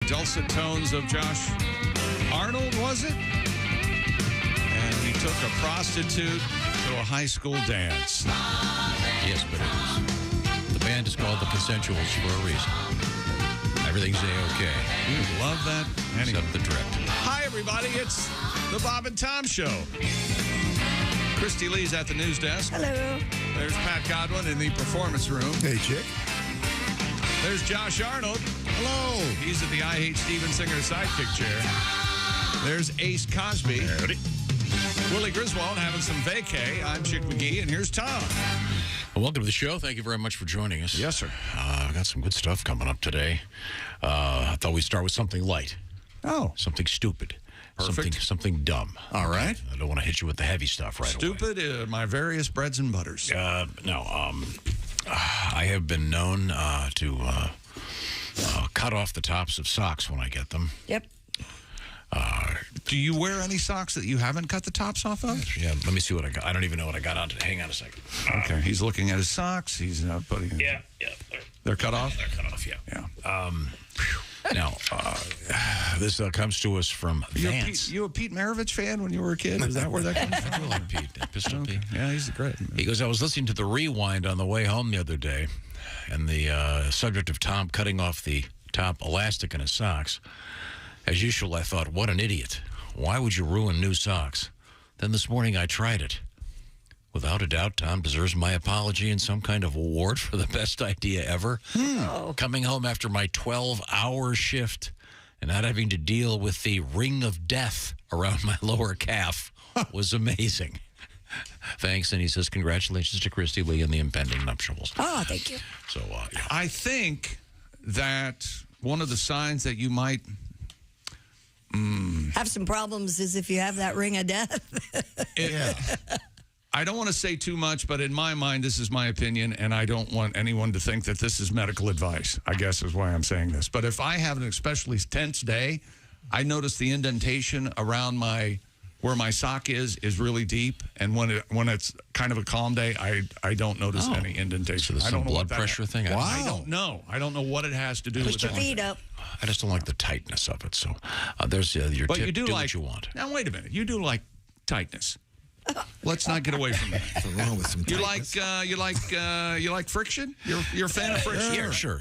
dulcet tones of Josh Arnold, was it? And he took a prostitute to a high school dance. Yes, but the band is called the Consensuals for a reason. Everything's A-OK. You love that. Anyway. Except the drip. Hi, everybody. It's the Bob and Tom Show. Christy Lee's at the news desk. Hello. There's Pat Godwin in the performance room. Hey, Chick. There's Josh Arnold. Hello. He's at the I Hate Steven Singer sidekick chair. There's Ace Cosby. Howdy. Willie Griswold having some vacay. I'm Chick McGee, and here's Tom. Well, welcome to the show. Thank you very much for joining us. Yes, sir. I got some good stuff coming up today. I thought we'd start with something light. Oh. Something stupid. Perfect. Something dumb. All right. I don't want to hit you with the heavy stuff right away. Stupid, my various breads and butters. No. I have been known to cut off the tops of socks when I get them. Yep. Do you wear any socks that you haven't cut the tops off of? Yeah, let me see what I got. I don't even know what I got on today. Hang on a second. Okay, he's looking at his socks. He's putting. Yeah. They're cut off. They're cut off. Yeah. Yeah. Now, this comes to us from Vance. You a Pete Maravich fan when you were a kid? Is that where that comes from? I like Pete. Pistol Pete. Yeah, he's great. He goes, I was listening to the Rewind on the way home the other day, and the subject of Tom cutting off the top elastic in his socks. As usual, I thought, what an idiot. Why would you ruin new socks? Then this morning I tried it. Without a doubt, Tom deserves my apology and some kind of award for the best idea ever. Coming home after my 12-hour shift and not having to deal with the ring of death around my lower calf was amazing. Thanks, and he says, congratulations to Christy Lee and the impending nuptials. Oh, thank you. So, yeah. I think that one of the signs that you might Have some problems is if you have that ring of death. I don't want to say too much, but in my mind, this is my opinion, and I don't want anyone to think that this is medical advice, I guess is why I'm saying this. But if I have an especially tense day, I notice the indentation around where my sock is really deep, and when it's kind of a calm day, I don't notice any indentation. So there's I don't some know blood what pressure thing? Wow. I don't know. I don't know what it has to do with Put your feet up. I just don't like the tightness of it. So there's your But tip. you do do like what you want. Now, wait a minute. You do like tightness. Let's not get away from that. What's wrong with some You tightness? you like friction? You're a fan of friction? Yeah, sure.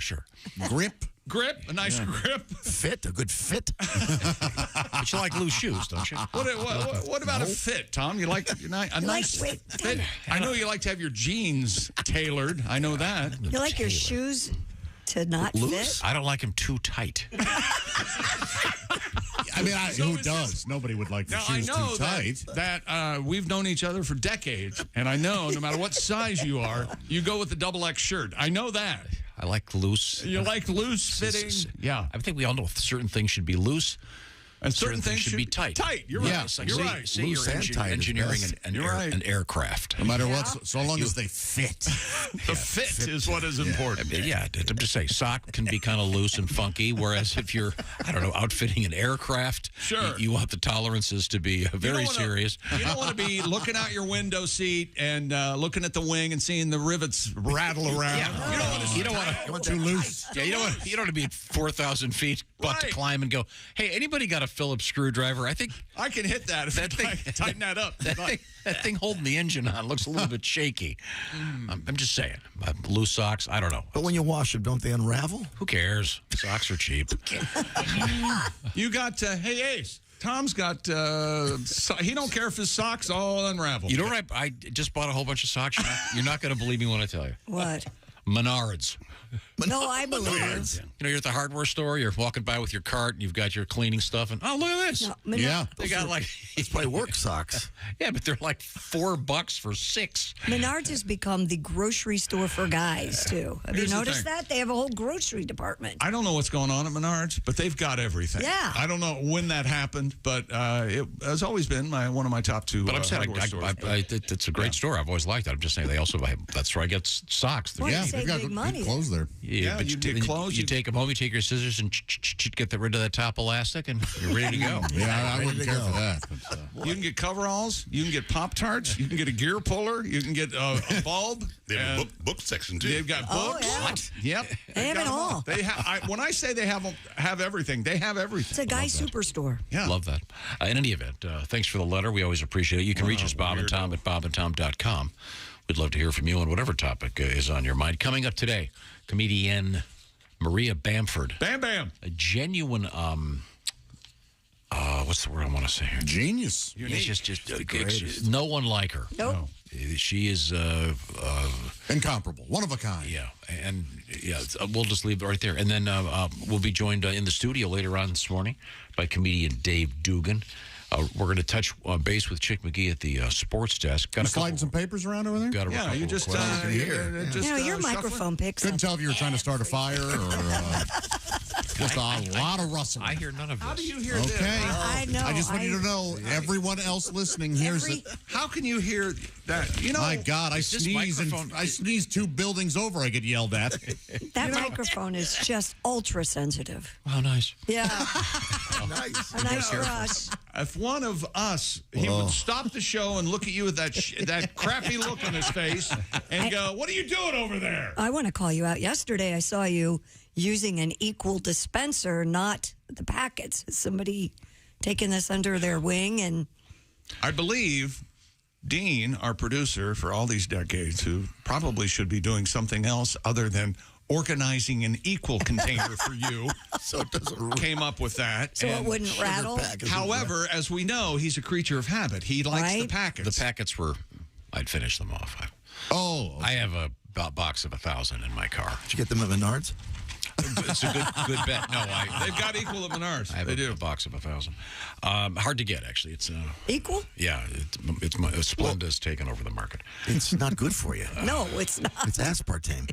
Grip, Grip, a nice grip. fit, a good fit. But you like loose shoes, don't you? What about a fit, Tom? You like a nice Wait, fit? I know you like to have your jeans tailored. I know that. You like your shoes to not Loose? fit? I don't like them too tight. I mean, who is does? Nobody would like the Now, I shoes know too tight. that we've known each other for decades, and I know no matter what size you are, you go with the double X shirt. I know that. I like loose. You like loose fitting. Yeah. I think we all know certain things should be loose. And certain things should be tight. Tight. You're Yeah. right. It's like, You're say, right. say Loose you're and tight is engineering best. an aircraft. No matter what, so long as they fit. The fit is what is important. Yeah, I'm just saying, sock can be kind of loose and funky, whereas if you're, I don't know, outfitting an aircraft, Sure. you want the tolerances to be very serious. You don't want to be looking out your window seat and looking at the wing and seeing the rivets rattle around. Yeah. You don't want to Too loose. Yeah, you don't want to be at 4,000 feet, about to climb and go, hey, anybody got a Phillips screwdriver? I think I can hit that if that thing, tighten that up. that thing holding the engine on looks a little bit shaky. I'm just saying. Loose socks, I don't know. But when you wash them, don't they unravel? Who cares? Socks are cheap. You got, hey, Ace, Tom's got, he don't care if his socks all unravel. You know what? I just bought a whole bunch of socks. You're not going to believe me when I tell you. What? Menards. No, I believe it. You know, you're at the hardware store, you're walking by with your cart, and you've got your cleaning stuff, and oh, look at this. No, Yeah. They got like, It's probably work socks. yeah, but they're like $4 for 6. Menards has become the grocery store for guys, too. Have Here's you the noticed thing. that? They have a whole grocery department. I don't know what's going on at Menards, but they've got everything. Yeah. I don't know when that happened, but it has always been one of my top two. But I'm saying hardware stores. it's a great store. I've always liked that. I'm just saying they also have, that's where I get socks. Well, Yeah, same save got big good money. clothes there. Yeah, but you get clothes, You you- take them home. You take your scissors and get rid of that top elastic, and you're ready to go. Yeah, I ready wouldn't to care go. for that. But, You can get coveralls. You can get Pop-Tarts. You can get a gear puller. You can get a bulb. They have and a book section, too. They've got Oh, books. yeah. What? Yep. They have got it them all. They when I say they have everything, they have everything. It's a guy superstore. Yeah. Love that. In any event, thanks for the letter. We always appreciate it. You can reach us, Bob and Tom, at bobandtom.com. We'd love to hear from you on whatever topic is on your mind. Coming up today, comedian Maria Bamford. Bam, bam. A genuine, what's the word I want to say here? genius. It's just no one like her. Nope. She is, Incomparable. One of a kind. yeah, and yeah, we'll just leave it right there. And then we'll be joined in the studio later on this morning by comedian Dave Dugan. We're going to touch base with Chick McGee at the sports desk. You sliding some papers around over there? Got a Yeah, couple you of just, questions. Your shuffling. microphone picks Couldn't up. tell if you were trying to start a fire or just a lot of rustling. I hear none of this. How do you hear Okay. this? I know. I just want you to know, everyone else listening hears Every- it. How can you hear that? You know, My God, I this sneeze and microphone- I sneeze 2 buildings over. I get yelled at. That microphone is just ultra sensitive. Oh, nice. Yeah. Nice. A nice rush. if one of us, he would stop the show and look at you with that crappy look on his face and go, "What are you doing over there?" I want to call you out. Yesterday, I saw you using an equal dispenser, not the packets. Is somebody taking this under their wing? And I believe Dean, our producer for all these decades, who probably should be doing something else other than organizing an equal container for you, So it doesn't came up with that. so it And wouldn't rattle. however, as we know, he's a creature of habit. He likes the Right. packets. The packets were, I'd finish them off. I have a box of 1,000 in my car. Did you get them at Menards? It's a good bet. No, They've got equal at Menards. I have They a do. box of 1,000. Hard to get, actually. It's Equal? yeah. It's Splenda's taken over the market. It's not good for you. No, it's not. It's aspartame.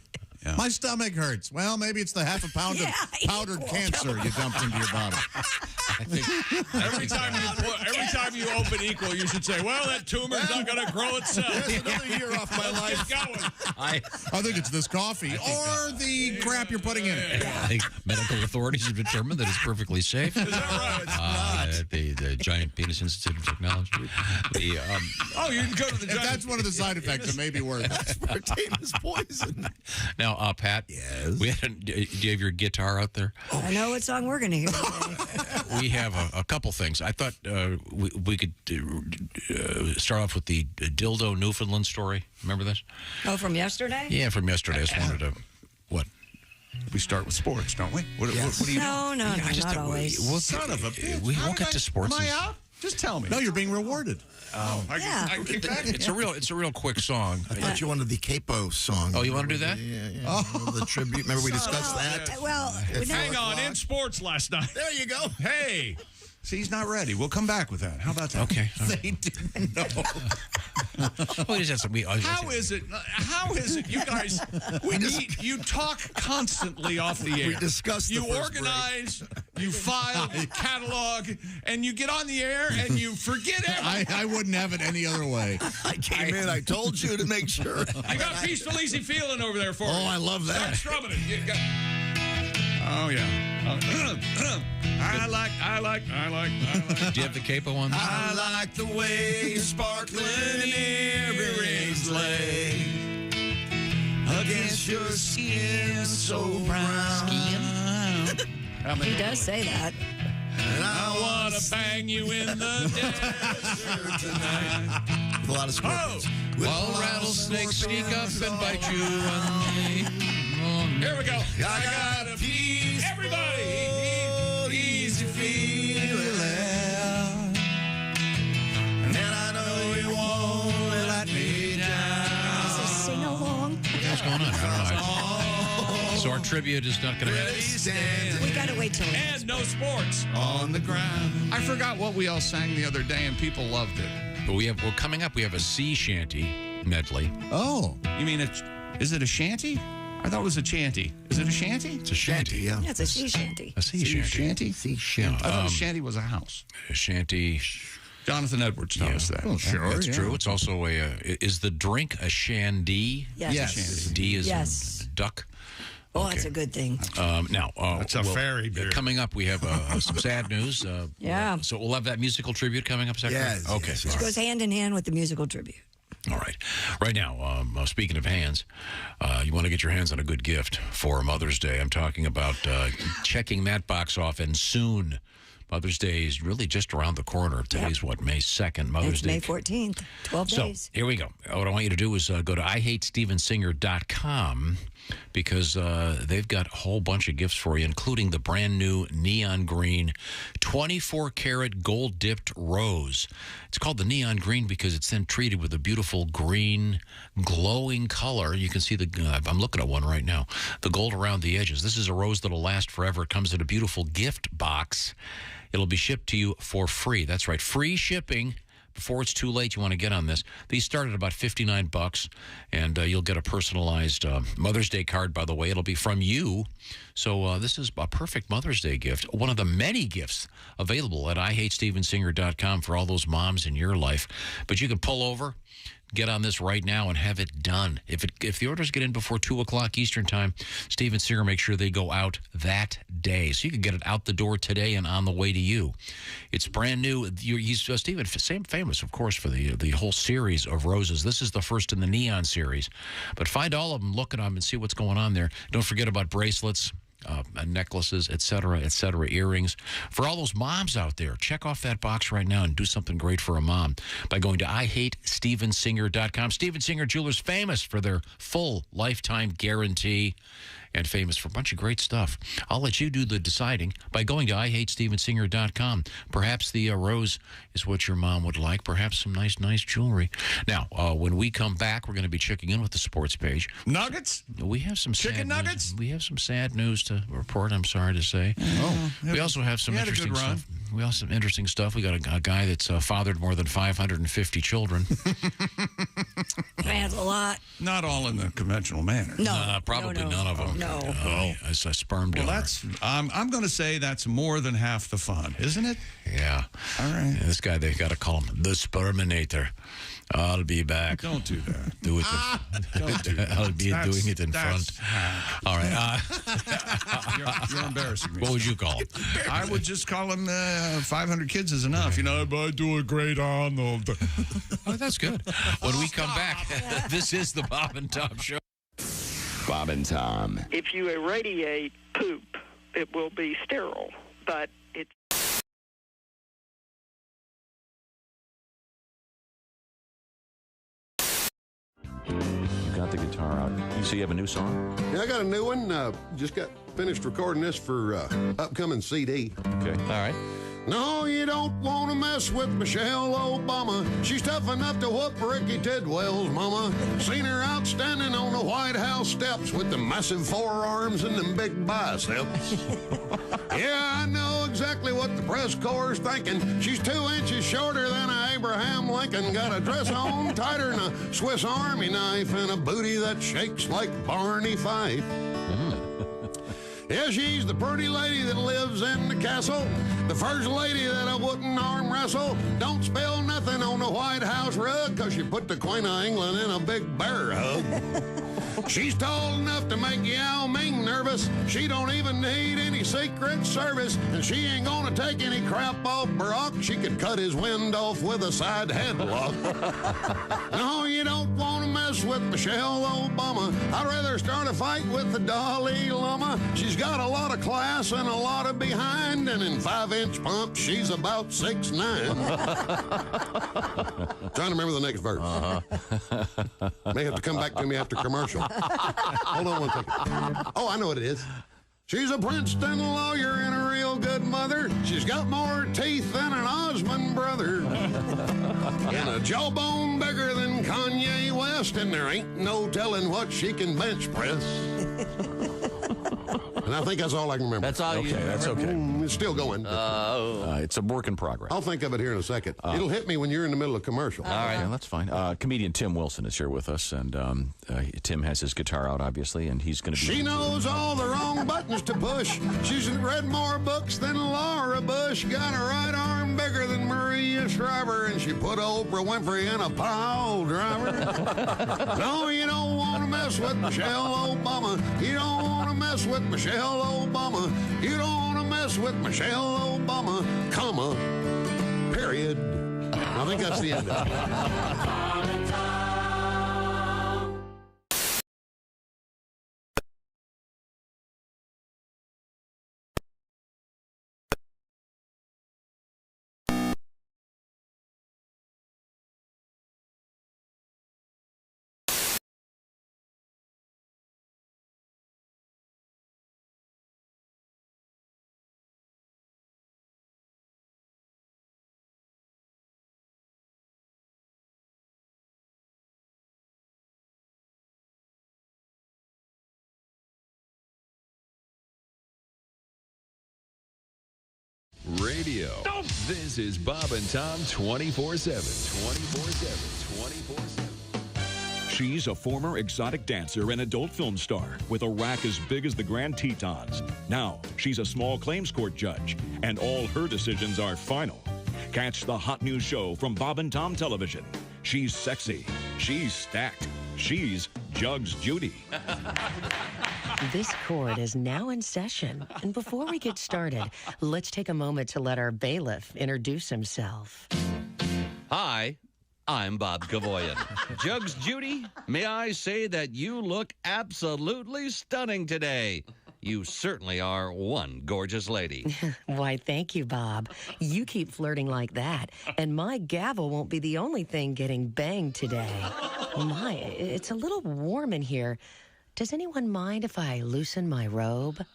My stomach hurts. Well, maybe it's the half a pound Yeah, of powdered equal. cancer you dumped into your body. Every time you open equal, you should say, "Well, that tumor's not going to grow itself." Another year off my life. Get going. I I think it's this coffee or the crap you're putting in it. think medical authorities have determined that it's perfectly safe. Is that right? The Giant Penis Institute of Technology. Oh, you can go to the If giant. that's one of the side effects, it may be worth it. Aspartame is poison. Now, Pat, Yes? do you have your guitar out there? I know what song we're going to hear today. We have a couple things. I thought we could start off with the dildo Newfoundland story. Remember this? Oh, from yesterday? Yeah, from yesterday. I just wanted to. What? We start with sports, don't we? What do you No, not always. Son of a bitch. We How won't did get to sports. Am I out? Just tell me. No, you're being rewarded. Yeah. I kick back. It's a real quick song. I thought you wanted the Capo song. Oh, you want to do that? Yeah. The tribute. Remember we discussed that? Well, Hang on, in sports last night. There you go. Hey, see, he's not ready. We'll come back with that. How about that? Okay. They didn't know. Well, is that something How is it? You guys? You talk constantly off the air. We discussed the You first organize, you file, you catalog, and you get on the air and you forget everything. I wouldn't have it any other way. I came in. I told you to make sure. You got peaceful, easy feeling over there for you. Oh, I love Start that. strumming it. Oh yeah. I like. Do you have the capo on? I like the way you're sparkling earrings lay against your skin so brown. he does say that. And I want to bang you in the desert tonight. with a lot of scorpions. With While a lot of rattlesnakes sneak up scorpions and bite you. Here we go. I got a piece. Everybody. Easy feeling. And I know you won't let me down. Is this sing along? What's going on? I don't know. So our tribute is not going to happen. Stand We got to wait till And no sports. on the ground. I forgot what we all sang the other day, and people loved it. But we're coming up. We have a sea shanty medley. Oh, You mean is it a shanty? I thought it was a chanty. Is it a shanty? It's a shanty. Yeah. It's a sea shanty. A sea shanty. sea shanty. I thought a shanty was a house. A shanty. Jonathan Edwards noticed that. Oh, sure. That's true. It's also is the drink a shandy? Yes. D is Yes. in duck. Oh, that's a good thing. Now, It's a fairy beer. coming up, we have some sad news. Yeah. So we'll have that musical tribute coming up. Is that correct? Okay. It all right. goes hand in hand with the musical tribute. All right. Right now, speaking of hands, you want to get your hands on a good gift for Mother's Day. I'm talking about checking that box off, and soon. Mother's Day is really just around the corner. Today's what, May 2nd, Mother's It's Day. May 14th, 12 days. So, here we go. What I want you to do is go to IHateStevenSinger.com because they've got a whole bunch of gifts for you, including the brand new neon green 24-karat gold-dipped rose. It's called the neon green because it's then treated with a beautiful green, glowing color. You can see I'm looking at one right now, the gold around the edges. This is a rose that'll last forever. It comes in a beautiful gift box. It'll be shipped to you for free. That's right, free shipping. Before it's too late, you want to get on this. These start at about $59, and you'll get a personalized Mother's Day card, by the way. It'll be from you. So this is a perfect Mother's Day gift, one of the many gifts available at IHateStevenSinger.com for all those moms in your life. But you can pull over, get on this right now, and have it done. If the orders get in before 2 o'clock Eastern time, Steven Singer makes sure they go out that day. So you can get it out the door today and on the way to you. It's brand new. He's Steven, famous, of course, for the whole series of roses. This is the first in the neon series. But find all of them, look at them, and see what's going on there. Don't forget about bracelets. Necklaces, etc., earrings. For all those moms out there, check off that box right now and do something great for a mom by going to IHateStevenSinger.com. Steven Singer Jewelers, famous for their full lifetime guarantee and famous for a bunch of great stuff. I'll let you do the deciding by going to IHateStevenSinger.com. Perhaps the rose is what your mom would like. Perhaps some nice jewelry. Now, when we come back, we're going to be checking in with the sports page. Nuggets? We have some Chicken sad nuggets? News. We have some sad news to report, I'm sorry to say. Oh. We also have some interesting stuff. We also have some interesting stuff. We got a guy that's fathered more than 550 children. That's a lot. Not all in the conventional manner. No. Probably no. none of them. No. As a sperm donor. Well, I'm going to say that's more than half the fun, isn't it? Yeah. All right. Yeah, this guy, they got to call him the Sperminator. I'll be back. Don't do that. Do it. Don't do that. I'll be doing it in front. All right. You're embarrassing me. What would you call him? I would just call him 500 kids is enough. You know, but I do a great Arnold. Oh, that's good. When we come back, this is the Bob and Tom Show. Bob and Tom. If you irradiate poop, it will be sterile, but it's... You got the guitar out. So you have a new song? Yeah, I got a new one. Just got finished recording this for upcoming CD. Okay. All right. No, you don't want to mess with Michelle Obama. She's tough enough to whoop Ricky Tidwell's mama. Seen her out standing on the White House steps with the massive forearms and them big biceps. Yeah, I know exactly what the press corps is thinking. She's 2 inches shorter than Abraham Lincoln. Got a dress on tighter than a Swiss Army knife and a booty that shakes like Barney Fife. Yeah, she's the pretty lady that lives in the castle. The first lady that I wouldn't arm wrestle. Don't spill nothing on the White House rug, 'cause she put the Queen of England in a big bear hug. She's tall enough to make Yao Ming nervous. She don't even need any Secret Service. And she ain't gonna take any crap off Barack. She could cut his wind off with a side headlock. No, you don't want to mess with Michelle Obama. I'd rather start a fight with the Dalai Lama. She's got a lot of class and a lot of behind. And in 5-inch pumps, she's about 6'9". Trying to remember the next verse. May have to come back to me after commercial. Hold on one second. Oh, I know what it is. She's a Princeton lawyer and a real good mother. She's got more teeth than an Osmond brother. And a jawbone bigger than Kanye West. And there ain't no telling what she can bench press. And I think that's all I can remember. That's all you remember? That's okay. It's still going. It's a work in progress. I'll think of it here in a second. It'll hit me when you're in the middle of commercial. All right, yeah, that's fine. Comedian Tim Wilson is here with us, and Tim has his guitar out, obviously, and he's going to be... She knows all the wrong buttons to push. She's read more books than Laura Bush. Got a right arm bigger than Maria Shriver, and she put Oprah Winfrey in a pile driver. No, you don't want to mess with Michelle Obama. You don't want to mess with Michelle Obama. You don't want to mess with Michelle Obama, comma, period. I think that's the end of it. Radio. This is Bob and Tom 24/7. 24/7. 24/7. She's a former exotic dancer and adult film star with a rack as big as the Grand Tetons. Now, she's a small claims court judge, and all her decisions are final. Catch the hot new show from Bob and Tom Television. She's sexy. She's stacked. She's Jugs Judy. This court is now in session. And before we get started, let's take a moment to let our bailiff introduce himself. Hi, I'm Bob Gavoyan. Jugs Judy, may I say that you look absolutely stunning today. You certainly are one gorgeous lady. Why, thank you, Bob. You keep flirting like that, and my gavel won't be the only thing getting banged today. My, it's a little warm in here. Does anyone mind if I loosen my robe?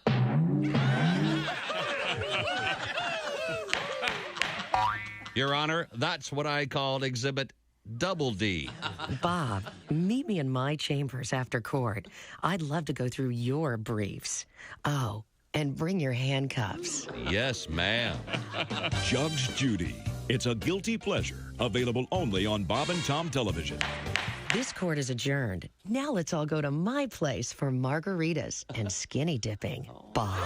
Your Honor, that's what I called Exhibit Double D. Bob, meet me in my chambers after court. I'd love to go through your briefs. Oh, and bring your handcuffs. Yes, ma'am. Jugs Judy. It's a guilty pleasure. Available only on Bob and Tom Television. This court is adjourned. Now let's all go to my place for margaritas and skinny dipping. Bob.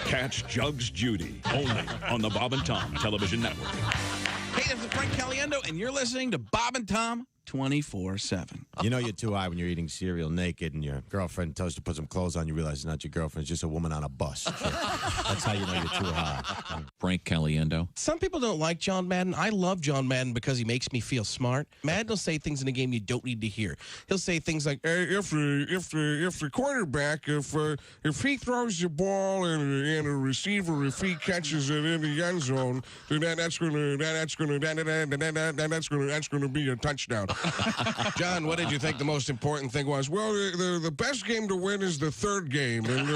Catch Jugs Judy only on the Bob and Tom Television Network. Hey, this is Frank Caliendo, and you're listening to Bob and Tom 24/7. You know you're too high when you're eating cereal naked and your girlfriend tells you to put some clothes on. You realize it's not your girlfriend. It's just a woman on a bus. That's how you know you're too high. Frank Caliendo. Some people don't like John Madden. I love John Madden because he makes me feel smart. Madden will say things in the game you don't need to hear. He'll say things like, if the quarterback, if he throws the ball and a receiver, if he catches it in the end zone, then that's gonna be a touchdown. John, what did you think the most important thing was? Well, the best game to win is the third game. And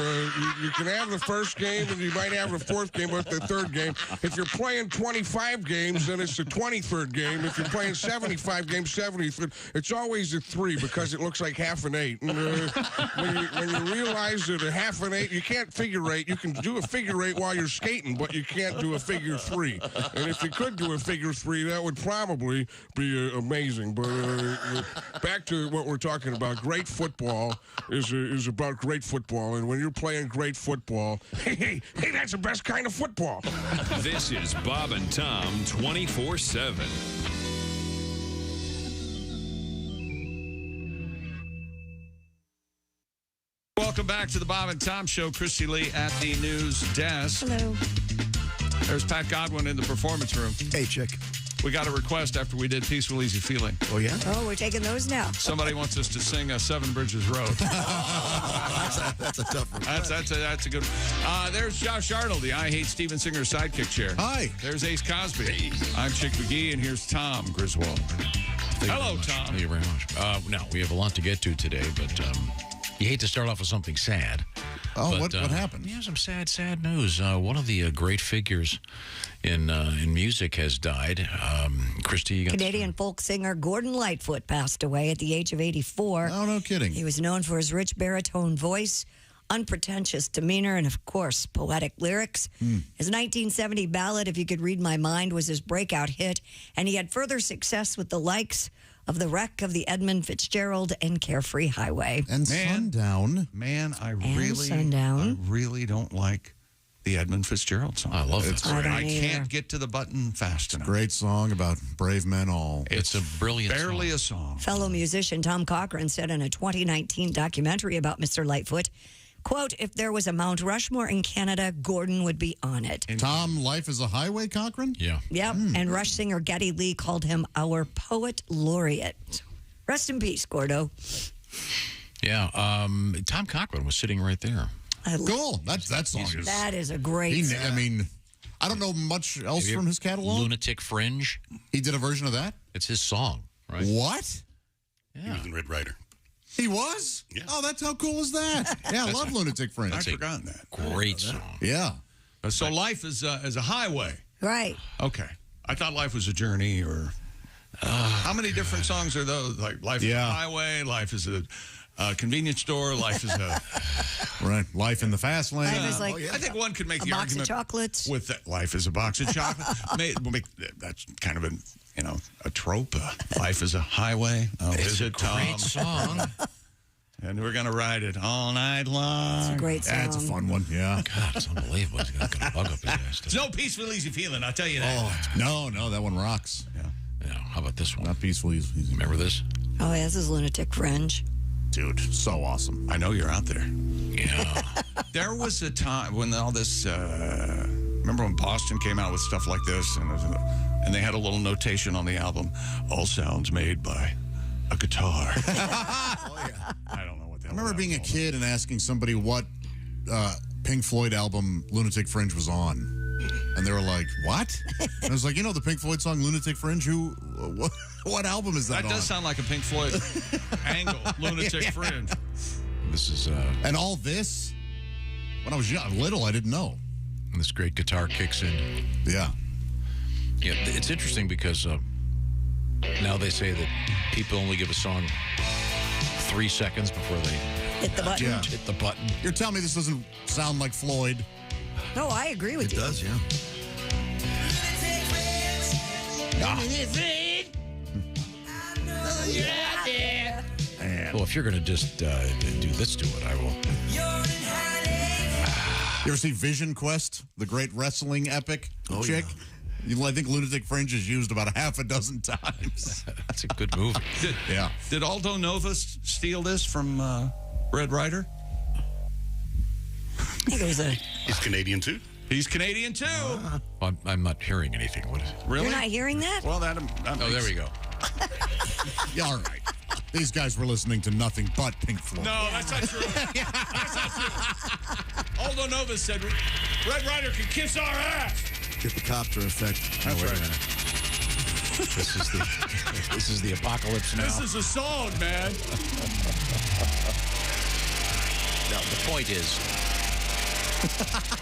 you can have the first game, and you might have the fourth game, but the third game. If you're playing 25 games, then it's the 23rd game. If you're playing 75 games, 73rd. It's always a 3 because it looks like half an 8. And, when you realize that a half an 8, you can't figure 8. You can do a figure 8 while you're skating, but you can't do a figure 3. And if you could do a figure 3, that would probably be amazing. But back to what we're talking about. Great football is about great football, and when you're playing great football, hey, that's the best kind of football. This is Bob and Tom 24/7. Welcome back to the Bob and Tom Show. Christy Lee at the news desk. Hello. There's Pat Godwin in the performance room. Hey, chick. We got a request after we did Peaceful Easy Feeling. Oh, yeah? Oh, we're taking those now. Somebody wants us to sing Seven Bridges Road. That's a tough request. That's a good one. There's Josh Arnold, the I Hate Steven Singer sidekick chair. Hi. There's Ace Cosby. Hey. I'm Chick McGee, and here's Tom Griswold. Hello, Tom. Thank you very much. Now, we have a lot to get to today, but you hate to start off with something sad. Oh, but, what happened? Yeah, some sad news. One of the great figures in music has died. Christy, you got Canadian folk singer Gordon Lightfoot passed away at the age of 84. Oh, no kidding. He was known for his rich baritone voice, unpretentious demeanor, and, of course, poetic lyrics. His 1970 ballad, If You Could Read My Mind, was his breakout hit, and he had further success with the likes of The Wreck of the Edmund Fitzgerald and Carefree Highway. And Sundown. Man, I Sundown. really don't like the Edmund Fitzgerald song. I love it. I can't get to the button fast enough. Great song about brave men all. It's a brilliant barely a song. Fellow musician Tom Cochran said in a 2019 documentary about Mr. Lightfoot, quote, if there was a Mount Rushmore in Canada, Gordon would be on it. Tom, Life is a Highway, Cochran? Yeah. Yep. And Rush singer Geddy Lee called him our poet laureate. Rest in peace, Gordo. Yeah. Tom Cochran was sitting right there. Cool. That song is... That is a great song. I mean, I don't know much else from his catalog. Lunatic Fringe. He did a version of that? It's his song, right? What? Yeah. He was in Red Ryder. He was? Yeah. Oh, that's how cool is that? Yeah, I love Lunatic Fringe. I'd forgotten that. Great song. Yeah. So life is a highway. Right. Okay. I thought life was a journey or... how many different songs are those? Like life is a highway, life is a convenience store, life is a... Right. Life in the fast lane. Life is like I think one could make a the box argument of chocolates. with that. Life is a box of chocolates. That's kind of a trope. Life is a highway. Oh, It's is a it, Tom? great song. And we're going to ride it all night long. It's a great song. That's a fun one, yeah. God, it's unbelievable. It's going to bug up his ass. It's no peaceful, easy feeling, I'll tell you that. No, that one rocks. Yeah. How about this one? Not peaceful, easy. Remember this? Oh, yeah, this is Lunatic Fringe. Dude, so awesome. I know you're out there. Yeah. There was a time when all this, remember when Boston came out with stuff like this, and they had a little notation on the album, all sounds made by a guitar. I don't know what that I remember being a kid and asking somebody what Pink Floyd album Lunatic Fringe was on. And they were like, what? And I was like, the Pink Floyd song Lunatic Fringe? What album is that on? That does sound like a Pink Floyd angle, Lunatic Fringe. This is... and all this, when I was little, I didn't know. And this great guitar kicks in. Yeah. Yeah, it's interesting because now they say that people only give a song 3 seconds before they... Hit the button. Yeah. Hit the button. You're telling me this doesn't sound like Floyd? No, I agree with you. It does, yeah. Well, if you're going to just do this to it, I will. You ever see Vision Quest, the great wrestling epic? Chick? I think Lunatic Fringe is used about a half a dozen times. That's a good movie. Did Aldo Nova steal this from Red Ryder? I think it was He's Canadian too. He's Canadian too. Well, I'm not hearing anything. What is it? Really? You're not hearing that? Well, that Oh, there we go. Yeah, all right. These guys were listening to nothing but Pink Floyd. No, that's not true. That's not true. Aldo Nova said Red Ryder can kiss our ass. Get the copter effect. That's right. This is the apocalypse now. This is a song, man. No, the point is...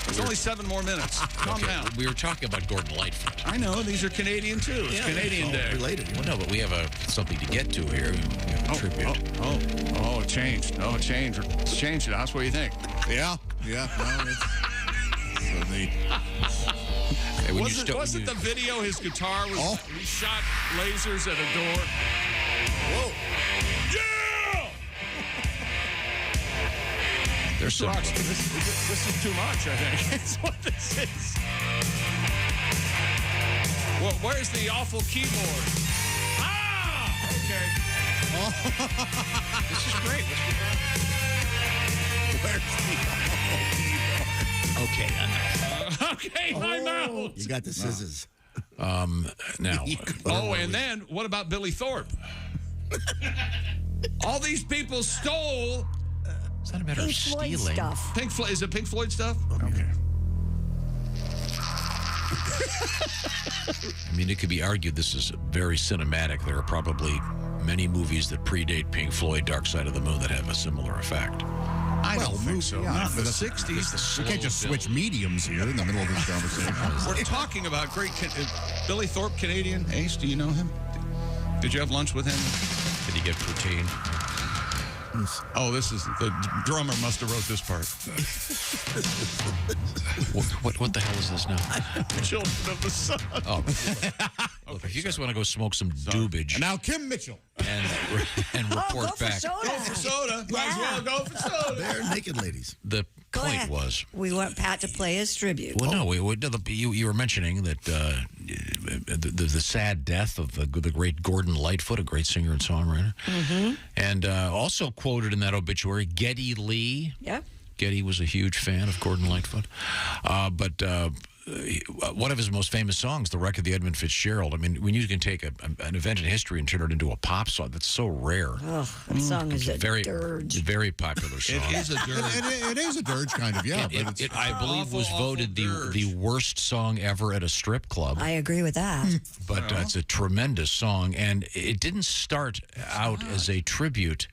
There's only 7 more minutes. Calm down. We were talking about Gordon Lightfoot. I know. These are Canadian, too. It's Canadian Day. Related. Well, no, but we have something to get to here. We have a tribute. It changed. Oh, it changed. It's changed. That's what you think. Yeah. No, it's so neat. Hey, wasn't the video his guitar was... He shot lasers at a door. Whoa. Yeah! There's some... This is too much, I think. That's what this is. Well, where's the awful keyboard? Ah! Okay. This is great. Where's the keyboard? Okay, I'm out. Okay, I'm out. You got the scissors. Now. And then what about Billy Thorpe? All these people stole. It's not a matter of Floyd stealing. stuff. Is it Pink Floyd stuff? Okay. I mean, it could be argued this is very cinematic. There are probably many movies that predate Pink Floyd, Dark Side of the Moon, that have a similar effect. I don't think so. Yeah, Not in the 60s. We can't just switch mediums here in the middle of this conversation. We're talking about great... Billy Thorpe, Canadian. Ace, do you know him? Did you have lunch with him? Did he get poutine? Oh, this is... The drummer must have wrote this part. What the hell is this now? Children of the Sun. Oh. Look, if you guys want to go smoke some doobage... And now Kim Mitchell. And report go for back. soda. Go for soda. Might as well go for soda. They're naked ladies. The Quite was. We want Pat to play his tribute. Well, no, you were mentioning that the sad death of the great Gordon Lightfoot, a great singer and songwriter. Mm-hmm. And also quoted in that obituary, Geddy Lee. Yep. Geddy was a huge fan of Gordon Lightfoot. But one of his most famous songs, The Wreck of the Edmund Fitzgerald. I mean, when you can take an event in history and turn it into a pop song, that's so rare. Oh, that song is a very, dirge. very popular song. It is a dirge. It is a dirge, kind of, yeah. It, I believe, was voted the worst song ever at a strip club. I agree with that. But it's a tremendous song, and it didn't start out as a tribute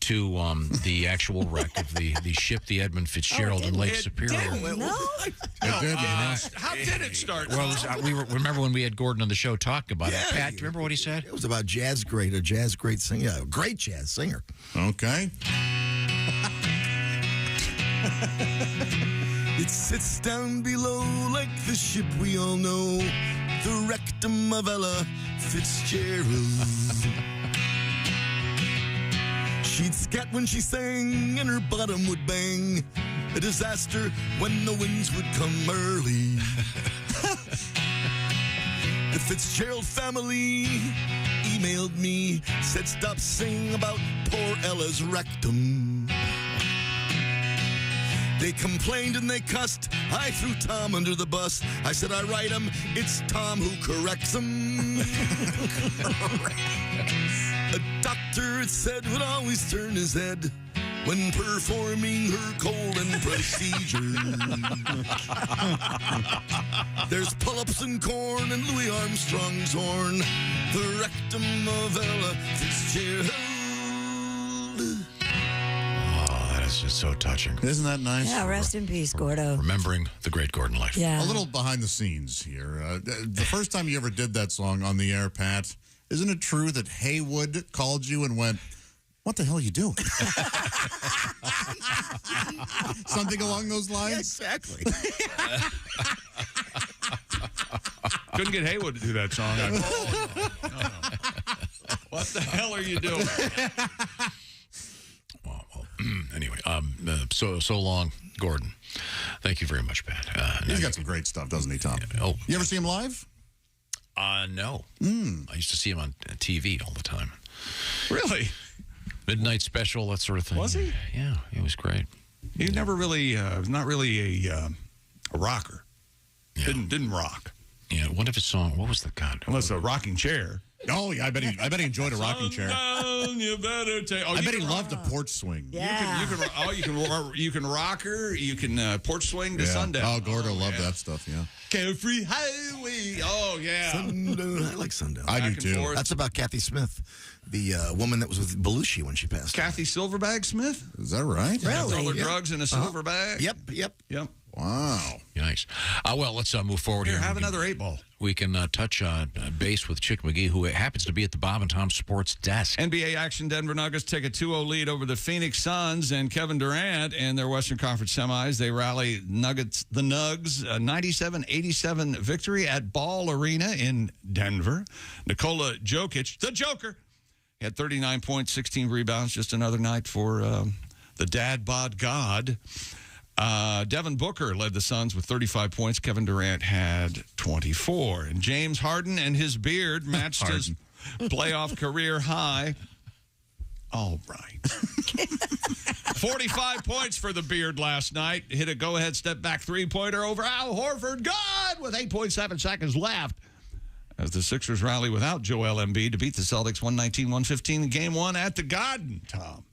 to the actual wreck of the ship, the Edmund Fitzgerald in Lake Superior. No. It did. How did it start? Well, remember when we had Gordon on the show talking about it? Pat, do you remember what he said? It was about a jazz great singer. Yeah, a great jazz singer. Okay. It sits down below like the ship we all know, the rectum of Ella Fitzgerald. She'd scat when she sang and her bottom would bang. A disaster when the winds would come early. The Fitzgerald family emailed me, said stop singing about poor Ella's rectum. They complained and they cussed. I threw Tom under the bus. I said I write him. It's Tom who corrects him. A doctor, it said, would always turn his head when performing her colon procedure. There's pull-ups and corn and Louis Armstrong's horn. The rectum of Ella Fitzgerald. It's just so touching. Isn't that nice? Yeah, rest in peace, Gordo. Remembering the great Gordon Lightfoot. Yeah. A little behind the scenes here. The first time you ever did that song on the air, Pat, isn't it true that Haywood called you and went, what the hell are you doing? Something along those lines? Yeah, exactly. Couldn't get Haywood to do that song. No. What the hell are you doing? Anyway, so long, Gordon. Thank you very much, Pat. He's got some great stuff, doesn't he, Tom? You ever see him live? No. I used to see him on TV all the time. Really? Midnight Special, that sort of thing. Was he? Yeah, he was great. He never really, not really a rocker. Yeah. Didn't rock. Yeah, one of his songs, what was the God? Unless a rocking chair. Oh, yeah, I bet he enjoyed a rocking chair. You better take. I bet he loved a porch swing. Yeah. You can rock her. You can porch swing to sundown. Oh, Gordo loved that stuff. Yeah. Carefree highway. Oh yeah. Sundown. I like Sundown. I do too. Forth. That's about Kathy Smith, the woman that was with Belushi when she passed. Kathy Silverbag Smith. Is that right? Really? All her drugs in a silver bag. Yep. Wow. Nice. Well, let's move forward here. Have another 8-ball. We can touch base with Chick McGee, who happens to be at the Bob and Tom Sports desk. NBA action. Denver Nuggets take a 2-0 lead over the Phoenix Suns and Kevin Durant in their Western Conference semis. They rally the Nugs, a 97-87 victory at Ball Arena in Denver. Nikola Jokic, the Joker, had 39 points, 16 rebounds. Just another night for the dad bod god. Devin Booker led the Suns with 35 points. Kevin Durant had 24. And James Harden and his beard matched his playoff career high. All right. 45 points for the beard last night. Hit a go-ahead step-back three-pointer over Al Horford. Good! With 8.7 seconds left. As the Sixers rally without Joel Embiid to beat the Celtics 119-115 in Game 1 at the Garden, Tom.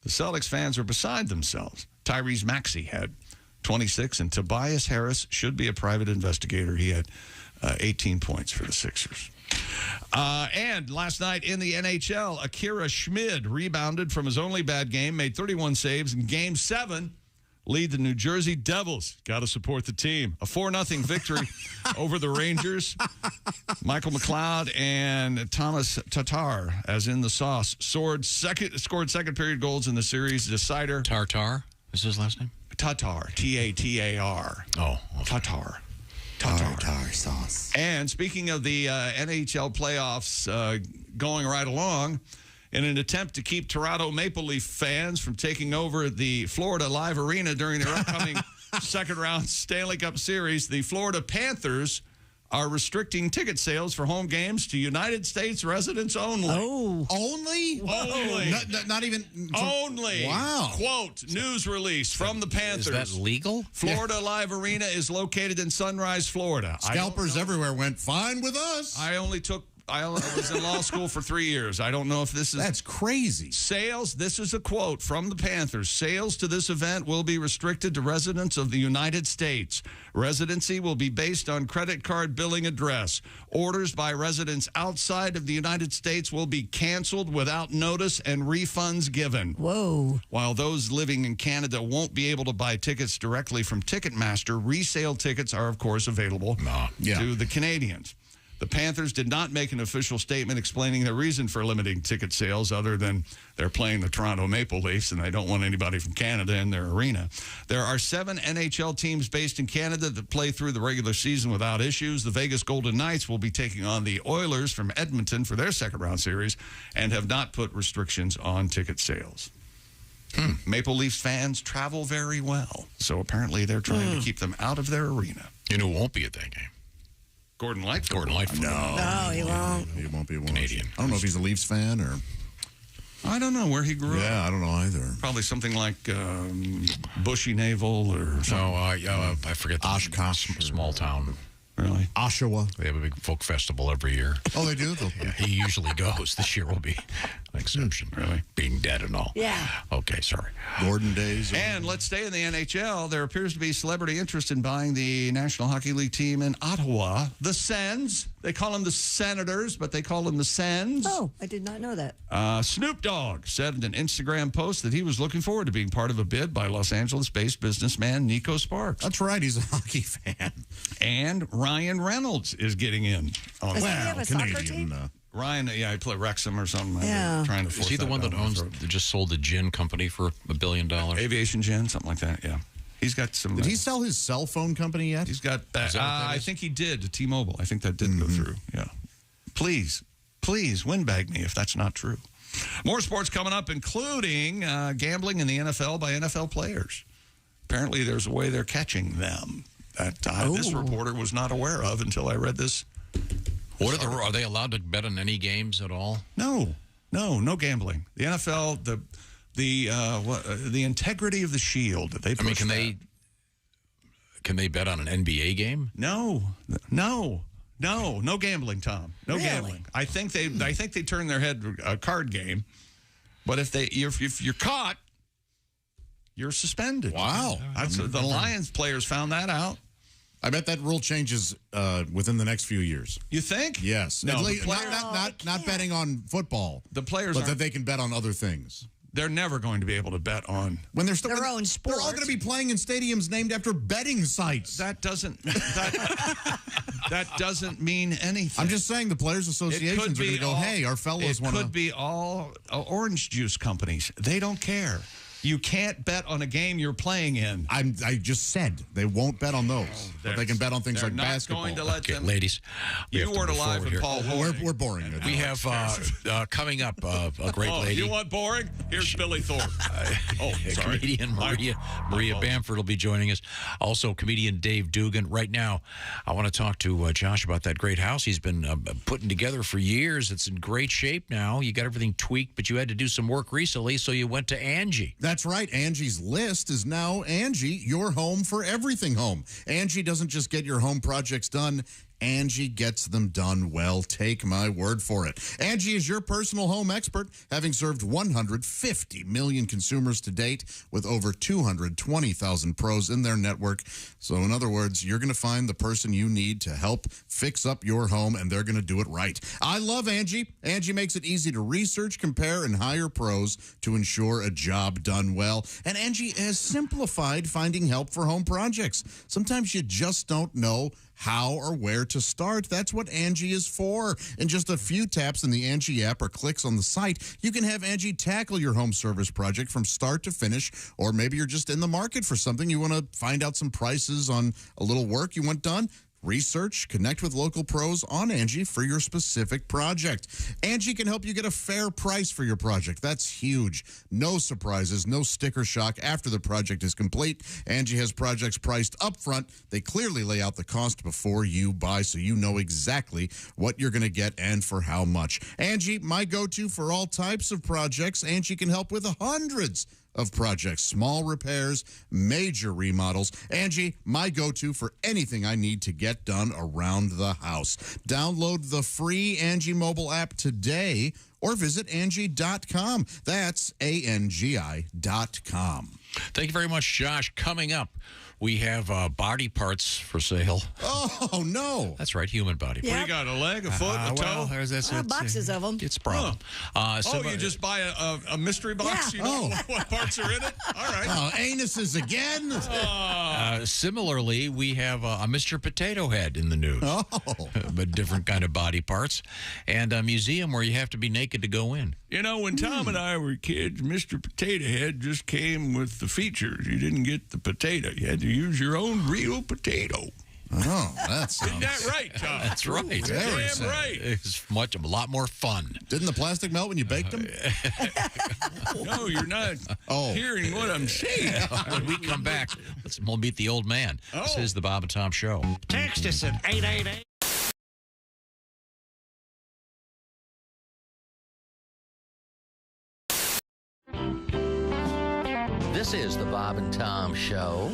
The Celtics fans are beside themselves. Tyrese Maxey had 26, and Tobias Harris should be a private investigator. He had 18 points for the Sixers. And last night in the NHL, Akira Schmid rebounded from his only bad game, made 31 saves in Game 7, lead the New Jersey Devils. Got to support the team. A 4-0 victory over the Rangers. Michael McLeod and Thomas Tatar, as in the sauce, scored second period goals in the series decider. Tartar is his last name? Tatar. T-A-T-A-R. Oh. Okay. Tatar. Tartar sauce. And speaking of the NHL playoffs going right along, In an attempt to keep Toronto Maple Leaf fans from taking over the Florida Live Arena during their upcoming second-round Stanley Cup Series, the Florida Panthers are restricting ticket sales for home games to United States residents only. Oh. Only? Only. Not even... Only. Wow. Quote, news release from the Panthers. Is that legal? Florida Live Arena is located in Sunrise, Florida. Scalpers everywhere went, fine with us. I was in law school for 3 years. I don't know if this is... That's crazy. Sales, this is a quote from the Panthers. Sales to this event will be restricted to residents of the United States. Residency will be based on credit card billing address. Orders by residents outside of the United States will be canceled without notice and refunds given. Whoa. While those living in Canada won't be able to buy tickets directly from Ticketmaster, resale tickets are, of course, available to the Canadians. The Panthers did not make an official statement explaining their reason for limiting ticket sales other than they're playing the Toronto Maple Leafs and they don't want anybody from Canada in their arena. There are 7 NHL teams based in Canada that play through the regular season without issues. The Vegas Golden Knights will be taking on the Oilers from Edmonton for their second-round series and have not put restrictions on ticket sales. Maple Leafs fans travel very well, so apparently they're trying to keep them out of their arena. You know who won't be at that game? Gordon Lightfoot. Gordon Lightfoot. No, he won't. He won't be. Canadian. I don't know if he's a Leafs fan or... I don't know where he grew up. Yeah, I don't know either. Probably something like Bushy Naval or something. No, I forget. Oshkosh. Small town. Really? Oshawa. They have a big folk festival every year. Oh, they do? Yeah, he usually goes. This year will be an exception. Really? Being dead and all. Yeah. Okay, sorry. Gordon days. And let's stay in the NHL. There appears to be celebrity interest in buying the National Hockey League team in Ottawa, the Sens. They call them the Senators, but they call them the Sens. Oh, I did not know that. Snoop Dogg said in an Instagram post that he was looking forward to being part of a bid by Los Angeles-based businessman Nico Sparks. That's right. He's a hockey fan. And Ryan Reynolds is getting in. Does he have a soccer team? Ryan, I play Wrexham or something. Yeah. Trying to force Is he the one that owns, that just sold the gin company for $1 billion? Aviation Gin, something like that, yeah. He's got some... Did he sell his cell phone company yet? He's got that. I think he did to T-Mobile. I think that did go through, yeah. Please windbag me if that's not true. More sports coming up, including gambling in the NFL by NFL players. Apparently there's a way they're catching them that this reporter was not aware of until I read this. Are they allowed to bet on any games at all? No gambling. The NFL, the integrity of the shield that they push. Can they bet on an NBA game? No gambling, Tom. No gambling. I think they turn their head a card game, but if you're caught, you're suspended. Wow. The Lions players found that out. I bet that rule changes within the next few years. You think? Yes. No, not betting on football. The players, but that they can bet on other things. They're never going to be able to bet on when they're their own sport. They're all going to be playing in stadiums named after betting sites. That doesn't mean anything. I'm just saying the players' associations are going to go, hey, our fellows want to. It could be all orange juice companies. They don't care. You can't bet on a game you're playing in. I just said they won't bet on those, but they can bet on things like basketball. Going to let them. Ladies, you weren't alive with Paul. We're boring. We have coming up a great lady. You want boring? Here's Billy Thorpe. Sorry. Comedian Maria Bamford will be joining us. Also, comedian Dave Dugan. Right now, I want to talk to Josh about that great house he's been putting together for years. It's in great shape now. You got everything tweaked, but you had to do some work recently, so you went to Angie. That's right. Angie's List is now Angie, your home for everything home. Angie doesn't just get your home projects done. Angie gets them done well. Take my word for it. Angie is your personal home expert, having served 150 million consumers to date with over 220,000 pros in their network. So in other words, you're going to find the person you need to help fix up your home, and they're going to do it right. I love Angie. Angie makes it easy to research, compare, and hire pros to ensure a job done well. And Angie has simplified finding help for home projects. Sometimes you just don't know how or where to start. That's what Angie is for. In just a few taps in the Angie app or clicks on the site, you can have Angie tackle your home service project from start to finish, or maybe you're just in the market for something. You want to find out some prices on a little work you want done. Research, connect with local pros on Angie for your specific project. Angie can help you get a fair price for your project. That's huge. No surprises, no sticker shock after the project is complete. Angie has projects priced up front. They clearly lay out the cost before you buy, so you know exactly what you're going to get and for how much. Angie, my go-to for all types of projects. Angie can help with hundreds of projects, small repairs, major remodels. Angie, my go-to for anything I need to get done around the house. Download the free Angie mobile app today or visit Angie.com. That's ANGI.com. Thank you very much, Josh. Coming up, we have body parts for sale. Oh, no. That's right, human body parts. What do you got, a leg, a foot, a toe? Boxes of them. It's a problem. You just buy a mystery box? Yeah. You know what parts are in it? All right. Anuses again? Similarly, we have a Mr. Potato Head in the news. But different kind of body parts. And a museum where you have to be naked to go in. You know, when Tom and I were kids, Mr. Potato Head just came with the features. You didn't get the potato. You had to use your own real potato. Oh, that's Isn't that right, Tom? That's right. Damn right. It's a lot more fun. Didn't the plastic melt when you baked them? No, you're not hearing what I'm saying. When we come back, we'll meet the old man. This is the Bob and Tom Show. Text us at 888. This is the Bob and Tom Show.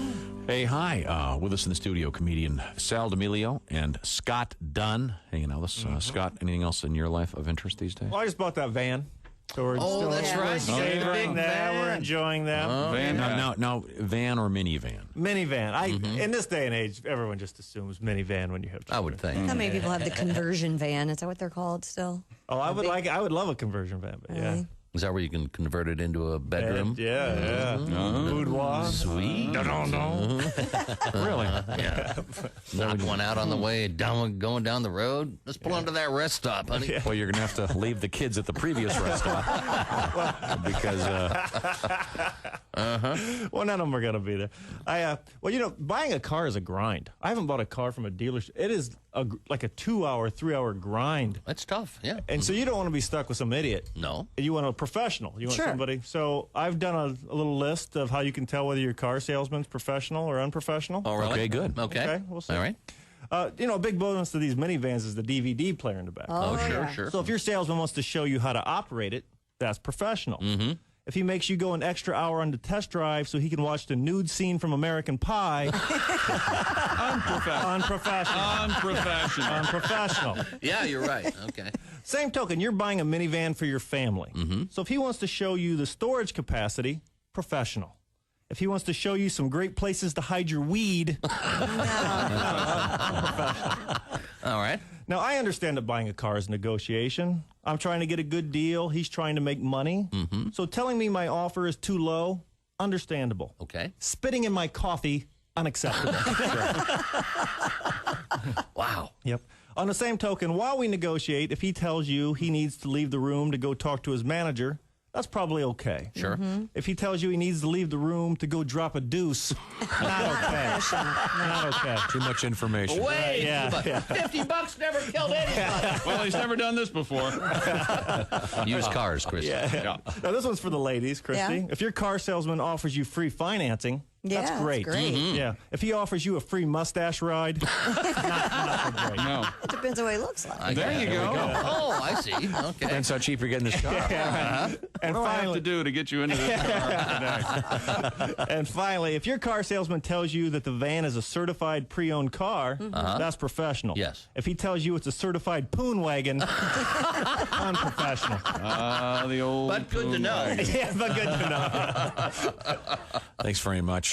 Hey, hi. With us in the studio, comedian Sal D'Amelio and Scott Dunn hanging out with us. Scott, anything else in your life of interest these days? Well, I just bought that van. So we're that's right. You got the big that. van. We're enjoying that. Van. Now, van or minivan? Minivan. In this day and age, everyone just assumes minivan when you have children. I would think. How many people have the conversion van? Is that what they're called still? Oh, I would love a conversion van, but yeah. Is that where you can convert it into a bedroom? Yeah. Boudoir. Sweet. No. Really? Yeah. Knock one out on the way going down the road. Let's pull into that rest stop, honey. Well, you're going to have to leave the kids at the previous rest stop because. Well, none of them are going to be there. Buying a car is a grind. I haven't bought a car from a dealership. It is like a 2-hour, 3-hour grind. That's tough, yeah. And so you don't want to be stuck with some idiot. No. You want a professional. You want somebody. So I've done a little list of how you can tell whether your car salesman's professional or unprofessional. Oh, really? Okay, good. Okay. We'll see. All right. A big bonus to these minivans is the DVD player in the back. Oh, sure. So if your salesman wants to show you how to operate it, that's professional. Mm-hmm. If he makes you go an extra hour on the test drive so he can watch the nude scene from American Pie, unprofessional. Yeah, you're right. Okay. Same token, you're buying a minivan for your family. Mm-hmm. So if he wants to show you the storage capacity, professional. If he wants to show you some great places to hide your weed, unprofessional. All right. Now, I understand that buying a car is negotiation. I'm trying to get a good deal. He's trying to make money. Mm-hmm. So telling me my offer is too low, understandable. Okay. Spitting in my coffee, unacceptable. Wow. Yep. On the same token, while we negotiate, if he tells you he needs to leave the room to go talk to his manager, that's probably okay. Sure. Mm-hmm. If he tells you he needs to leave the room to go drop a deuce, not okay. Not okay. Too much information. Wait, Yeah. $50 never killed anybody. Well, he's never done this before. Used cars, Christy. Yeah. Now, this one's for the ladies, Christy. Yeah. If your car salesman offers you free financing, that's great. Mm-hmm. Yeah. If he offers you a free mustache ride, not so great. No. It depends on what he looks like. There you go. Oh, I see. Okay. Depends how cheap you're getting this car. And What do I have to finally, do to get you into this car today? and finally, if your car salesman tells you that the van is a certified pre-owned car, that's professional. Yes. If he tells you it's a certified poon wagon, unprofessional. The old. But good to know. Yeah, but good to know. Thanks very much.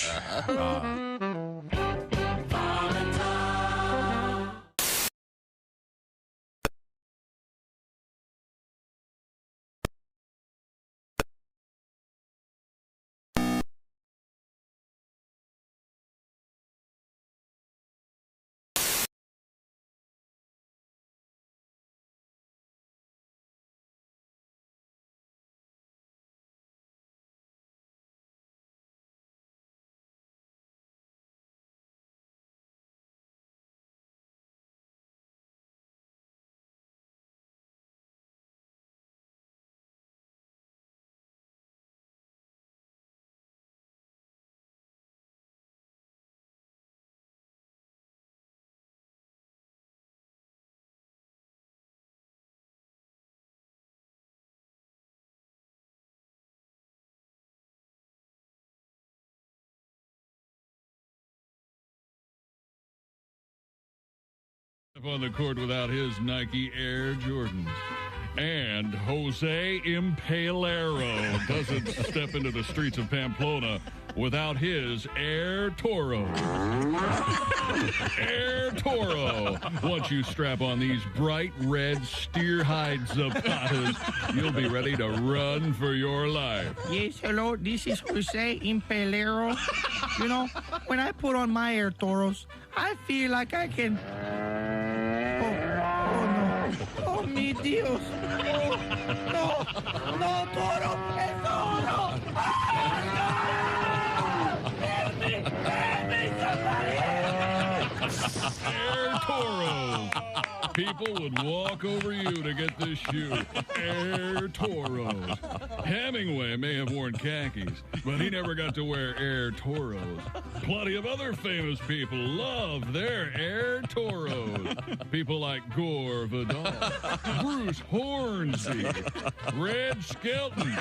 On the court without his Nike Air Jordans. And Jose Impalero doesn't step into the streets of Pamplona without his Air Toro. Air Toro. Once you strap on these bright red steer hide zapatos, you'll be ready to run for your life. Yes, hello, this is Jose Impalero. You know, when I put on my Air Toros, I feel like I can... Oh, mi Dios. Oh, no, Toro, el Toro. Help me, somebody. Air Toros. People would walk over you to get this shoe. Air Toros. Hemingway may have worn khakis, but he never got to wear Air Toros. Plenty of other famous people love their Air Toros. People like Gore Vidal, Bruce Hornsby, Red Skelton,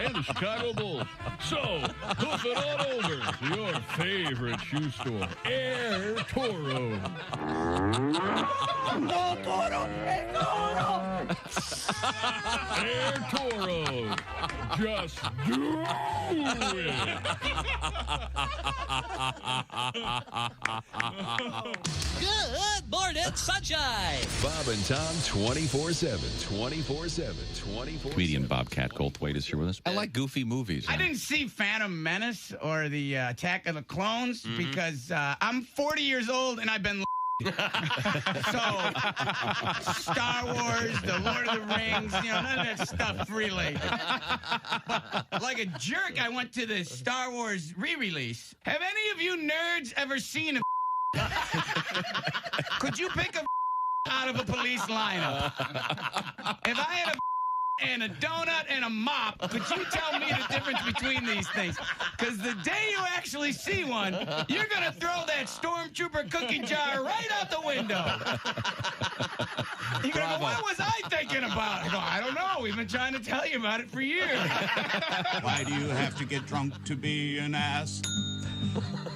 and the Chicago Bulls. So, hoof it on over to your favorite shoe store, Air Toro. No, Toro, el Toro. Air Toro. Just do it. Good morning, sunshine. Bob and Tom 24/7. 24/7. 24/7. Comedian Bobcat Goldthwait is here with us. I like goofy movies. I didn't see Phantom Menace or the Attack of the Clones because I'm 40 years old and I've been so Star Wars, the Lord of the Rings, you know, none of that stuff really. But like a jerk, I went to the Star Wars re-release. Have any of you nerds ever seen a Could you pick a out of a police lineup? If I had a and a donut and a mop, could you tell me the difference between these things? Because the day you actually see one, you're going to throw that stormtrooper cookie jar right out the window. You're going to go, what was I thinking about? I go, I don't know. We've been trying to tell you about it for years. Why do you have to get drunk to be an ass?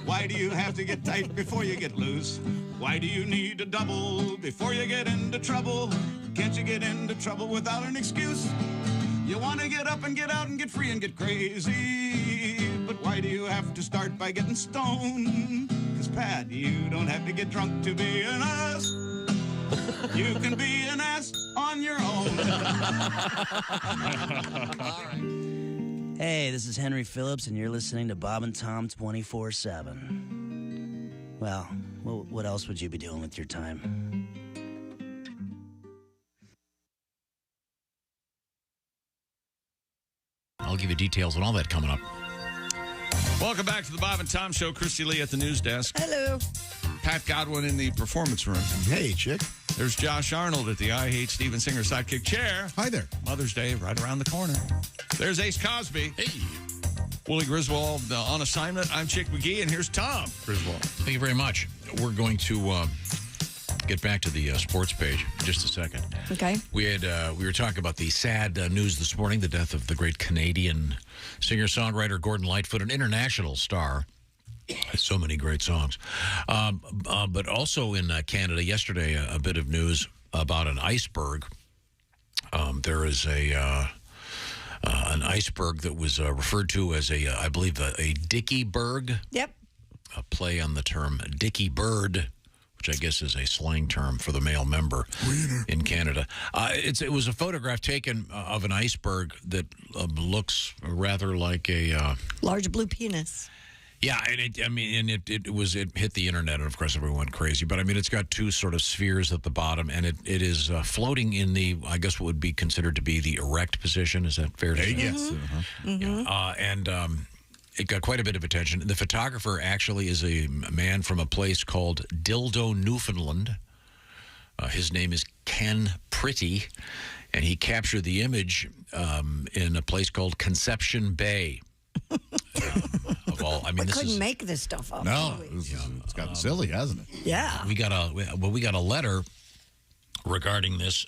Why do you have to get tight before you get loose? Why do you need a double before you get into trouble? Can't you get into trouble without an excuse? You want to get up and get out and get free and get crazy. But why do you have to start by getting stoned? Because, Pat, you don't have to get drunk to be an ass. You can be an ass on your own. Hey, this is Henry Phillips, and you're listening to Bob and Tom 24/7. Well, what else would you be doing with your time? I'll give you details on all that coming up. Welcome back to the Bob and Tom Show. Christy Lee at the news desk. Hello. Pat Godwin in the performance room. Hey, Chick. There's Josh Arnold at the I Hate Steven Singer sidekick chair. Hi there. Mother's Day right around the corner. There's Ace Cosby. Hey. Willie Griswold on assignment. I'm Chick McGee, and here's Tom Griswold. Thank you very much. We're going to get back to the sports page in just a second. Okay. We were talking about the sad news this morning, the death of the great Canadian singer-songwriter Gordon Lightfoot, an international star. So many great songs. But also in Canada, yesterday, a bit of news about an iceberg. There is an iceberg that was referred to as I believe, a Dickieberg. Yep. A play on the term Dickie Bird, which I guess is a slang term for the male member in Canada. It was a photograph taken of an iceberg that looks rather like a large blue penis. Yeah, and it hit the internet, and of course everyone went crazy. But I mean, it's got two sort of spheres at the bottom, and it is floating in the, I guess, what would be considered to be the erect position. Is that fair to say? Yes. Mm-hmm. Yeah. It got quite a bit of attention. The photographer actually is a man from a place called Dildo, Newfoundland. His name is Ken Pretty, and he captured the image in a place called Conception Bay. We couldn't make this stuff up. No, it's gotten silly, hasn't it? Yeah. We got a letter regarding this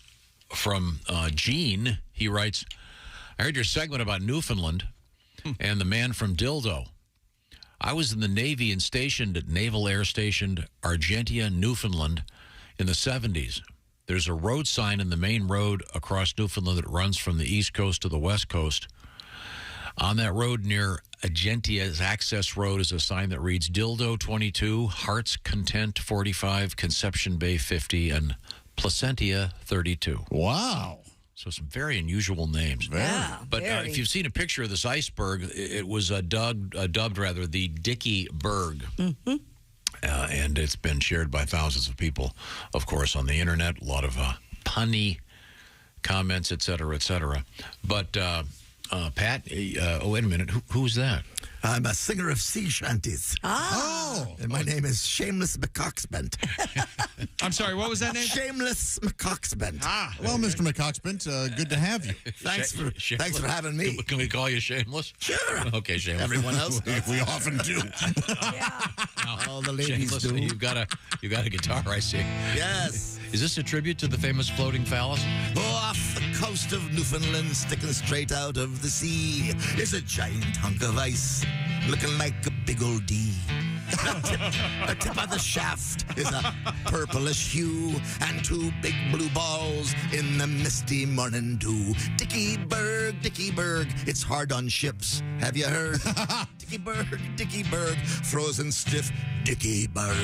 from Gene. He writes, I heard your segment about Newfoundland and the man from Dildo. I was in the Navy and stationed at Naval Air Station Argentia, Newfoundland, in the 70s. There's a road sign in the main road across Newfoundland that runs from the East Coast to the West Coast. On that road near Agentia's Access Road is a sign that reads Dildo 22, Heart's Content 45, Conception Bay 50, and Placentia 32. Wow. So some very unusual names. Yeah, but if you've seen a picture of this iceberg, it was dubbed the Dicky Berg. Mm-hmm. And it's been shared by thousands of people, of course, on the internet. A lot of punny comments, et cetera, et cetera. But, Pat, oh, wait a minute. Who's that? I'm a singer of sea shanties. Oh. And my name is Shameless McCoxbent. I'm sorry, what was that name? Shameless McCoxbent. Ah, well, Mr. McCoxbent, good to have you. Thanks for having me. Can we call you Shameless? Sure. Okay, Shameless. Everyone else? We often do. All the ladies Shameless, do. you got a guitar, I see. Yes. Is this a tribute to the famous floating phallus? Off the coast of Newfoundland, sticking straight out of the sea, is a giant hunk of ice, looking like a big old D. The tip of the shaft is a purplish hue, and two big blue balls in the misty morning dew. Dicky Berg, it's hard on ships. Have you heard? Dicky Berg, frozen stiff, Dicky Berg.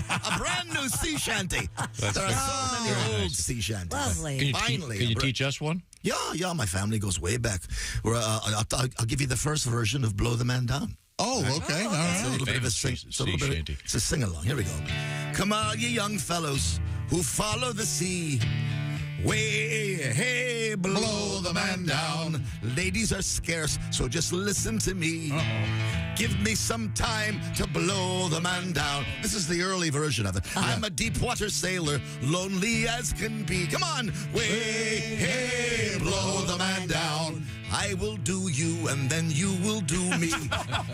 A brand new sea shanty. There are so many old sea shanties. Lovely. Can you teach us one? Yeah, my family goes way back. I'll give you the first version of Blow the Man Down. Oh, okay. All right. It's a little bit of a it's a sing-along. Here we go. Come on, you young fellows who follow the sea. Way, hey, blow the man down. Ladies are scarce, so just listen to me. Give me some time to blow the man down. This is the early version of it. I'm a deep water sailor, lonely as can be. Come on. Way, hey, blow the man down. I will do you, and then you will do me.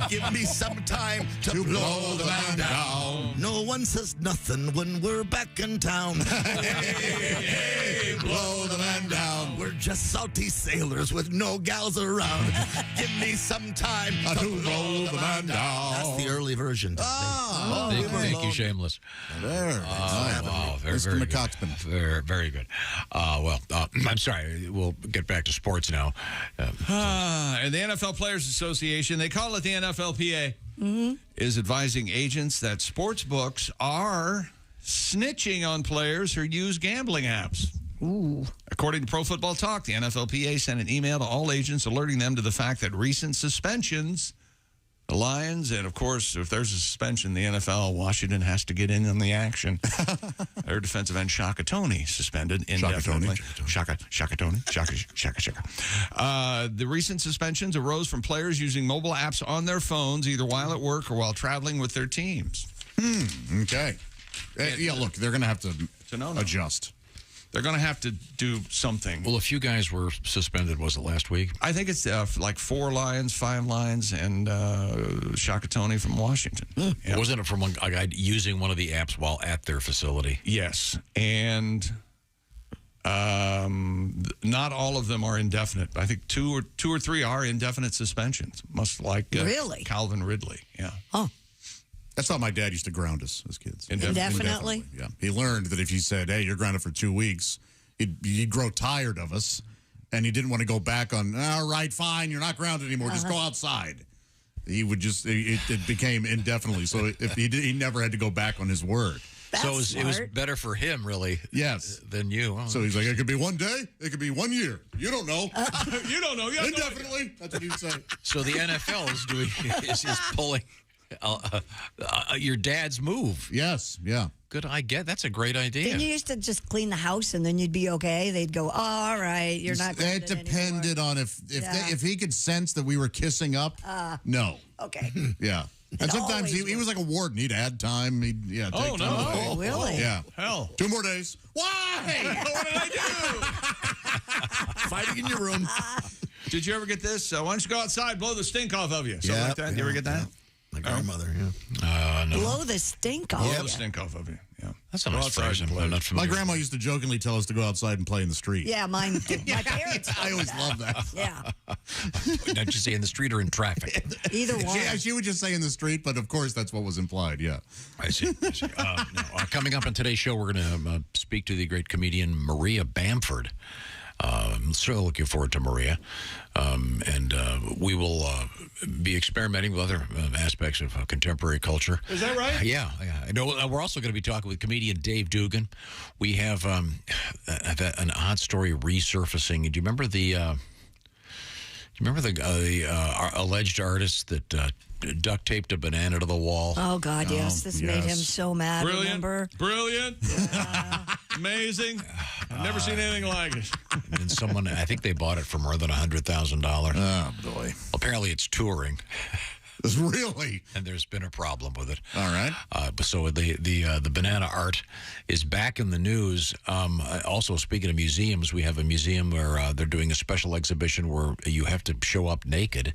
Give me some time to blow the man down. No one says nothing when we're back in town. Hey, blow the man down. We're just salty sailors with no gals around. Give me some time to blow the man down. That's the early version. Thank you, Shameless. Wow, Mr. McCoxbent. Very, very good. I'm sorry. We'll get back to sports now. And the NFL Players Association, they call it the NFLPA, is advising agents that sports books are snitching on players who use gambling apps. Ooh. According to Pro Football Talk, the NFLPA sent an email to all agents alerting them to the fact that recent suspensions, the Lions, and of course, if there's a suspension, the NFL, Washington has to get in on the action. Their defensive end, Shaka Toney, suspended indefinitely. Shaka Toney. The recent suspensions arose from players using mobile apps on their phones, either while at work or while traveling with their teams. Okay. Yeah, look, they're going to have to adjust. They're going to have to do something. Well, a few guys were suspended, was it last week? I think it's like 4 Lions, 5 Lions, and Shaka Toney from Washington. Yeah. Wasn't it from a guy using one of the apps while at their facility? Yes, and not all of them are indefinite. I think two or three are indefinite suspensions, much like really? Calvin Ridley. Yeah. Oh. That's how my dad used to ground us as kids. Indefinitely? Yeah. He learned that if he said, hey, you're grounded for 2 weeks, he'd grow tired of us, and he didn't want to go back on, all right, fine, you're not grounded anymore, just go outside. He would just, it became indefinitely. So if he never had to go back on his word. That's it was better for him, really. Yes. Than you. Oh. So he's like, it could be 1 day, it could be 1 year. You don't know. You don't know. Indefinitely. That's what he'd say. So the NFL is pulling your dad's move. Yes, yeah. Good, that's a great idea. Didn't you used to just clean the house and then you'd be okay? They'd go, all right, you're not It depended on if he could sense that we were kissing up. No. Okay. Yeah. And sometimes he was like a warden. He'd add time. Take time away. Oh, really? Yeah. Hell. 2 more days. Why? What did I do? Fighting in your room. Did you ever get this? Why don't you go outside, blow the stink off of you? Something like that. You ever get that? My grandmother, yeah. No. Blow the stink off. Blow the stink off of you, yeah. That's a Go nice outside phrase. and I'm play. not My familiar. grandma used to jokingly tell us to go outside and play in the street. Yeah, mine too. My parents. I always love that. Yeah. Not you say in the street or in traffic? Either one. She would just say in the street, but of course that's what was implied. Yeah. I see. Coming up on today's show, we're going to speak to the great comedian Maria Bamford. I'm so looking forward to Maria. And we will be experimenting with other aspects of contemporary culture. Is that right? Yeah. I know. We're also going to be talking with comedian Dave Dugan. We have an odd story resurfacing. Do you remember the alleged artist that duct taped a banana to the wall? Oh, God, yes. This made him so mad, remember? Brilliant. Amazing. I've never seen anything like it. And someone, I think they bought it for more than $100,000. Oh, boy. Apparently it's touring. Really? And there's been a problem with it. All right. So the banana art is back in the news. Also, speaking of museums, we have a museum where they're doing a special exhibition where you have to show up naked.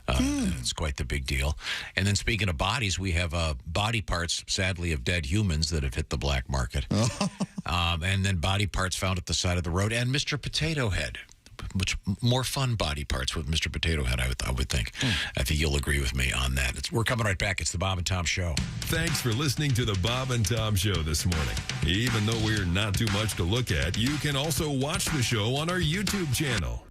It's quite the big deal. And then speaking of bodies, we have body parts, sadly, of dead humans that have hit the black market. And then body parts found at the side of the road. And Mr. Potato Head, which more fun body parts with Mr. Potato Head, I would think. I think you'll agree with me on that. We're coming right back. It's the Bob and Tom Show. Thanks for listening to the Bob and Tom Show this morning. Even though we're not too much to look at, you can also watch the show on our YouTube channel.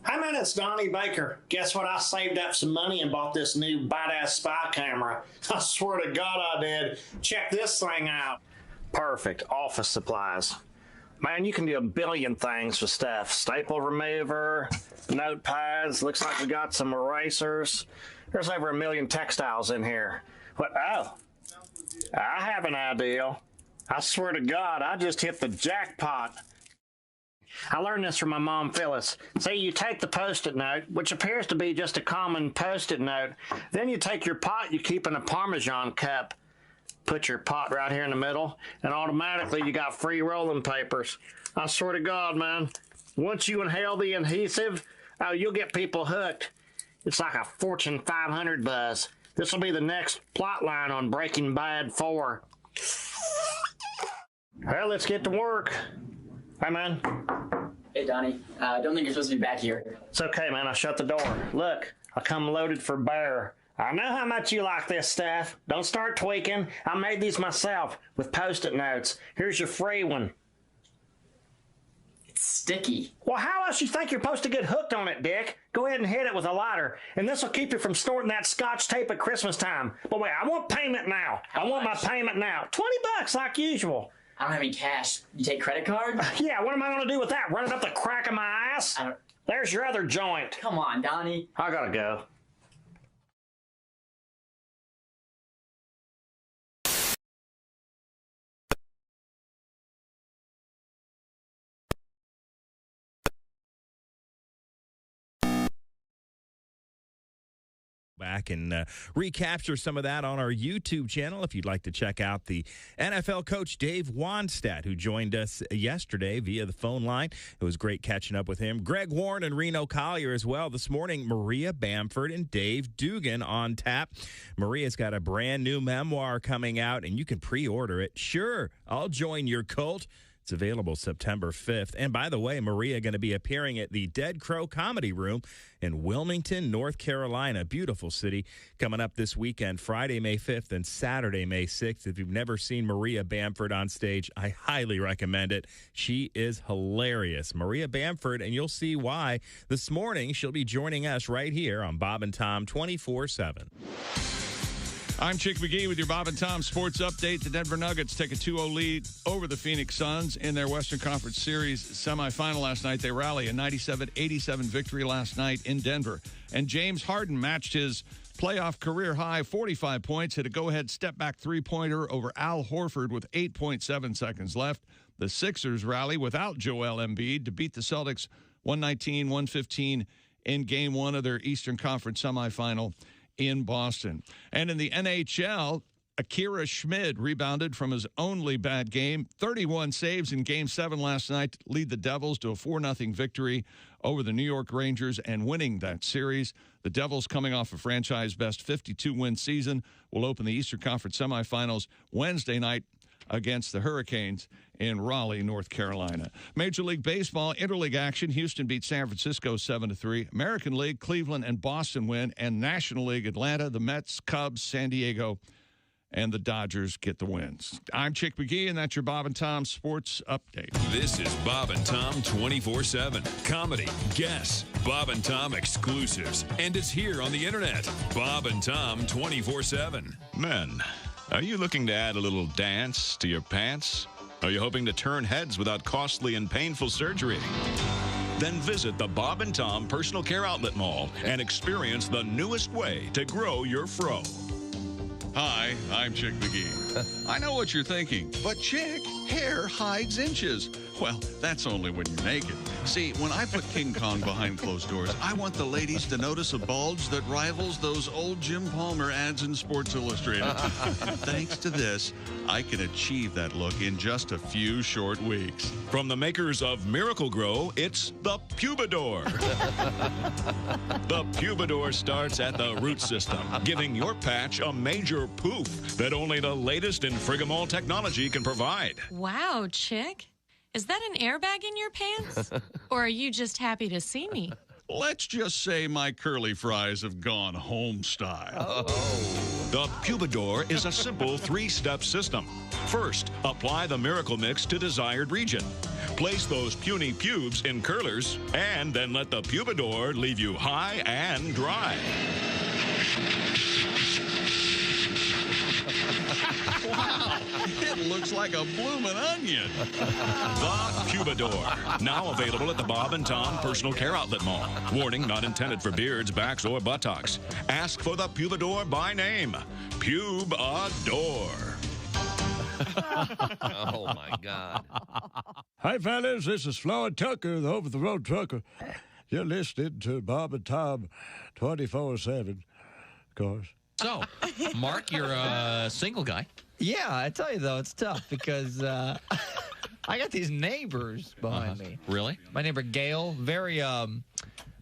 Hey man, it's Donnie Baker. Guess what? I saved up some money and bought this new badass spy camera. I swear to God I did. Check this thing out. Perfect. Office supplies. Man, you can do a billion things with stuff. Staple remover, notepads. Looks like we got some erasers. There's over 1 million textiles in here. What? Oh, I have an idea. I swear to God, I just hit the jackpot. I learned this from my mom, Phyllis. See, you take the Post-it note, which appears to be just a common Post-it note. Then you take your pot you keep in a Parmesan cup, put your pot right here in the middle, and automatically you got free rolling papers. I swear to God, man, once you inhale the adhesive, oh, you'll get people hooked. It's like a Fortune 500 buzz. This will be the next plot line on Breaking Bad 4. Well, let's get to work. Hey, man. Hey, Donnie. I don't think you're supposed to be back here. It's okay, man. I shut the door. Look, I come loaded for bear. I know how much you like this stuff. Don't start tweaking. I made these myself with Post-it notes. Here's your free one. It's sticky. Well, how else you think you're supposed to get hooked on it, Dick? Go ahead and hit it with a lighter, and this will keep you from snorting that Scotch tape at Christmas time. But wait, I want payment now. I want my payment now. $20 like usual. I don't have any cash. You take credit card? Yeah, what am I going to do with that? Run it up the crack of my ass? There's your other joint. Come on, Donnie. I gotta go. Back and recapture some of that on our YouTube channel if you'd like to check out the NFL coach Dave Wannstedt, who joined us yesterday via the phone line. It was great catching up with him. Greg Warren and Reno Collier as well. This morning, Maria Bamford and Dave Dugan on tap. Maria's got a brand new memoir coming out, and you can pre-order it. Sure, I'll join your cult. It's available September 5th. And by the way, Maria going to be appearing at the Dead Crow Comedy Room in Wilmington, North Carolina. Beautiful city. Coming up this weekend, Friday, May 5th and Saturday, May 6th. If you've never seen Maria Bamford on stage, I highly recommend it. She is hilarious. Maria Bamford, and you'll see why. This morning, she'll be joining us right here on Bob and Tom 24/7. I'm Chick McGee with your Bob and Tom Sports Update. The Denver Nuggets take a 2-0 lead over the Phoenix Suns in their Western Conference Series semifinal last night. They rally a 97-87 victory last night in Denver. And James Harden matched his playoff career high 45 points, hit a go-ahead step-back three-pointer over Al Horford with 8.7 seconds left. The Sixers rally without Joel Embiid to beat the Celtics 119-115 in Game 1 of their Eastern Conference semifinal in Boston. And in the NHL, Akira Schmid rebounded from his only bad game. 31 saves in Game 7 last night to lead the Devils to a 4-0 victory over the New York Rangers and winning that series. The Devils, coming off a franchise-best 52-win season, will open the Eastern Conference semifinals Wednesday night against the Hurricanes in Raleigh, North Carolina. Major League Baseball, interleague action. Houston beat San Francisco 7-3. American League, Cleveland and Boston win. And National League, Atlanta, the Mets, Cubs, San Diego, and the Dodgers get the wins. I'm Chick McGee, and that's your Bob and Tom Sports Update. This is Bob and Tom 24/7. Comedy, guests, Bob and Tom exclusives, and it's here on the internet. Bob and Tom 24/7. Men, are you looking to add a little dance to your pants? Are you hoping to turn heads without costly and painful surgery? Then visit the Bob and Tom Personal Care Outlet Mall and experience the newest way to grow your fro. Hi, I'm Chick McGee. I know what you're thinking, but Chick, hair hides inches. Well, that's only when you're naked. See, when I put King Kong behind closed doors, I want the ladies to notice a bulge that rivals those old Jim Palmer ads in Sports Illustrated. And thanks to this, I can achieve that look in just a few short weeks. From the makers of Miracle Grow, it's the Pubador. The Pubador starts at the root system, giving your patch a major poof that only the latest in Frigomol technology can provide. Wow, Chick. Is that an airbag in your pants? Or are you just happy to see me? Let's just say my curly fries have gone home style. The Pubador is a simple 3-step system. First, apply the Miracle Mix to desired region. Place those puny pubes in curlers, and then let the Pubador leave you high and dry. Wow, it looks like a bloomin' onion. The Pubador, now available at the Bob and Tom Personal Care Outlet Mall. Warning, not intended for beards, backs, or buttocks. Ask for the Pubador by name. Pubador. Oh, my God. Hi, fellas. This is Floyd Tucker, the over-the-road trucker. You're listening to Bob and Tom 24/7, of course. So, Mark, you're a single guy. Yeah, I tell you, though, it's tough because I got these neighbors behind me. Really? My neighbor, Gail, very...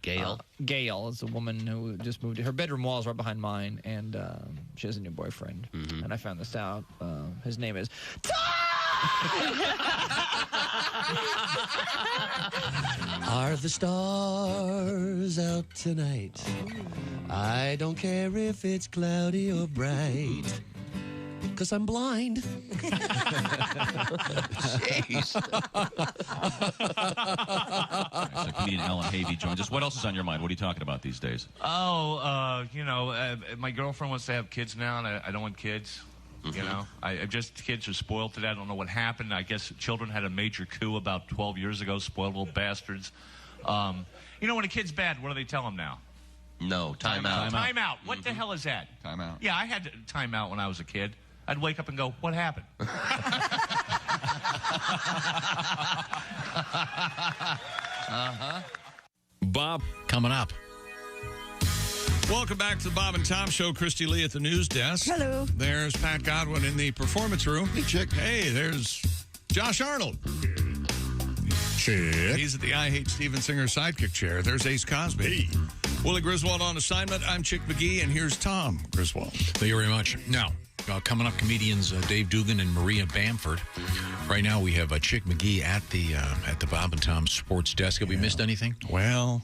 Gail? Gail is a woman who just moved. Her bedroom wall is right behind mine, and she has a new boyfriend. Mm-hmm. And I found this out. His name is... Are the stars out tonight? I don't care if it's cloudy or bright, 'cause I'm blind. Jeez. So comedian Alan Havey joins us. What else is on your mind? What are you talking about these days? Oh, my girlfriend wants to have kids now, and I don't want kids. You know, kids are spoiled today. I don't know what happened. I guess children had a major coup about 12 years ago, spoiled little bastards. When a kid's bad, what do they tell them now? No, time out. Time out. What the hell is that? Time out. Yeah, I had time out when I was a kid. I'd wake up and go, what happened? Bob. Coming up. Welcome back to the Bob and Tom Show. Christy Lee at the news desk. Hello. There's Pat Godwin in the performance room. Hey, Chick. Hey, there's Josh Arnold. Chick. He's at the I Hate Steven Singer sidekick chair. There's Ace Cosby. Hey. Willie Griswold on assignment. I'm Chick McGee, and here's Tom Griswold. Thank you very much. Now, coming up, comedians Dave Dugan and Maria Bamford. Right now, we have Chick McGee at the Bob and Tom Sports Desk. Have we missed anything? Well,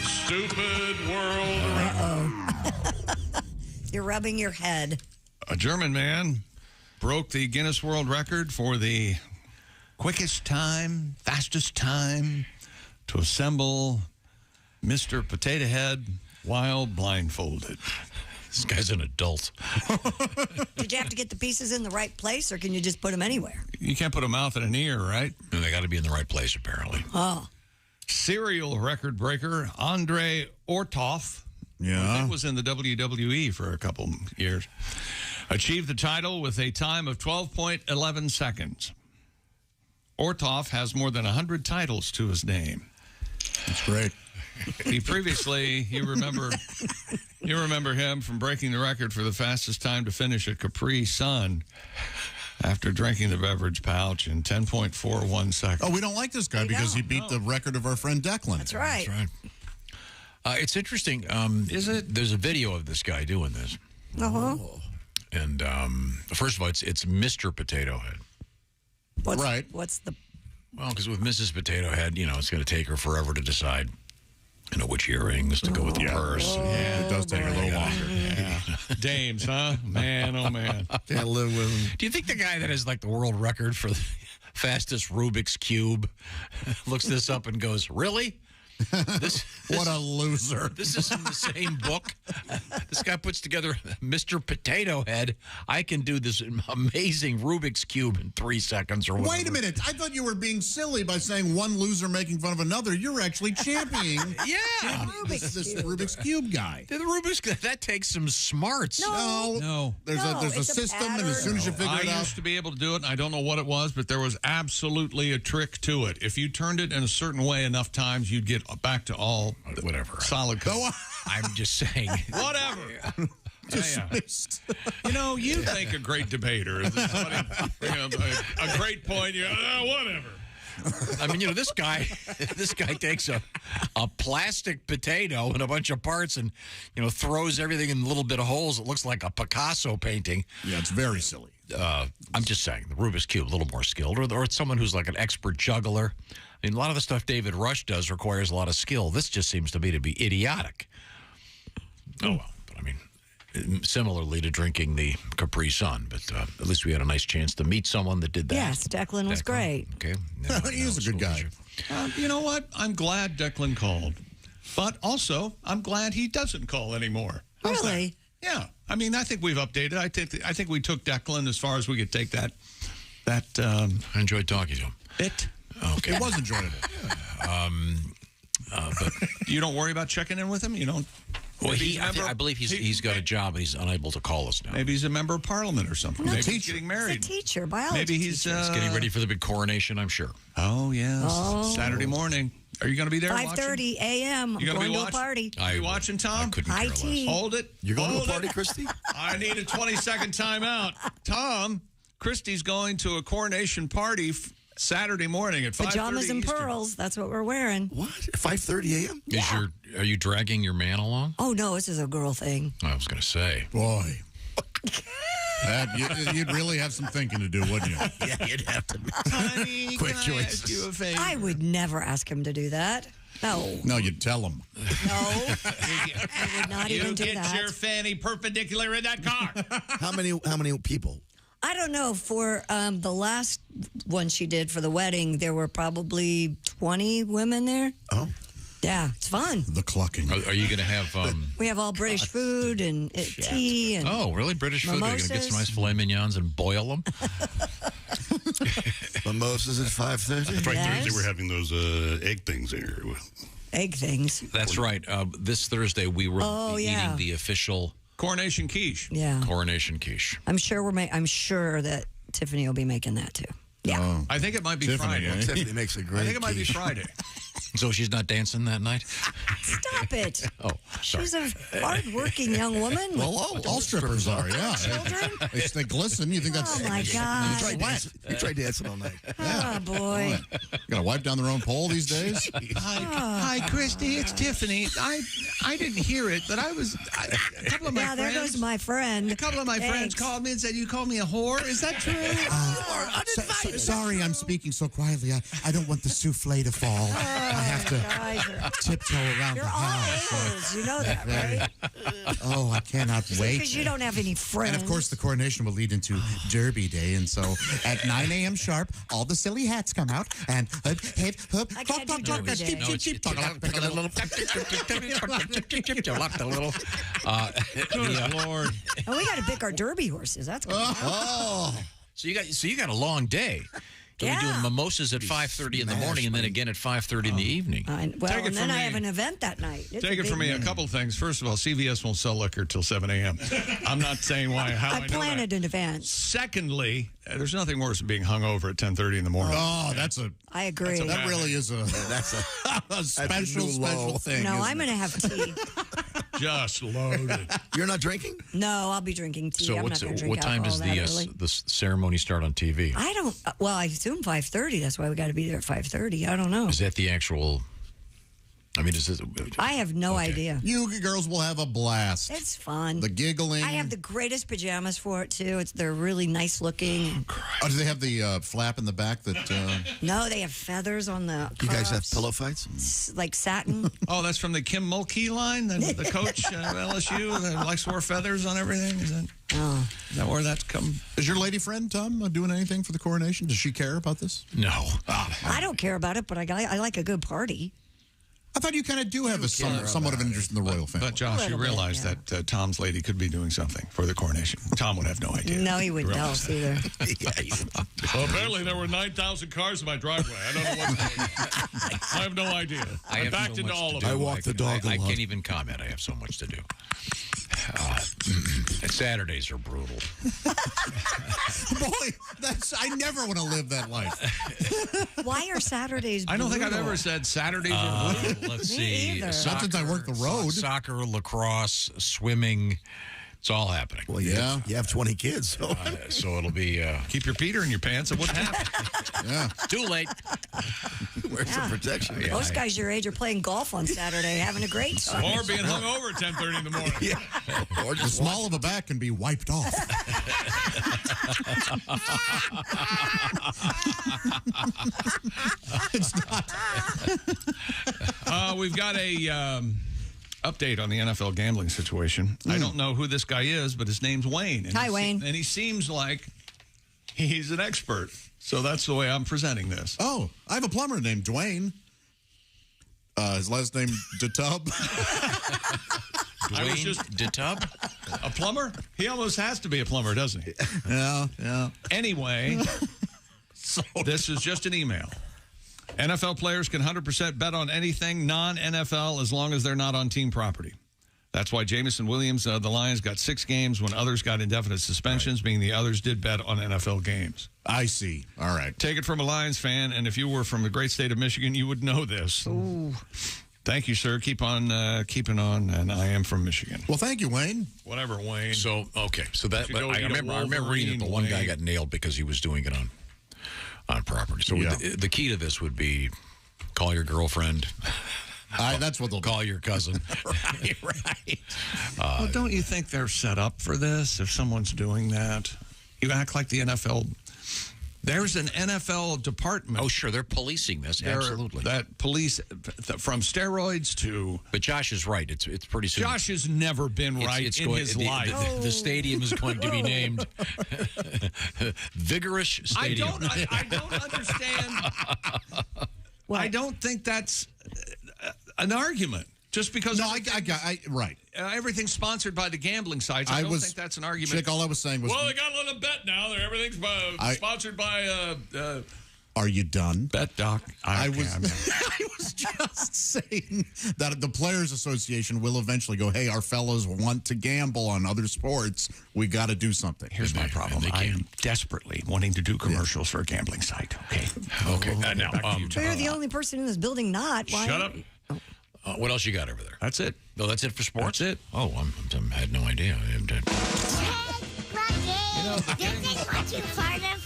stupid world around. You're rubbing your head. A German man broke the Guinness World Record for the quickest time, fastest time to assemble Mr. Potato Head while blindfolded. This guy's an adult. Did you have to get the pieces in the right place, or can you just put them anywhere? You can't put a mouth and an ear, right? No, they got to be in the right place, apparently. Oh. Serial record breaker Andre Ortov, I think was in the WWE for a couple years, achieved the title with a time of 12.11 seconds. Ortov has more than 100 titles to his name. That's great. He previously, you remember, You remember him from breaking the record for the fastest time to finish a Capri Sun after drinking the beverage pouch in 10.41 seconds. Oh, we don't like this guy because he beat the record of our friend Declan. That's right. It's interesting. Is it? There's a video of this guy doing this. Uh-huh. And first of all, it's Mr. Potato Head. What's the... Well, because with Mrs. Potato Head, it's going to take her forever to decide, which earrings to go with the purse. Yeah, it does take a little longer. Yeah. Dames, huh? Man, oh, man. Can't live with them. Do you think the guy that has, the world record for the fastest Rubik's Cube looks this up and goes, really? What a loser. This is in the same book. This guy puts together Mr. Potato Head. I can do this amazing Rubik's Cube in 3 seconds or whatever. Wait a minute. I thought you were being silly by saying one loser making fun of another. You're actually championing this Rubik's Cube guy. The Rubik's Cube, that takes some smarts. No. There's a system, and as soon as you figure it out. I used to be able to do it, and I don't know what it was, but there was absolutely a trick to it. If you turned it in a certain way enough times, you'd get back to all whatever solid color. I'm just saying. Whatever. You think a great debater is somebody bring up a great point. Whatever. I mean, this guy takes a plastic potato and a bunch of parts and, throws everything in a little bit of holes. It looks like a Picasso painting. Yeah, it's very silly. I'm just saying, the Rubik's Cube, a little more skilled, or it's someone who's like an expert juggler. I mean, a lot of the stuff David Rush does requires a lot of skill. This just seems to be idiotic. Oh, well. But, I mean, similarly to drinking the Capri Sun, but at least we had a nice chance to meet someone that did that. Yes, Declan was great. Okay. He is a good guy. You know what? I'm glad Declan called. But also, I'm glad he doesn't call anymore. Really? Yeah. I mean, I think we've updated. I think we took Declan as far as we could take that. I enjoyed talking to him. Okay. It was enjoyable. But you don't worry about checking in with him? You don't? Well, I believe he's got a job, and he's unable to call us now. Maybe he's a member of Parliament or something. No, maybe he's getting married. He's a teacher, biology Maybe he's getting ready for the big coronation, I'm sure. Oh, yes. Saturday morning. Are you going to be there? 5:30 a.m. I'm going to a party. Are you watching, Tom? I couldn't care less. Hold it. You're going to a party, Christy? I need a 20-second timeout. Tom, Christy's going to a coronation party Saturday morning at 5:30 Pajamas and Eastern. pearls. That's what we're wearing. What? 5:30 a.m.? Yeah. Are you dragging your man along? Oh, no, this is a girl thing. I was going to say. Boy. You'd really have some thinking to do, wouldn't you? Yeah, you'd have to. Honey, quick can choice. I ask you a favor? I would never ask him to do that. No. No, you'd tell him. No. I would not even do that. You get your fanny perpendicular in that car. How many people? I don't know. For the last one she did for the wedding, there were probably 20 women there. Oh. Yeah, it's fun. The clucking. Are you going to have... We have all British food and tea. And oh, really? British food? Are you going to get some nice filet mignons and boil them? Mimosas at 5:30? That's right. Yes. Thursday we're having those egg things here. Egg things. That's right. This Thursday we will be eating the official... Coronation quiche. Yeah. Coronation quiche. I'm sure that Tiffany will be making that too. Yeah. I think it might be Tiffany, Friday. Tiffany makes a great I think it might be quiche. Friday. So she's not dancing that night? Stop it. Oh, sorry. She's a hard-working young woman. Well, all strippers are, yeah. Children? They glisten. You think that's... Oh, my God. You try dancing all night. Oh, boy. Got to wipe down their own pole these days? Hi, Christy. It's Tiffany. I didn't hear it, but a couple of my Yeah, there friends. goes my friend. A couple of my friends called me and said, "You called me a whore." Is that true? Sorry, I'm speaking so quietly. I don't want the souffle to fall. I have to tiptoe around You're the all house. A's. You know that, right? Oh, I cannot wait. Because you don't have any friends. And of course, the coronation will lead into Derby Day, and so at 9 a.m. sharp, all the silly hats come out and I can't do Derby Day. Good Lord. Oh, we got to pick our Derby horses. That's cool. So you got a long day. You'll be doing mimosas at 5:30 in the morning and then again at 5:30 in the evening. Well, and then I have an event that night. Take it from me. A couple of things. First of all, CVS won't sell liquor till 7 a.m. I'm not saying how I know planned that. an event. Secondly, there's nothing worse than being hungover at 10:30 in the morning. Oh, I agree. That really is a special thing. No, I'm going to have tea. just loaded. You're not drinking? No, I'll be drinking tea. So I'm not going to drink what time alcohol does that early. the ceremony start on TV? I don't. Well, I assume 5:30. That's why we got to be there at 5:30. I don't know. Is that the actual? I mean, is this? I have no idea. You girls will have a blast. It's fun. The giggling. I have the greatest pajamas for it too. They're really nice looking. Oh, do they have the flap in the back that? No, they have feathers on the. You guys have cuffs. pillow fights? Like satin. Oh, that's from the Kim Mulkey line, the coach of LSU that likes to wear feathers on everything. Is that where that's come? Is your lady friend Tom doing anything for the coronation? Does she care about this? No. I don't care about it, but I like a good party. I thought you kind of do have somewhat of an interest in the royal family. But Josh, you realize that Tom's lady could be doing something for the coronation. Tom would have no idea. No, he wouldn't tell us either. Well, apparently there were 9,000 cars in my driveway. I don't know what. I have no idea. I backed into all of them. I walk the dog a I lot. can't even comment. I have so much to do. Saturdays are brutal. Boy, I never want to live that life. Why are Saturdays I don't think I've brutal? ever said Saturdays are brutal. Let's Me see. either. Not since I worked the road. Soccer, lacrosse, swimming. It's all happening. Well, you have 20 kids. So, so it'll be... Keep your Peter in your pants and what's happening? Yeah. Too late. wear some protection. Most guys your age are playing golf on Saturday, having a great time. Or being hung over at 10:30 in the morning. Yeah. Or the small of a back can be wiped off. It's not. We've got a update on the NFL gambling situation. I don't know who this guy is, but his name's Wayne. And Hi, Wayne. And he seems like he's an expert. So that's the way I'm presenting this. Oh, I have a plumber named Dwayne. His last name DeTub. Dwayne DeTub? A plumber? He almost has to be a plumber, doesn't he? Yeah. Anyway, this is just an email. NFL players can 100% bet on anything non-NFL as long as they're not on team property. That's why Jamison Williams, the Lions, got 6 games when others got indefinite suspensions, meaning the others did bet on NFL games. I see. All right. Take it from a Lions fan, and if you were from the great state of Michigan, you would know this. Ooh. Thank you, sir. Keep on keeping on, and I am from Michigan. Well, thank you, Wayne. Whatever, Wayne. So, okay. So that, You but go I eat a remember reading that the one guy Wolverine, got nailed because he was doing it on property. So Yeah. the key to this would be call your girlfriend. That's what they'll call your cousin. right. Well, don't you think they're set up for this if someone's doing that? You act like the NFL. There's an NFL department. Oh, sure. They're policing this. Absolutely. That police, from steroids to... But Josh is right. It's pretty soon. Josh has never been right in his life. The stadium is going to be named Vigorous Stadium. I don't understand. I don't think that's an argument. Just because right. Everything's sponsored by the gambling sites. I don't think that's an argument. Chick, all I was saying was... Well, they got to let them bet now. Everything's sponsored by... Are you done? Bet doc. I was just saying that the Players Association will eventually go, hey, our fellows want to gamble on other sports. We got to do something. Here's my problem. I'm desperately wanting to do commercials for a gambling site. Okay. Okay. Now, So you're the only person in this building not. Why? Shut up. What else you got over there? That's it. No, that's it for sports? That's it. Oh, I had no idea.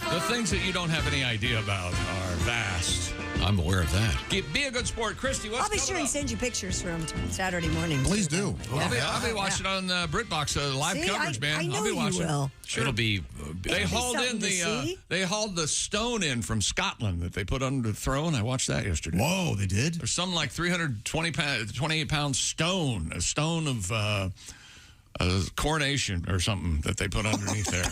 The things that you don't have any idea about are vast. I'm aware of that. Be a good sport. Christy, what's I'll be sure and send you pictures from Saturday morning. Please do. I'll be watching on BritBox live See, coverage, man. I know I'll be watching. you will. Sure. It'll be. They hauled in they hauled the stone in from Scotland that they put under the throne. I watched that yesterday. Whoa, they did? There's some like 28-pound stone, a stone of Coronation or something that they put underneath there.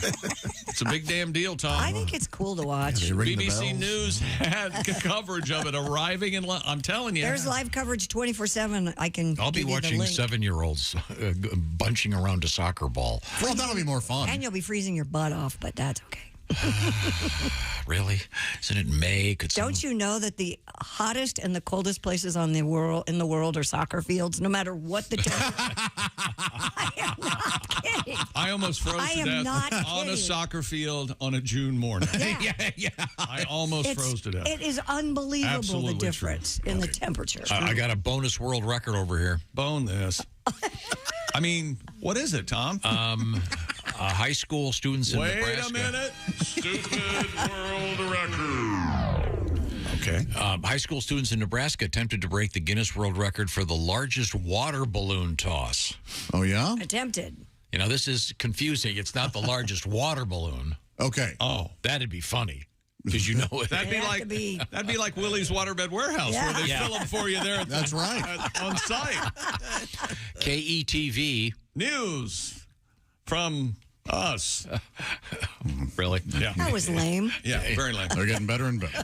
It's a big damn deal, Tom. I think it's cool to watch. BBC News had coverage of it arriving in London. I'm telling you. There's live coverage 24/7. I'll be watching 7-year-olds bunching around a soccer ball. Well, that'll be more fun. And you'll be freezing your butt off, but that's okay. Really? Isn't it May? Don't you know that the hottest and the coldest places in the world are soccer fields, no matter what the temperature? I am not kidding. I almost froze to death on a soccer field on a June morning. Yeah. I almost froze to death. It is unbelievable, Absolutely the difference in the temperature. I got a bonus world record over here. Bone this. I mean, what is it, Tom? High school students in Nebraska. Wait a minute. Stupid world record. Okay. High school students in Nebraska attempted to break the Guinness World Record for the largest water balloon toss. Oh, yeah? Attempted. You know, this is confusing. It's not the largest water balloon. Okay. Oh, that'd be funny. Because you know it. That'd be like Willie's Waterbed Warehouse, where they fill them for you there. That's right. On site. KETV. News from us. Really? Yeah. That was lame. Yeah, very lame. They're getting better and better.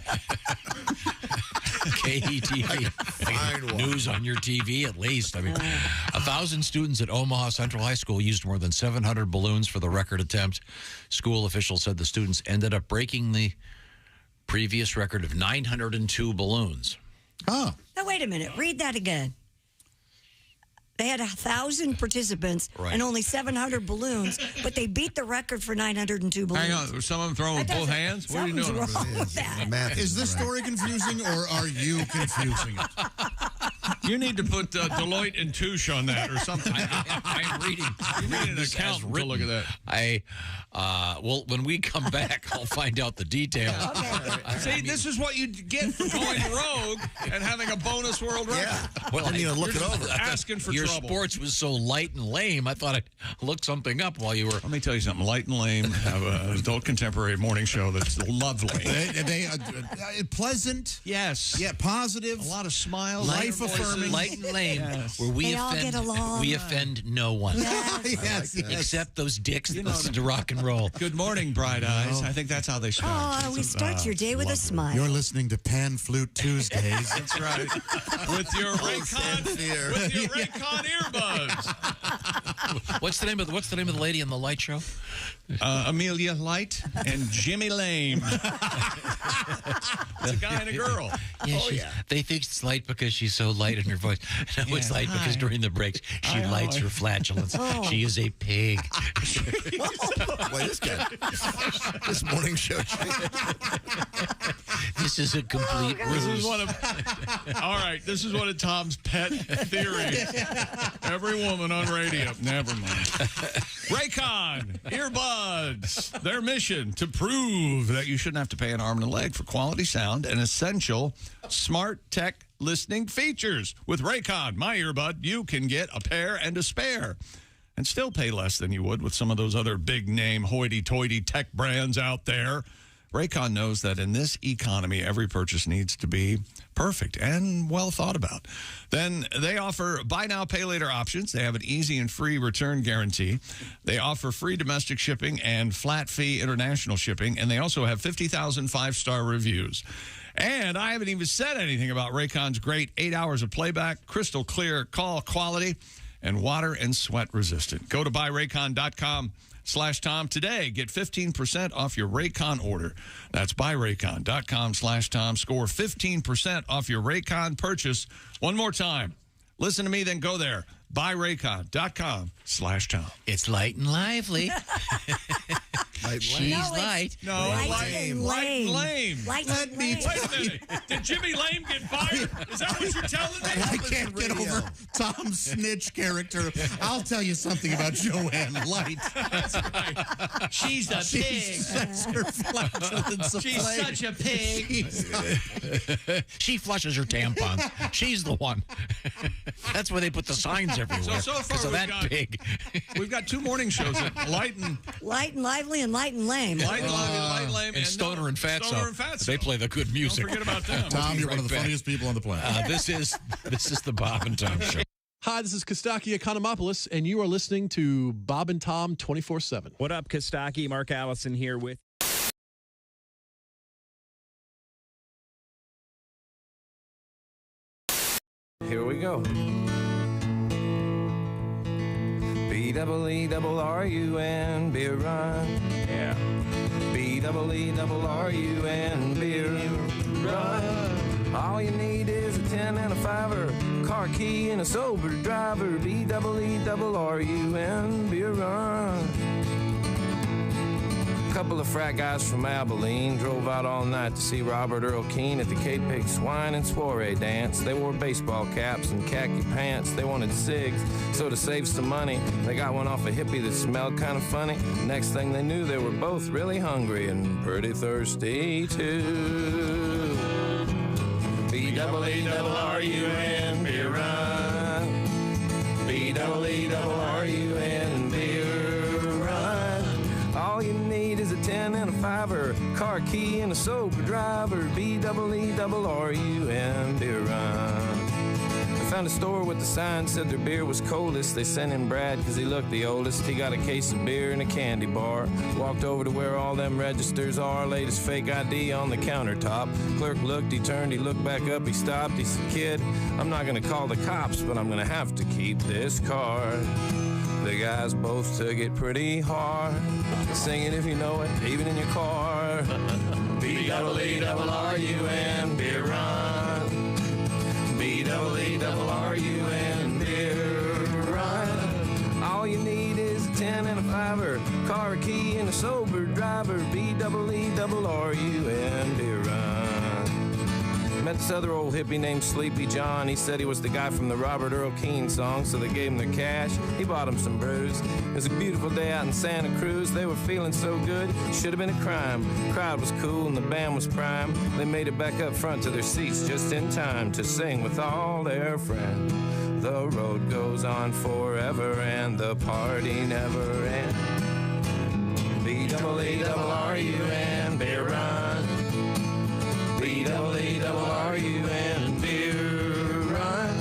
KETV. News on your TV, at least. I mean, 1,000 students at Omaha Central High School used more than 700 balloons for the record attempt. School officials said the students ended up breaking the previous record of 902 balloons. Oh. Now, wait a minute. Read that again. They had 1,000 participants and only 700 balloons, but they beat the record for 902 balloons. Hang on. Was some of them throwing with both hands? What are you doing? Wrong with that. Is this story confusing, or are you confusing it? You need to put Deloitte and Touche on that or something. I'm reading. You need an accountant to look at that. Well, when we come back, I'll find out the details. See, this is what you get for going rogue and having a bonus world record. Yeah. Well, I need to look it over. Asking for your trouble. sports was so light and lame. I thought I'd look something up while you were. Let me tell you something. Light and lame have an adult contemporary morning show that's lovely. Pleasant. Yes. Yeah, positive. A lot of smiles. Life affirming. Light and lame. Yes. Where we They all get along. we offend no one. Yes. Except those dicks that listen to rock and roll. Good morning, bright eyes. I think that's how they start. Oh, we start your day with a smile. You're listening to Pan Flute Tuesdays. That's right. With your Raycon earbuds. What's the name of the lady in the light show? Amelia Light and Jimmy Lame. It's a guy and a girl. Yeah, They think it's light because she's so light in her voice. No, it's light because during the breaks she lights her flatulence. She is a pig. Wait, this guy. This morning show. This is a complete ruse. This is one of. All right, this is one of Tom's pet theories. Every woman on radio. Never mind. Raycon earbuds. Their mission to prove that you shouldn't have to pay an arm and a leg for quality sound and essential smart tech listening features. With Raycon, my earbud, you can get a pair and a spare and still pay less than you would with some of those other big-name hoity-toity tech brands out there. Raycon knows that in this economy, every purchase needs to be perfect and well thought about. Then they offer buy now, pay later options. They have an easy and free return guarantee. They offer free domestic shipping and flat fee international shipping. And they also have 50,000 five-star reviews. And I haven't even said anything about Raycon's great 8 hours of playback, crystal clear call quality, and water and sweat resistant. Go to buyraycon.com/Tom today. Get 15% off your Raycon order. That's buyraycon.com/Tom. Score 15% off your Raycon purchase. One more time. Listen to me, then go there. Buyraycon.com/Tom. It's light and lively. She's light. No, light and lame. Light and lame. Wait a minute. Did Jimmy Lame get fired? Is that what you're telling me? I can't get over Tom's snitch character. I'll tell you something about Joanne Light. That's right. She's a pig. She's such a pig. She flushes her tampons. She's the one. That's where they put the signs everywhere. So far because of that pig. We've got two morning shows: Light and lively and light and lame. Light and lame, and Stoner and Fatso. Stoner and Fatso. They play the good music. Don't forget about them. Tom, you're one of the funniest people on the planet. This is the Bob and Tom Show. Hi, this is Kostaki Economopoulos, and you are listening to Bob and Tom 24/7. What up, Kostaki? Mark Allison here with. Here we go. B-double-E-double-R-U-N, beer run. Yeah. B-double-E-double-R-U-N, beer run. All you need is a 10 and a 5-er, car key and a sober driver. B-double-E-double-R-U-N, beer run. Couple of frat guys from Abilene drove out all night to see Robert Earl Keen at the K-Pig Swine and Soiree dance. They wore baseball caps and khaki pants. They wanted cigs, so to save some money, they got one off a hippie that smelled kind of funny. Next thing they knew, they were both really hungry and pretty thirsty, too. B-double-E-double-R-U-N, beer run. B-double-E-double-R-U-N, beer run. All you need is a 10 and a 5-er, car key and a sober driver. B-double-E-double-R-U-N, beer run. I found a store with the sign said their beer was coldest. They sent in Brad because he looked the oldest. He got a case of beer and a candy bar. Walked over to where all them registers are. Laid his fake ID on the countertop. Clerk looked, he turned, he looked back up, he stopped. He said, "Kid, I'm not going to call the cops, but I'm going to have to keep this card." The guys both took it pretty hard. Sing it if you know it, even in your car. B-double-E-double-R-U-N, beer run. B-double-E-double-R-U-N, beer run. All you need is a 10 and a 5-er, car key and a sober driver. B-double-E-double-R-U-N, beer run. Met this other old hippie named Sleepy John. He said he was the guy from the Robert Earl Keen song, so they gave him their cash. He bought him some brews. It was a beautiful day out in Santa Cruz. They were feeling so good, should have been a crime. The crowd was cool and the band was prime. They made it back up front to their seats just in time to sing with all their friends. The road goes on forever and the party never ends. B-double-E-double-R-U-N, beer run. B-double-E-double-R-U-N, beer run.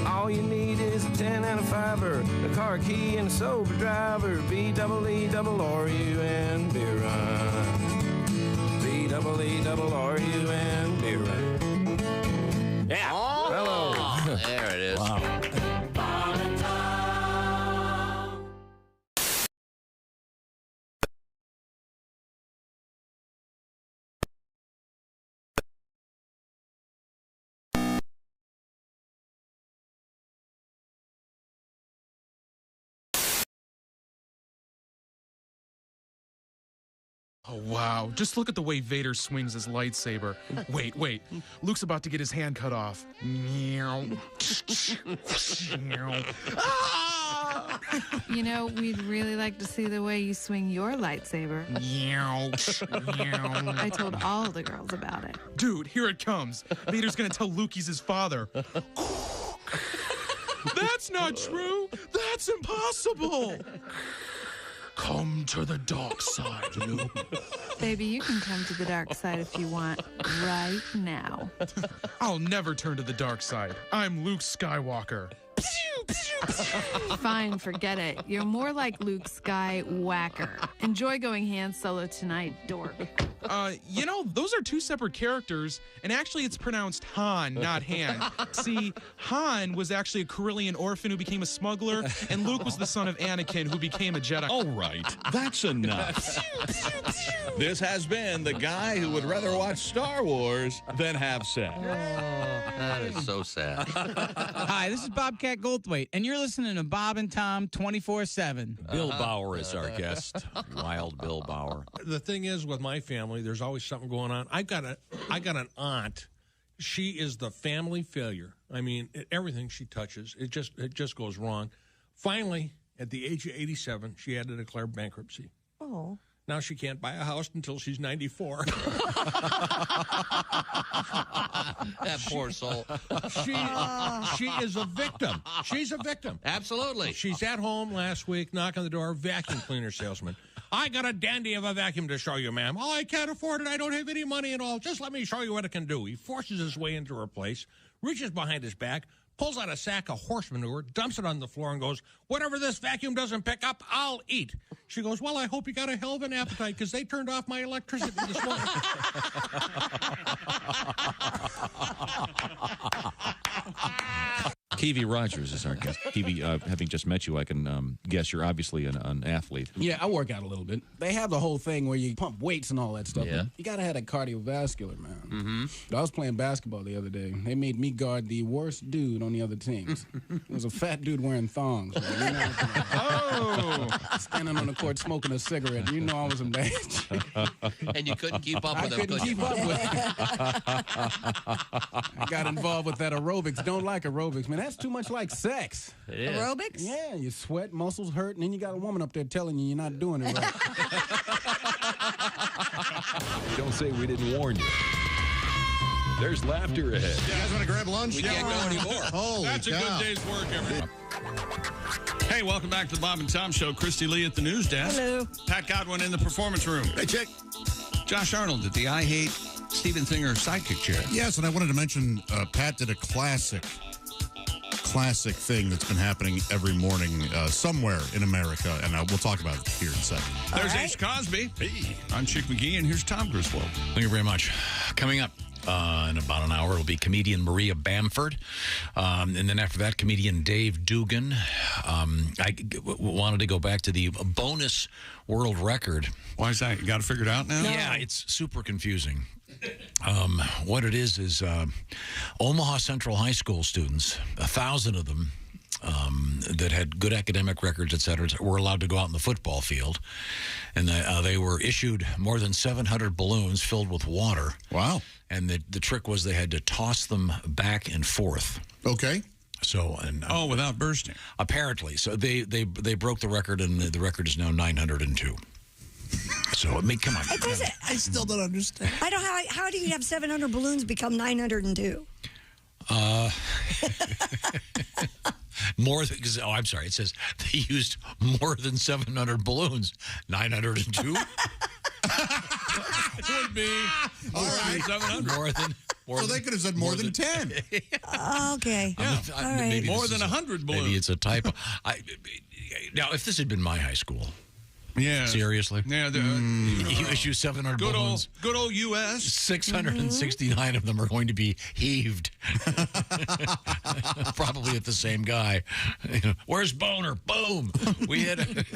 All you need is a 10 and a 5-er, a car key and a sober driver. B-double-E-double-R-U-N, beer run. B-double-E-double-R-U-N, beer run. Yeah. Oh, hello. There it is. Wow. Oh, wow. Just look at the way Vader swings his lightsaber. Wait. Luke's about to get his hand cut off. Meow. Ah! You know, we'd really like to see the way you swing your lightsaber. I told all the girls about it. Dude, here it comes. Vader's gonna tell Luke he's his father. That's not true. That's impossible. Come to the dark side, Luke. Baby, you can come to the dark side if you want, right now. I'll never turn to the dark side. I'm Luke Skywalker. Fine, forget it. You're more like Luke Skywhacker. Enjoy going Han Solo tonight, dork. You know, those are two separate characters, and actually it's pronounced Han, not Han. See, Han was actually a Carillion orphan who became a smuggler, and Luke was the son of Anakin who became a Jedi. All right, that's enough. This has been the guy who would rather watch Star Wars than have sex. That is so sad. Hi, this is Bobcat Goldthwait, and you're listening to Bob and Tom 24/7. Bill Bauer is our guest. Wild Bill Bauer. The thing is, with my family, there's always something going on. I got an aunt. She is the family failure. I mean, everything she touches, it just goes wrong. Finally, at the age of 87, she had to declare bankruptcy. Oh. Now she can't buy a house until she's 94. That poor soul. She is a victim. She's a victim. Absolutely. She's at home last week, knock on the door, vacuum cleaner salesman. I got a dandy of a vacuum to show you, ma'am. Oh, I can't afford it. I don't have any money at all. Just let me show you what it can do. He forces his way into her place, reaches behind his back, pulls out a sack of horse manure, dumps it on the floor, and goes, "Whatever this vacuum doesn't pick up, I'll eat." She goes, "Well, I hope you got a hell of an appetite, because they turned off my electricity this morning." Kiwi Rogers is our guest. Kiwi, having just met you, I can guess you're obviously an athlete. Yeah, I work out a little bit. They have the whole thing where you pump weights and all that stuff. Yeah. You got to have that cardiovascular, man. I was playing basketball the other day. They made me guard the worst dude on the other teams. It was a fat dude wearing thongs. Like, you know, standing on the court smoking a cigarette. You know I was in bad shape. And you couldn't keep up I with him. couldn't keep up with him. I got involved with that aerobics. Don't like aerobics, man. That's too much like sex. It is. Aerobics? Yeah, you sweat, muscles hurt, and then you got a woman up there telling you you're not doing it right. Don't say we didn't warn you. There's laughter ahead. You guys want to grab lunch? We can't go anymore. Holy That's cow. a good day's work, everyone. Hey, welcome back to the Bob and Tom Show. Christy Lee at the news desk. Hello. Pat Godwin in the performance room. Hey, Chick. Josh Arnold at the I Hate Steven Singer sidekick chair. Yes, and I wanted to mention Pat did a classic thing that's been happening every morning somewhere in America, and we'll talk about it here in a second. There's Ace Cosby. Hey. I'm Chick McGee, and here's Tom Griswold. Thank you very much. Coming up in about an hour, it'll be comedian Maria Bamford. And then after that, comedian Dave Dugan. I wanted to go back to the bonus world record. Why is that? You got it figured out now? Yeah, it's super confusing. What it is Omaha Central High School students, 1,000 of them, that had good academic records, et cetera, were allowed to go out in the football field. And they were issued more than 700 balloons filled with water. Wow. And the trick was they had to toss them back and forth. Okay. So without bursting. Apparently. So they broke the record, and the record is now 902. So, I mean, come on. I still don't understand. I don't. How do you have 700 balloons become 902? More than, I'm sorry. It says they used more than 700 balloons. 902 would be all right. 700. So they could have said more than 10. Okay. Yeah. All right. More than 100 balloons. Maybe it's a typo. Now, if this had been my high school. Yeah. Seriously? Yeah. You issue 700 balloons. Good old U.S. 669 of them are going to be heaved. Probably at the same guy. Where's Boner? Boom. We hit it.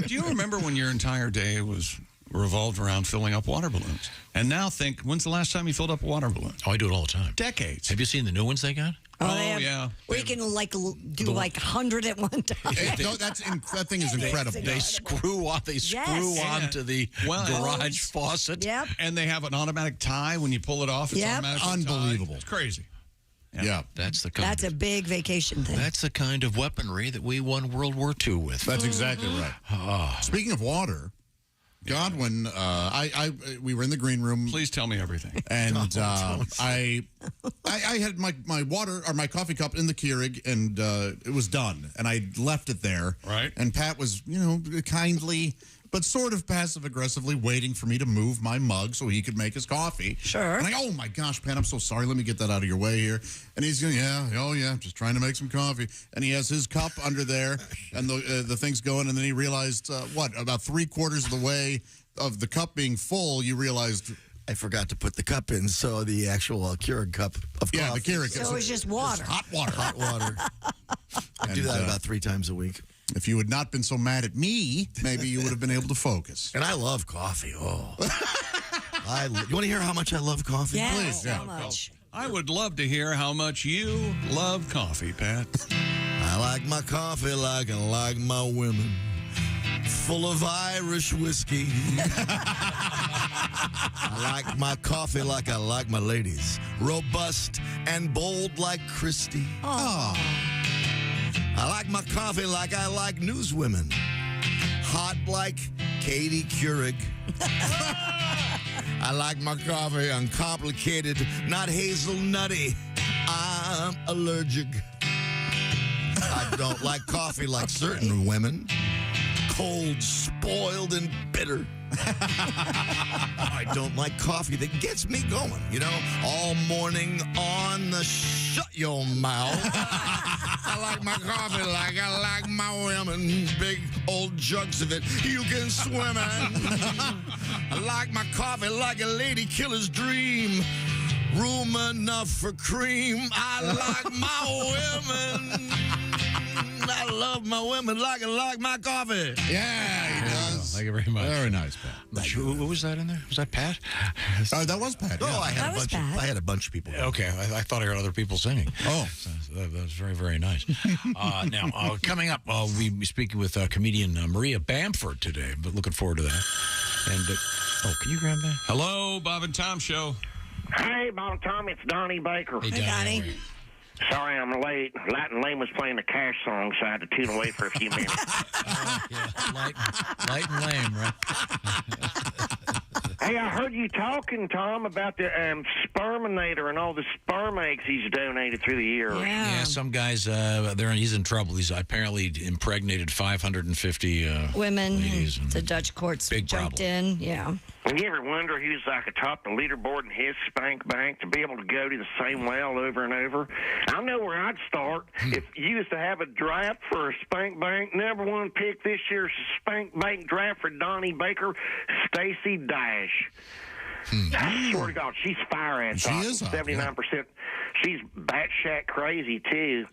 Do you remember when your entire day was revolved around filling up water balloons? And now think, when's the last time you filled up a water balloon? Oh, I do it all the time. Decades. Have you seen the new ones they got? Yeah. We can do like 100 at one time. That thing is incredible. They screw on. They screw onto the garage faucet. Yep. And they have an automatic tie when you pull it off. It's automatically unbelievable. tied. It's crazy. Yeah. That's a big vacation thing. That's the kind of weaponry that we won World War II with. That's exactly right. Speaking of water, Godwin, we were in the green room. Please tell me everything. And I had my water or my coffee cup in the Keurig, and it was done. And I left it there. Right. And Pat was, kindly but sort of passive aggressively waiting for me to move my mug so he could make his coffee. Sure. And oh my gosh, Pat, I'm so sorry. Let me get that out of your way here. And he's going, just trying to make some coffee. And he has his cup under there, and the thing's going. And then he realized, about 3/4 of the way of the cup being full, you realized I forgot to put the cup in, so the actual Keurig cup of coffee. Yeah, the Keurig. So it was just water. Hot water. Hot water. I do that about 3 times a week. If you had not been so mad at me, maybe you would have been able to focus. And I love coffee. Oh. You want to hear how much I love coffee? Yes, Please, so much. I would love to hear how much you love coffee, Pat. I like my coffee like I like my women. Full of Irish whiskey. I like my coffee like I like my ladies. Robust and bold like Christy. Oh. I like my coffee like I like newswomen. Hot like Katie Couric. I like my coffee uncomplicated, not hazelnutty. I'm allergic. I don't like coffee like certain women. Cold, spoiled, and bitter. I don't like coffee that gets me going, all morning on the shut your mouth. I like my coffee like I like my women. Big old jugs of it you can swim in. I like my coffee like a lady killer's dream. Room enough for cream. I like my women. I love my women like I like my coffee. Yeah, he does. Thank you very much. Very nice, Pat. Who was that in there? Was that Pat? That was Pat. Oh, yeah. I had a bunch of people. Okay, I thought I heard other people singing. Oh. So that was very, very nice. Now, coming up, we'll be speaking with comedian Maria Bamford today, but looking forward to that. And, can you grab that? Hello, Bob and Tom Show. Hey, Bob and Tom, it's Donnie Baker. Hey, Donnie. Sorry I'm late. Light and Lame was playing the Cash song, so I had to tune away for a few minutes. Light and Lame, right? Hey, I heard you talking, Tom, about the sperminator and all the sperm eggs he's donated through the years. Yeah, some guys, he's in trouble. He's apparently impregnated 550 women. ladies. The Dutch courts Big jumped problem. in. Yeah. And you ever wonder who's like atop the leaderboard in his spank bank to be able to go to the same well over and over? I know where I'd start. If you used to have a draft for a spank bank, number one pick this year's spank bank draft for Donnie Baker, Stacey Dash. I swear to God, she's fire at She is hot, 79%. She's batshit crazy, too.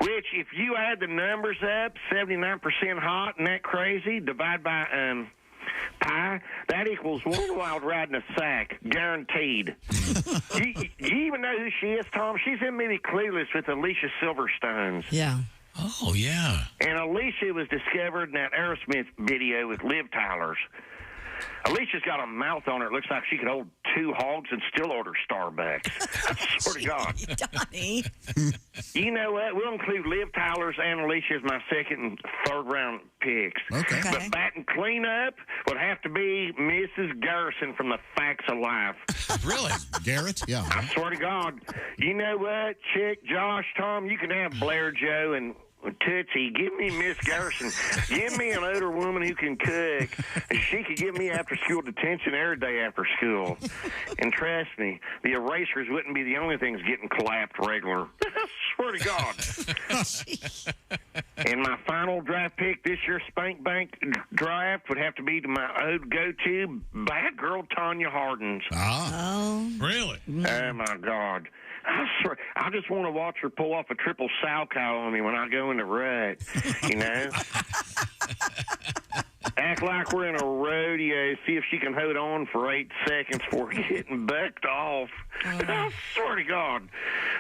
Which, if you add the numbers up, 79% hot and that crazy, divide by pi, that equals one wild ride in a sack, guaranteed. you even know who she is, Tom? She's in movie Clueless with Alicia Silverstones. Yeah. Oh, yeah. And Alicia was discovered in that Aerosmith video with Liv Tyler's. Alicia's got a mouth on her. It looks like she could hold 2 hogs and still order Starbucks. I swear to God. Donnie. You know what? We'll include Liv Tyler's and Alicia as my second and third round picks. Okay. But batting cleanup would have to be Mrs. Garrison from The Facts of Life. Really? Garrett? Yeah. I swear to God. You know what, Chick, Josh, Tom, you can have Blair Joe and Tootsie, give me Miss Garrison. Give me an older woman who can cook. And she could give me after-school detention every day after school. And trust me, the erasers wouldn't be the only things getting clapped regular. I swear to God. And my final draft pick this year's Spank Bank draft would have to be to my old go-to bad girl, Tanya Hardens. Oh. Really? Oh, my God. I swear, I just want to watch her pull off a triple sow cow on me when I go in the rut, you know? Act like we're in a rodeo, see if she can hold on for 8 seconds before getting bucked off. I swear to God.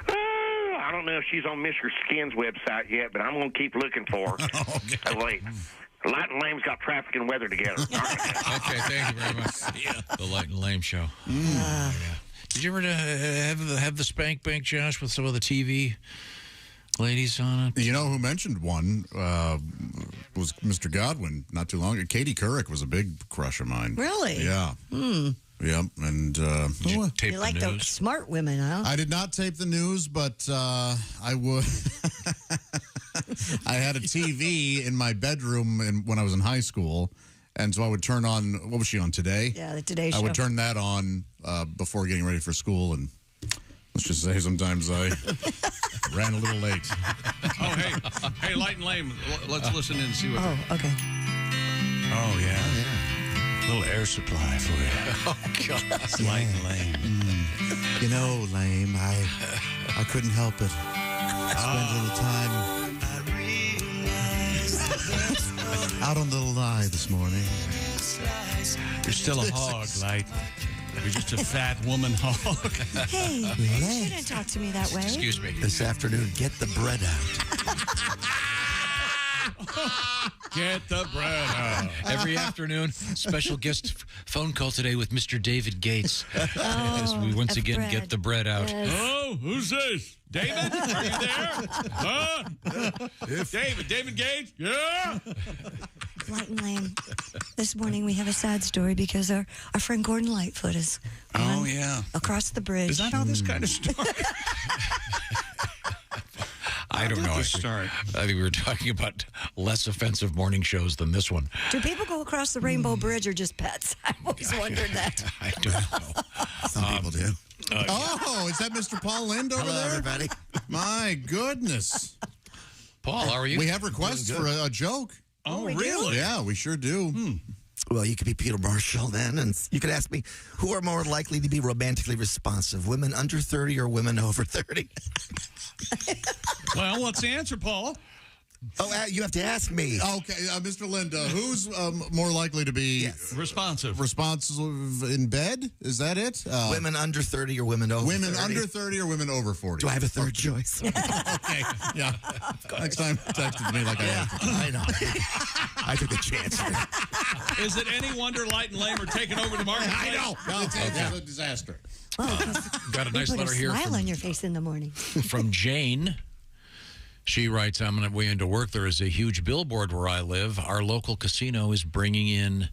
I don't know if she's on Mr. Skin's website yet, but I'm going to keep looking for her. Oh, wait. Light and Lame's got traffic and weather together. Okay, thank you very much. The Light and Lame show. Yeah. Did you ever have the spank bank, Josh, with some of the TV ladies on it? You know who mentioned one was Mr. Godwin not too long ago. Katie Couric was a big crush of mine. Really? Yeah. Yep. And you tape you like the smart women, huh? I did not tape the news, but I would. I had a TV in my bedroom when I was in high school. And so I would turn on, what was she on, Today? Yeah, the Today Show. I would turn that on before getting ready for school. And let's just say sometimes I ran a little late. Oh, hey, Light and Lame, let's listen in and see what. Oh, okay. Oh, yeah. Little air supply for you. Oh, God. Light and Lame. You know, Lame, I couldn't help it. I spent a little time out on the lie this morning. You're still a hog, Light. You're just a fat woman hog. Hey, you shouldn't talk to me that way. Excuse me. This afternoon, get the bread out. Get the bread out. Every afternoon, special guest phone call today with Mr. David Gates. As we once again bread. get the bread out. Yes. Oh, who's this? David? Are you there? Huh? David Gates? Yeah? Light and Lame. This morning we have a sad story because our friend Gordon Lightfoot is gone yeah. across the bridge. Is that how this kind of started? I don't know. I think we were talking about less offensive morning shows than this one. Do people go across the Rainbow Bridge or just pets? I've always wondered that. I don't know. Some people do. Oh, is that Mr. Paul Lind over Hello, there? everybody. My goodness. Paul, how are you? We have requests for a joke. Oh, we really? do? Yeah, we sure do. Well, you could be Peter Marshall then, and you could ask me, who are more likely to be romantically responsive, women under 30 or women over 30? Well, what's the answer, Paul? Oh, you have to ask me. Okay, Mr. Linda, who's more likely to be responsive in bed? Is that it? Women under 30 or women over 30? Women under 30 or women over 40? Do I have a third choice? Okay, yeah. Next time, text it to me like I know. I took a chance. Is it any wonder Light and Lame are taking over the marketplace? I know. It's a disaster. Got a nice put letter a here smile from, on your face in the morning. from Jane. She writes, I'm on my way into work. There is a huge billboard where I live. Our local casino is bringing in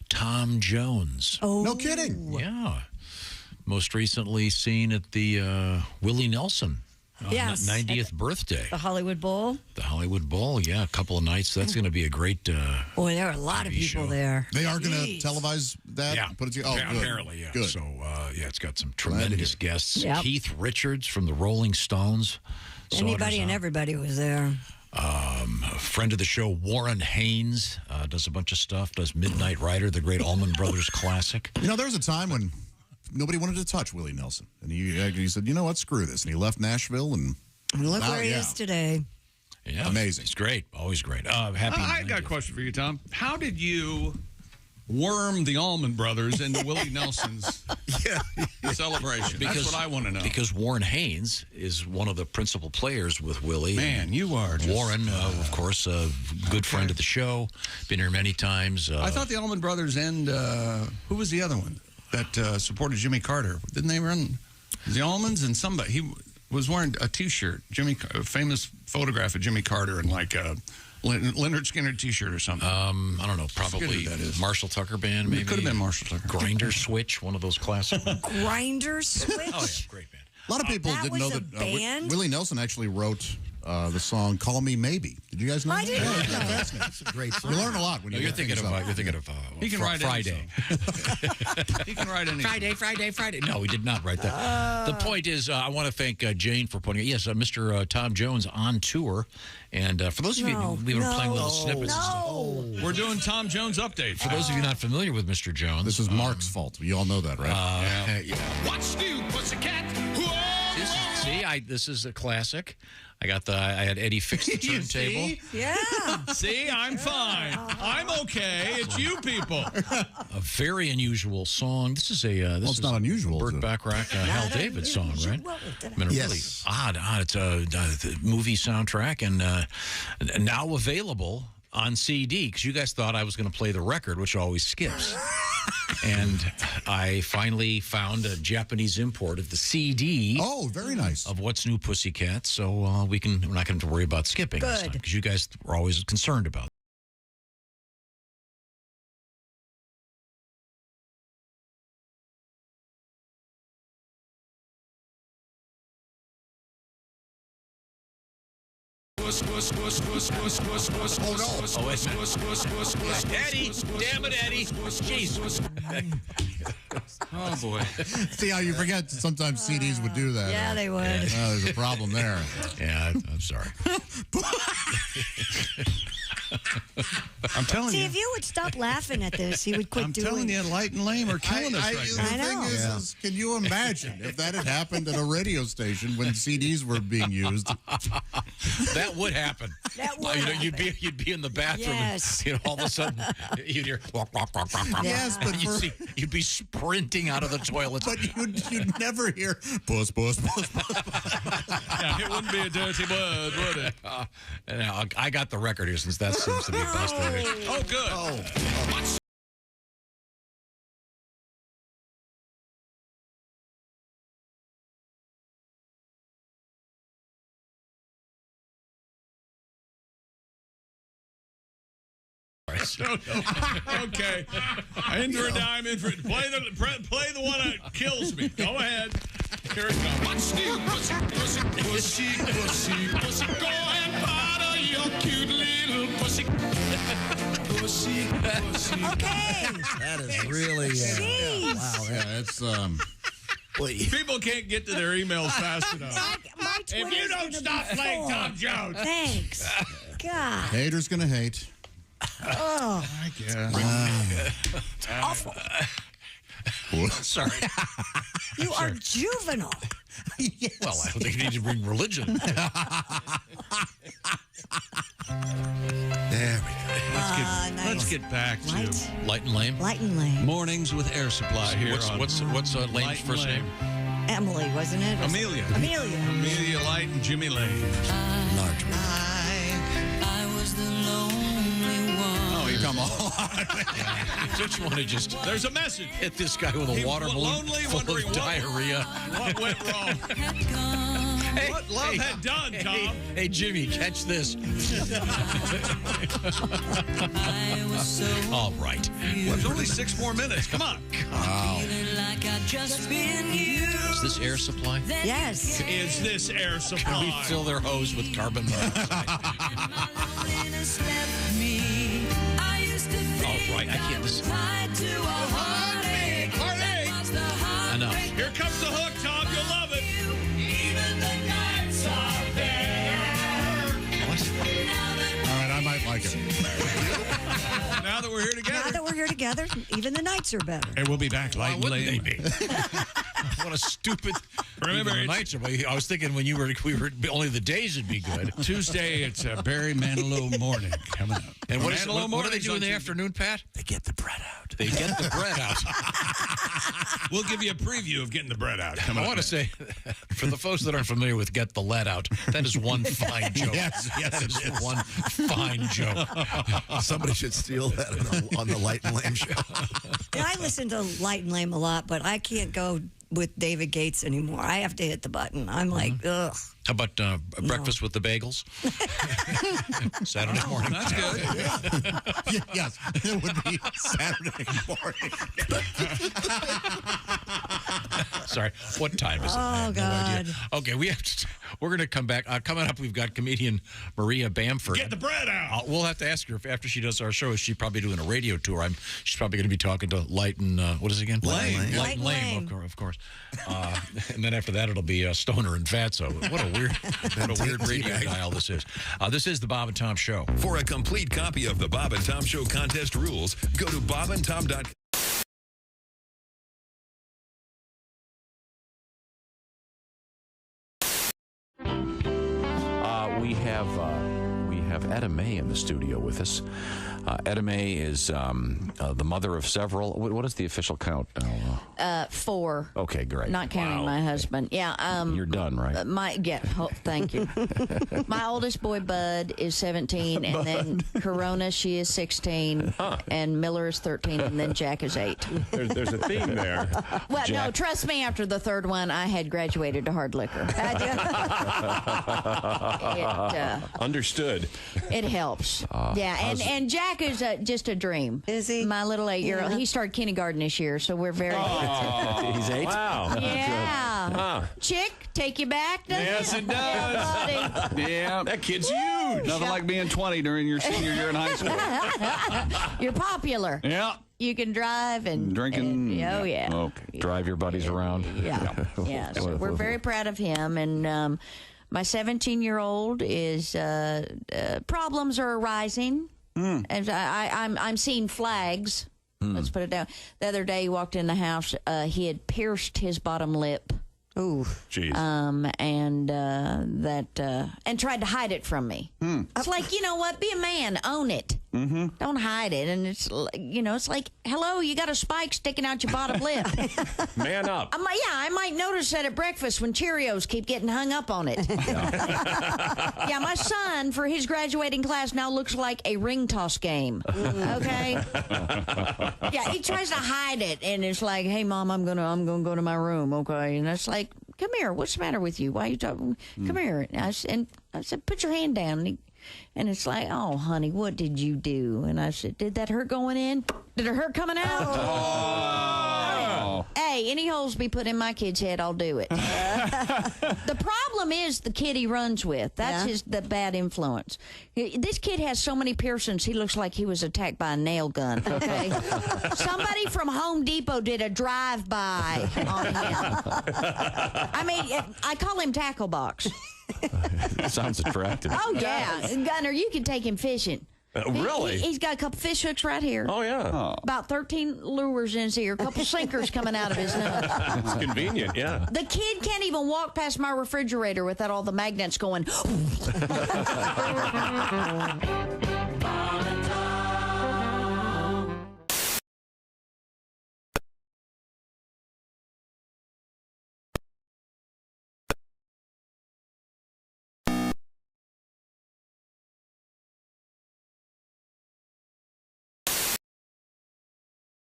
Tom Jones. Oh, no kidding. Yeah. Most recently seen at the Willie Nelson 90th birthday. The Hollywood Bowl. The Hollywood Bowl, yeah. A couple of nights. That's going to be a great Boy, there are a lot of people there. They are going to televise that? Yeah. Put it together? Yeah, Good. apparently, yeah. Good. So, it's got some tremendous guests. Yep. Keith Richards from the Rolling Stones. Anybody and everybody was there. A friend of the show, Warren Haynes, does a bunch of stuff, does Midnight Rider, the great Allman Brothers classic. You know, there was a time when nobody wanted to touch Willie Nelson. And he said, you know what, screw this. And he left Nashville and look where he is today. Yeah, amazing. It's great. Always great. Happy. I got a question for you, Tom. How did you worm the Allman Brothers into Willie Nelson's celebration? That's what I want to know. Because Warren Haynes is one of the principal players with Willie. Man, you are just, Warren, of course, a good friend of the show. Been here many times. I thought the Allman Brothers and who was the other one that supported Jimmy Carter? Didn't they run the Allmans and somebody? He was wearing a T-shirt, a famous photograph of Jimmy Carter in like a Leonard Skinner T-shirt or something. I don't know, probably Marshall Tucker Band, maybe. It could have been Marshall Tucker. Grinder Switch, one of those classic ones. Grinder Switch? Oh, yeah, great band. A lot of people That didn't know was a that band? Willie Nelson actually wrote the song "Call Me Maybe." Did you guys know? I didn't know that. That's a great song. You learn a lot when You're thinking of He can write Friday. He can write any Friday. No, we did not write that. The point is, I want to thank Jane for pointing out. Yes, Mr. Tom Jones on tour. And for those of you, we were playing little snippets and stuff. We're doing Tom Jones update. For those of you not familiar with Mr. Jones. This is Mark's fault. You all know that, right? What's new, pussycat? See, this is a classic. I had Eddie fix the turntable. Yeah. See, I'm fine. I'm okay. It's you people. A very unusual song. This is it's not unusual. Burt Bacharach, Hal David song, right? I mean, Yes. really odd. It's a movie soundtrack and now available on CD because you guys thought I was going to play the record, which always skips. And I finally found a Japanese import of the CD. Oh, very nice. Of What's New Pussycat, so we're not going to have to worry about skipping this time because you guys were always concerned about it. Oh, no. Oh, wait a minute. Eddie! Damn it, Eddie! Jeez. Oh, boy. See how you forget sometimes CDs would do that. Yeah, they would. There's a problem there. Yeah, I'm sorry. I'm telling See, you. if you would stop laughing at this, he would quit I'm doing telling you, Light and Lame are killing us right now. The thing is, can you imagine if that had happened at a radio station when CDs were being used? That would happen. That would happen. You'd be in the bathroom. Yes. And, all of a sudden you'd hear. Yes, but you'd be sprinting out of the toilet. But you'd never hear puss, puss, puss, puss. Yeah, it wouldn't be a dirty word, would it? I got the record here since that seems to be busted. Oh, good. Okay. In for a dime, in for play the one that kills me. Go ahead. Here it comes. What's new? Pussy, pussy, pussy, pussy, pussy. Go and bother your cute little pussy. Pussy, pussy. Okay. That is really. Wow. Yeah, it's People can't get to their emails fast enough. If you don't stop playing Tom Jones. Thanks. God. haters gonna hate. Oh. I guess. Awful. Sorry. You are juvenile. Yes. Well, I don't think you need to bring religion. There we go. Let's get back to Light and Lame. Light and Lame. Mornings with Air Supply here. What's Lame's first name? Emily, wasn't it? Amelia. Amelia Light and Jimmy Lane. Large. I was the lonely one. Oh, come on. Just want to just. There's a message. Hit this guy with a water balloon full of diarrhea. What went wrong? What love had done, Tom? Hey, Jimmy, catch this. All right. There's only 6 more minutes. Come on. Wow. Like I'd just been used. Is this Air Supply? Yes. Is this Air Supply? Can we fill their hose with carbon monoxide? Oh, right. I can't listen. Enough. Here comes the hook, Tom. You'll love it. Even the nights are there. All right, I might like it. Now that we're here together. Now that we're here together, even the nights are better. And we'll be back light and late. What a stupid. Remember, the nights are. I was thinking when we were only the days would be good. Tuesday, it's a Barry Manilow morning coming up. And what do they do in the afternoon, Pat? They get the bread out. They get the bread out. We'll give you a preview of getting the bread out. I want to say, for the folks that aren't familiar with Get the Lead Out, that is one fine joke. Yes, that is one fine joke. Somebody should steal that on the Light and Lame show. And I listen to Light and Lame a lot, but I can't go with David Gates anymore. I have to hit the button. I'm like, ugh. How about breakfast with the bagels? Saturday morning. That's good. Yes, it would be Saturday morning. Sorry, what time is it? Oh, God. Okay, we're going to come back. Coming up, we've got comedian Maria Bamford. Get the bread out. We'll have to ask her if after she does our show, is she probably doing a radio tour? She's probably going to be talking to Light and, what is it again? Lame. Light and Lame, of course. And then after that, it'll be Stoner and Fatso. What a weird radio dial this is. This is the Bob and Tom Show. For a complete copy of the Bob and Tom Show contest rules, go to bobandtom.com. We have Etta May in the studio with us. Etta May is the mother of several. What is the official count now? 4. Okay, great. Not counting my husband. Yeah. You're done, right? Thank you. My oldest boy, Bud, is 17, and then Corona, she is 16, and Miller is 13, and then Jack is 8. There's a theme there. Well, Jack. no, trust me, after the third one, I had graduated to hard liquor. Understood. It helps. And Jack is just a dream. Is he? My little 8-year-old. He started kindergarten this year, so we're very He's 8? Wow. Yeah. Chick, take you back, doesn't Yes, it does. Yeah. That kid's huge. Nothing like being 20 during your senior year in high school. You're popular. Yeah. You can drive and drinking. Oh, yeah. Okay. Drive your buddies around. Yeah. So we're very proud of him. And my 17-year-old is problems are arising. And I'm seeing flags. Let's put it down. The other day, he walked in the house. He had pierced his bottom lip. Ooh. Jeez. And tried to hide it from me. It's like, you know what? Be a man. Own it. Mm-hmm. Don't hide it. And it's, it's like, hello, you got a spike sticking out your bottom lip. Man up. I might notice that at breakfast when Cheerios keep getting hung up on it. Yeah, my son, for his graduating class, now looks like a ring toss game. Okay? Yeah, he tries to hide it, and it's like, hey, Mom, I'm gonna go to my room, okay? And it's like, come here, what's the matter with you? Why are you talking? Come here. And I said, put your hand down. And it's like, oh, honey, what did you do? And I said, did that hurt going in? Did it hurt coming out? Oh. Hey, any holes be put in my kid's head, I'll do it. The problem is the kid he runs with. That's the bad influence. This kid has so many piercings, he looks like he was attacked by a nail gun, okay? Somebody from Home Depot did a drive-by on him. I mean, I call him Tackle Box. Sounds attractive. Oh, yeah. Gunner, you can take him fishing. Really? He's got a couple fish hooks right here. Oh, yeah. About 13 lures in his ear, a couple sinkers coming out of his nose. It's convenient, yeah. The kid can't even walk past my refrigerator without all the magnets going.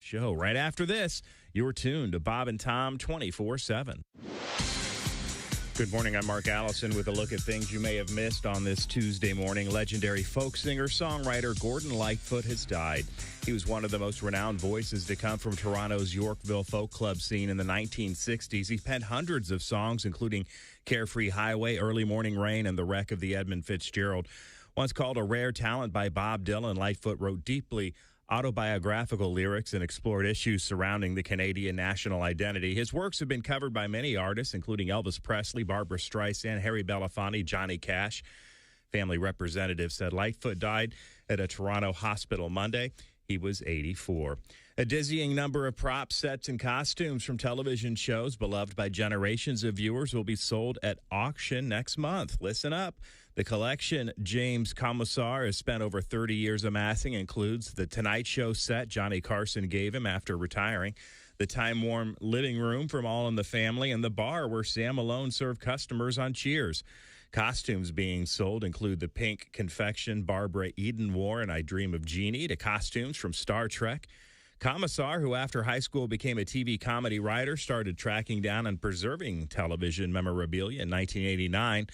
Show right after this. You're tuned to Bob and Tom 24/7. Good morning. I'm Mark Allison with a look at things you may have missed on this Tuesday morning. Legendary folk singer-songwriter Gordon Lightfoot has died. He was one of the most renowned voices to come from Toronto's Yorkville folk club scene in the 1960s. He penned hundreds of songs, including Carefree Highway, Early Morning Rain, and The Wreck of the Edmund Fitzgerald. Once called a rare talent by Bob Dylan, Lightfoot wrote deeply autobiographical lyrics and explored issues surrounding the Canadian national identity. His works have been covered by many artists, including Elvis Presley, Barbra Streisand, Harry Belafonte, Johnny Cash. Family representatives said Lightfoot died at a Toronto hospital Monday. He was 84. A dizzying number of props, sets, and costumes from television shows beloved by generations of viewers will be sold at auction next month. Listen up. The collection James Commissar has spent over 30 years amassing includes the Tonight Show set Johnny Carson gave him after retiring, the time-worn living room from All in the Family, and the bar where Sam Malone served customers on Cheers. Costumes being sold include the pink confection Barbara Eden wore in I Dream of Jeannie, to costumes from Star Trek. Commissar, who after high school became a TV comedy writer, started tracking down and preserving television memorabilia in 1989.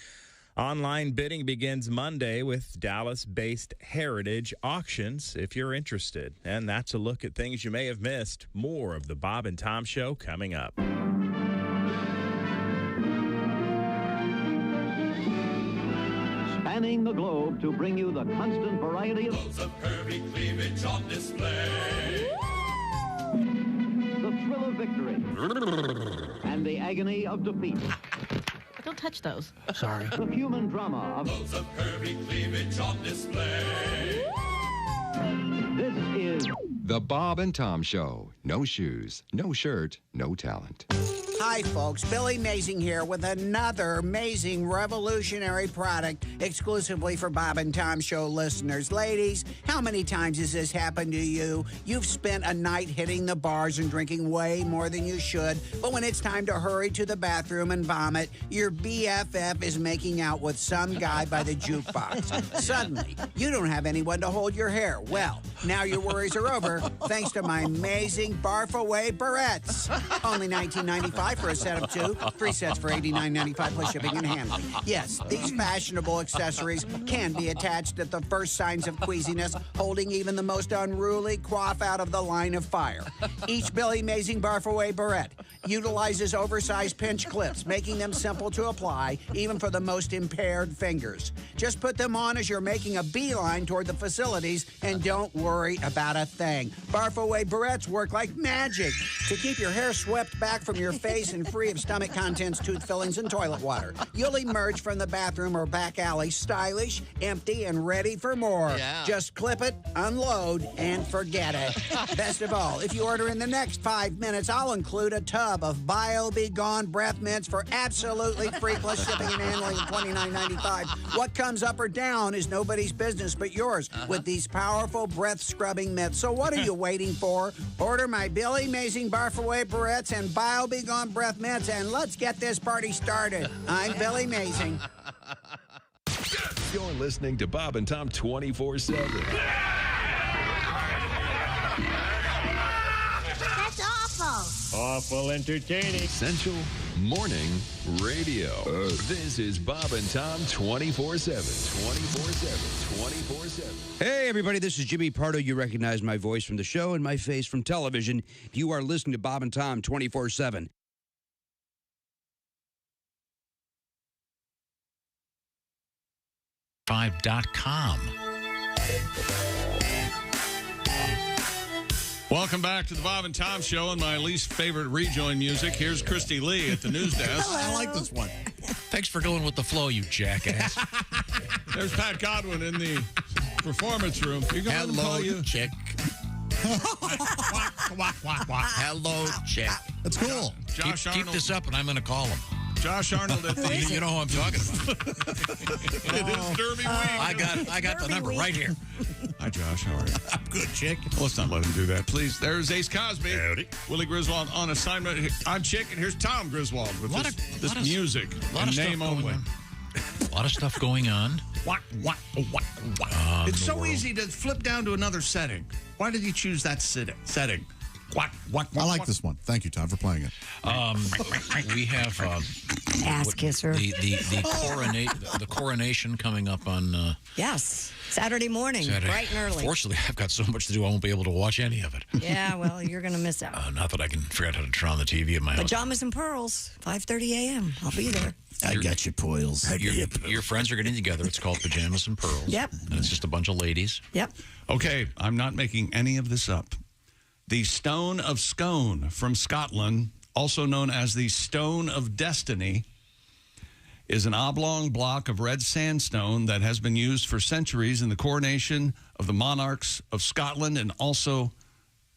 Online bidding begins Monday with Dallas-based Heritage Auctions, if you're interested. And that's a look at things you may have missed. More of the Bob and Tom Show coming up. Spanning the globe to bring you the constant variety of loads of curvy cleavage on display. The thrill of victory and the agony of defeat. Don't touch those. Sorry. The human drama of loads of curvy cleavage on display. This is The Bob and Tom Show. No shoes, no shirt, no talent. Hi, folks. Billy Mazing here with another amazing revolutionary product exclusively for Bob and Tom Show listeners. Ladies, how many times has this happened to you? You've spent a night hitting the bars and drinking way more than you should, but when it's time to hurry to the bathroom and vomit, your BFF is making out with some guy by the jukebox. Suddenly, you don't have anyone to hold your hair. Well, now your worries are over thanks to my amazing Barf-Away barrettes. Only $19.95 for a set of 2, 3 sets for $89.95 plus shipping and handling. Yes, these fashionable accessories can be attached at the first signs of queasiness, holding even the most unruly quaff out of the line of fire. Each Billy Mazing Barf-Away barrette utilizes oversized pinch clips, making them simple to apply, even for the most impaired fingers. Just put them on as you're making a beeline toward the facilities, and don't worry about a thing. Barf-Away barrettes work like magic to keep your hair swept back from your face and free of stomach contents, tooth fillings, and toilet water. You'll emerge from the bathroom or back alley stylish, empty, and ready for more. Yeah. Just clip it, unload, and forget it. Best of all, if you order in the next 5 minutes, I'll include a tub of Bio Be Gone breath mints for absolutely free plus shipping and handling of $29.95. What comes up or down is nobody's business but yours with these powerful breath scrubbing mitts. So what are you waiting for? Order my Billy Mazing Barf-Away barrettes and Bio Be Gone breath mints, and let's get this party started. I'm Billy Mazing. You're listening to Bob and Tom 24/7. That's awful. Awful entertaining. Essential Morning Radio. This is Bob and Tom 24/7. 24/7. 24/7. Hey, everybody, this is Jimmy Pardo. You recognize my voice from the show and my face from television. You are listening to Bob and Tom 24/7. .com. Welcome back to the Bob and Tom Show and my least favorite rejoin music. Here's Christy Lee at the news desk. I like this one. Thanks for going with the flow, you jackass. There's Pat Godwin in the Performance room. You can let them call you. Chick. Hello, Chick. That's cool. Josh Keep this up, and I'm going to call him. Josh Arnold at the. You know who I'm talking about. It is Derby week. I got the number right here. Hi, Josh. How are you? I'm good, Chick. Let's not let him do that, please. There's Ace Cosby. Howdy. Willie Griswold on assignment. I'm Chick, and here's Tom Griswold with this music. A lot of name stuff only. going on. A lot of stuff going on. It's so easy to flip down to another setting. Why did he choose that setting? I like this one. Thank you, Tom, for playing it. We have Ass kisser. The coronation coming up on Yes, Saturday morning, Saturday. bright and early. Fortunately, I've got so much to do, I won't be able to watch any of it. Yeah, well, you're going to miss out. Not that I can figure out how to turn on the TV in my house. Pajamas and pearls, 5:30 a.m. I'll be there. I got you, Poils. Your friends are getting together. It's called Pajamas and Pearls. Yep. And it's just a bunch of ladies. Yep. Okay, I'm not making any of this up. The Stone of Scone from Scotland, also known as the Stone of Destiny, is an oblong block of red sandstone that has been used for centuries in the coronation of the monarchs of Scotland and also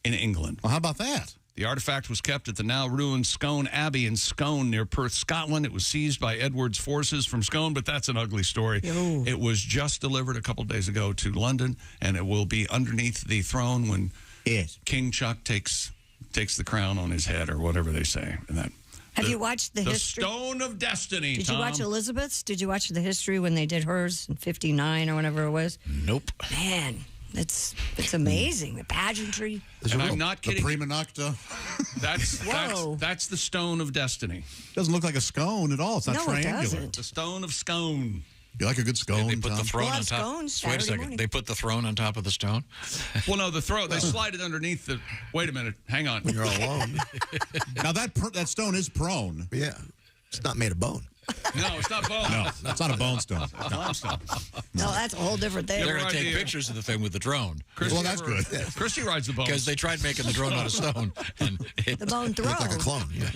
in England. Well, how about that? The artifact was kept at the now ruined Scone Abbey in Scone near Perth, Scotland. It was seized by Edward's forces from Scone, but that's an ugly story. Yo. It was just delivered a couple of days ago to London, and it will be underneath the throne when King Chuck takes the crown on his head, or whatever they say. And that. Have you watched the history? Stone of Destiny, Did Tom. you watch Elizabeth's? Did you watch the history when they did hers in 59 or whenever it was? Nope. Man, it's amazing. The pageantry. And I'm not kidding. The prima nocta. That's the Stone of Destiny. Doesn't look like a scone at all. It's not No, it triangular. doesn't. The Stone of Scone. You like a good scone, They put the Tom? throne We'll on have top. scones Wait a Saturday second. morning. They put the throne on top of the stone? Well, no, the throne. They slide it underneath the. Wait a minute. Hang on. You're all alone. Now, that stone is prone. Yeah. It's not made of bone. No, it's not bone. No, that's not a bone stone. Limestone. No, that's a whole different thing. They're going to take idea. pictures of the thing with the drone. Well, that's good. Christy rides the boat. Because they tried making the drone out of stone. And The bone throw. Like a clone. Yeah.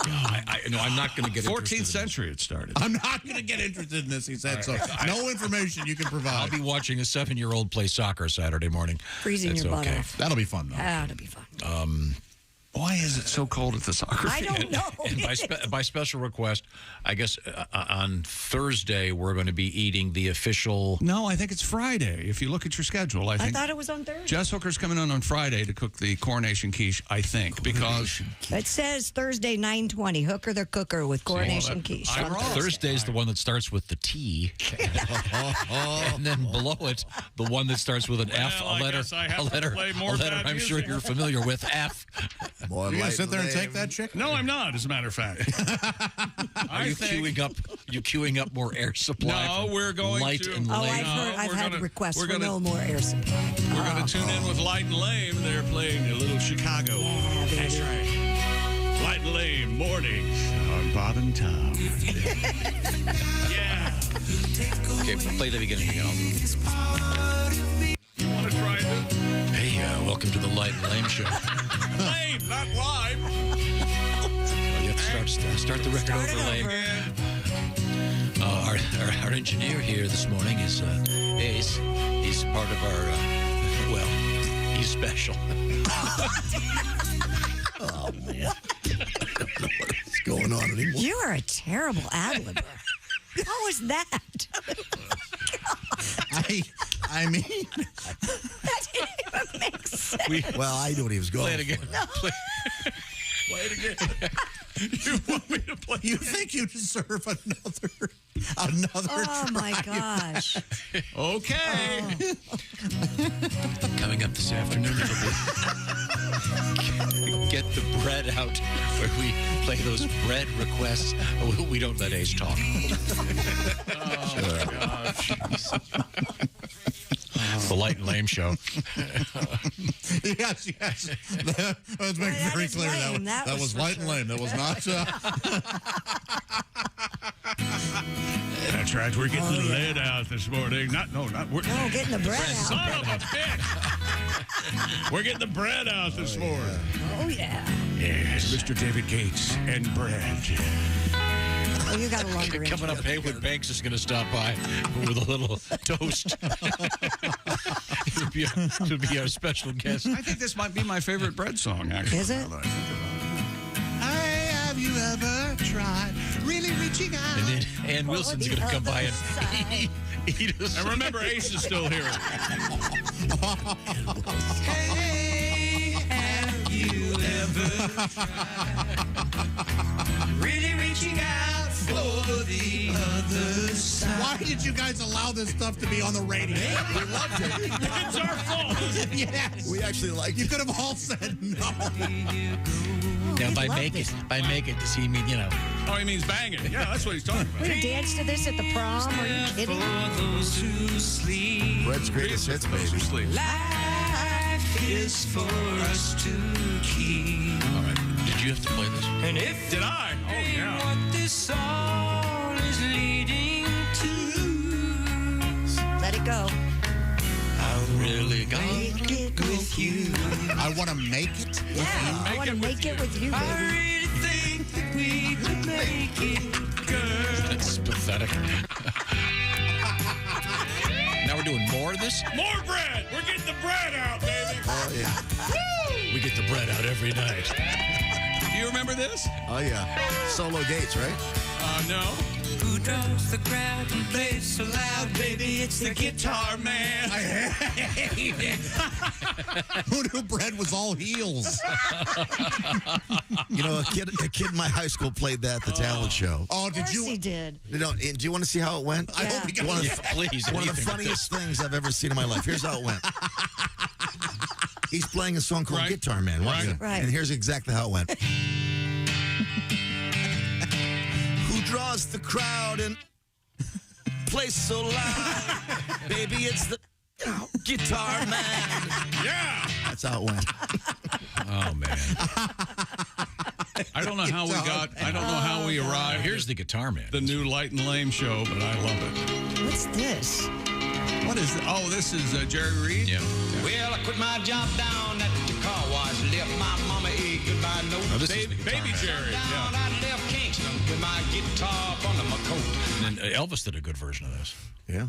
I'm not going to get 14th century it started. I'm not going to get interested in this, he said. So no information you can provide. I'll be watching a 7-year-old play soccer Saturday morning. Freezing That's your butt okay. off. That'll be fun, though. That'll be fun. Why is it so cold at the soccer I field? don't know. And by special request, I guess on Thursday we're going to be eating the official. No, I think it's Friday. If you look at your schedule, I I think thought it was on Thursday. Jess Hooker's coming on Friday to cook the coronation quiche. I think because It says Thursday 9:20. Hooker the cooker with coronation that- quiche. I'm on wrong. Thursday. Thursday's the one that starts with the T, and then below it, the one that starts with an F, Well, I guess I have to play more bad I'm sure music. you're familiar with, F. Boy, You going to sit there and take that, Chick? no, I'm not. As a matter of fact, Are you queuing up more air supply? No, from we're going light to- and Oh, lame? I've we're had gonna- requests we're for gonna- no more air supply. we're going to tune in with Light and Lame. They're playing a little Chicago. That's right. Light and Lame mornings on Bob and Tom. Yeah. Okay, play the beginning again. You want to try this? Hey, welcome to the Light and Lame Show. Lame, not lime. You have to start the record Start it over, Lame. Our engineer here this morning is Ace. He's part of our, he's special. Oh, man. I don't know what's going on anymore. You are a terrible ad-libber. What was that? I mean, That didn't even make sense. Well, I knew what he was going Play it again. for. Play it again. You want me to play? you think you deserve another Oh, my try. gosh. Okay. Coming up this afternoon, it'll be Get the Bread Out, where we play those bread requests. We don't let Ace talk. The Light and Lame Show. Yes. Let's make it very is clear lame. that That was was for light and sure. lame. That was not. That's right. We're getting the lead out this morning. No, getting the bread out. Son of a bitch. We're getting the bread out this morning. Oh, yeah. Yes, Mr. David Gates and bread. Oh, you got a longer Coming up, Haywood Banks is going to stop by with a little toast. It'll be our special guest. I think this might be my favorite bread song, actually. Is it? Have you ever tried really reaching out? And then Ann Wilson's going to come by and eat us. And remember, Ace is still here. Hey, have you ever tried really reaching out for the other side? Why did you guys allow this stuff to be on the radio? We loved it. It's our fault. Yes. We actually liked You it. could have all said no. Now, by make it, does he mean, Oh, he means bang it. Yeah, that's what he's talking about. We danced to this at the prom. Are you kidding? For those who sleep, Red's greatest hits, baby. life is for us to keep. all right. Did you have to play this? And if Did I? Oh, yeah. what this all is leading to, Let it go. I'll Really go. Make it with you. I want to make it. Yeah, I want to make it with you, I baby. really think that we could make it, girl. That's pathetic. Now we're doing more of this? More bread. We're getting the bread out, baby. Oh, yeah. We get the bread out every night. Do you remember this? Oh, yeah. Solo Gates, right? No. Who draws the crowd and plays so loud, baby? It's the guitar man. Who knew bread was all heels? You know, a kid in my high school played that at the talent show. Oh, Of did course you? he did. You know, and do you want to see how it went? I hope he got One of Yeah, please. One of the anything. funniest things I've ever seen in my life. Here's how it went. He's playing a song called Right. Guitar Man. Right. Right. And here's exactly how it went. Who draws the crowd and plays so loud? Baby, it's the Guitar Man. Yeah. That's how it went. Oh, man. I don't know how we got. I don't know how we arrived. Here's the guitar man. The new Light and Lame show, but I love it. What's this? What is it? Oh, this is Jerry Reed? Yeah. Well, I quit my job down at the car wash, left my mama a goodbye note. Oh, this is the guitar Baby man. Jerry. Down, Yeah. I left Kingston with my guitar up under my coat. And then Elvis did a good version of this. Yeah.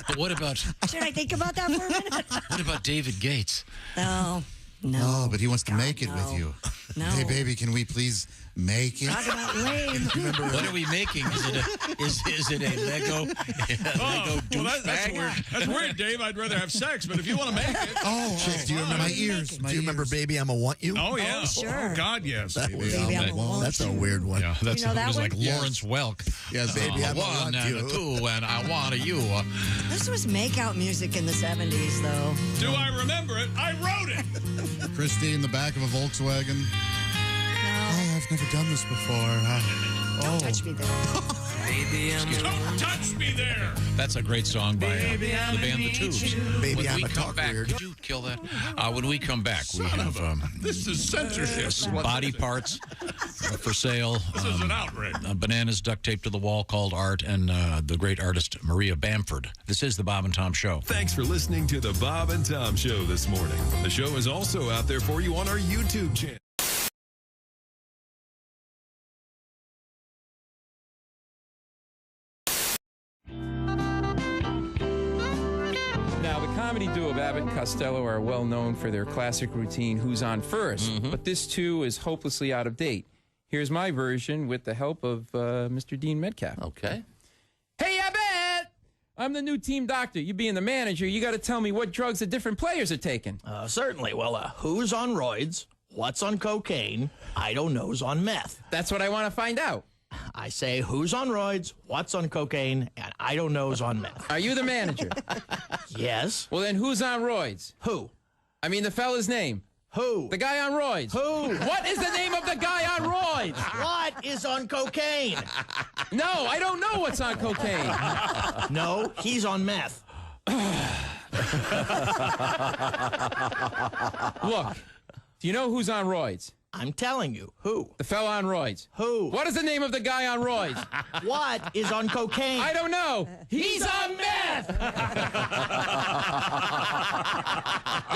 But what about Should I think about that for a minute? what about David Gates? No. No. Oh, but he wants to make it no. with you. No. Hey, baby, can we please make it? Talk about lame. What are we making? Is it a Lego That's douchebag? weird. That's weird, Dave. I'd rather have sex, but if you want to make it. Oh, Chick, do you remember my ears? Do you remember Baby I'm a Want You? Oh, yeah. Oh, sure. Oh, God, yes. That was, Baby, I'm a Want that's a You. weird one. Yeah, that's You know that it was one? like Lawrence Welk. Yes, Baby, I'm a one Want and You. a two, and I want a you. This was makeout music in the 70s, though. Do I remember it? I wrote it. Christy in the back of a Volkswagen. No. Oh, I've never done this before. Don't touch me there. Don't touch me there. That's a great song by the band The Tubes. Baby, When I'm we a come talk back, weird. could you kill that? When we come back, we have This is censorship. some body parts for sale. This is an outrage. Bananas duct taped to the wall called art, and the great artist Maria Bamford. This is the Bob and Tom Show. Thanks for listening to the Bob and Tom Show this morning. The show is also out there for you on our YouTube channel. Now, the comedy duo of Abbott and Costello are well known for their classic routine, Who's On First? But this, too, is hopelessly out of date. Here's my version with the help of Mr. Dean Metcalf. Okay. Hey, Abbott! I'm the new team doctor. You being the manager, you got to tell me what drugs the different players are taking. Certainly. Well, who's on roids? What's on cocaine? I don't know's on meth. That's what I want to find out. I say who's on roids, what's on cocaine, and I don't know's on meth. Are you the manager? Yes. Well, then who's on roids? Who? I mean the fella's name. Who? The guy on roids. Who? What is the name of the guy on roids? What is on cocaine? No, I don't know what's on cocaine. No, he's on meth. Look, do you know who's on roids? I'm telling you. Who? The fella on roids. Who? What is the name of the guy on roids? What is on cocaine? I don't know. He's on meth!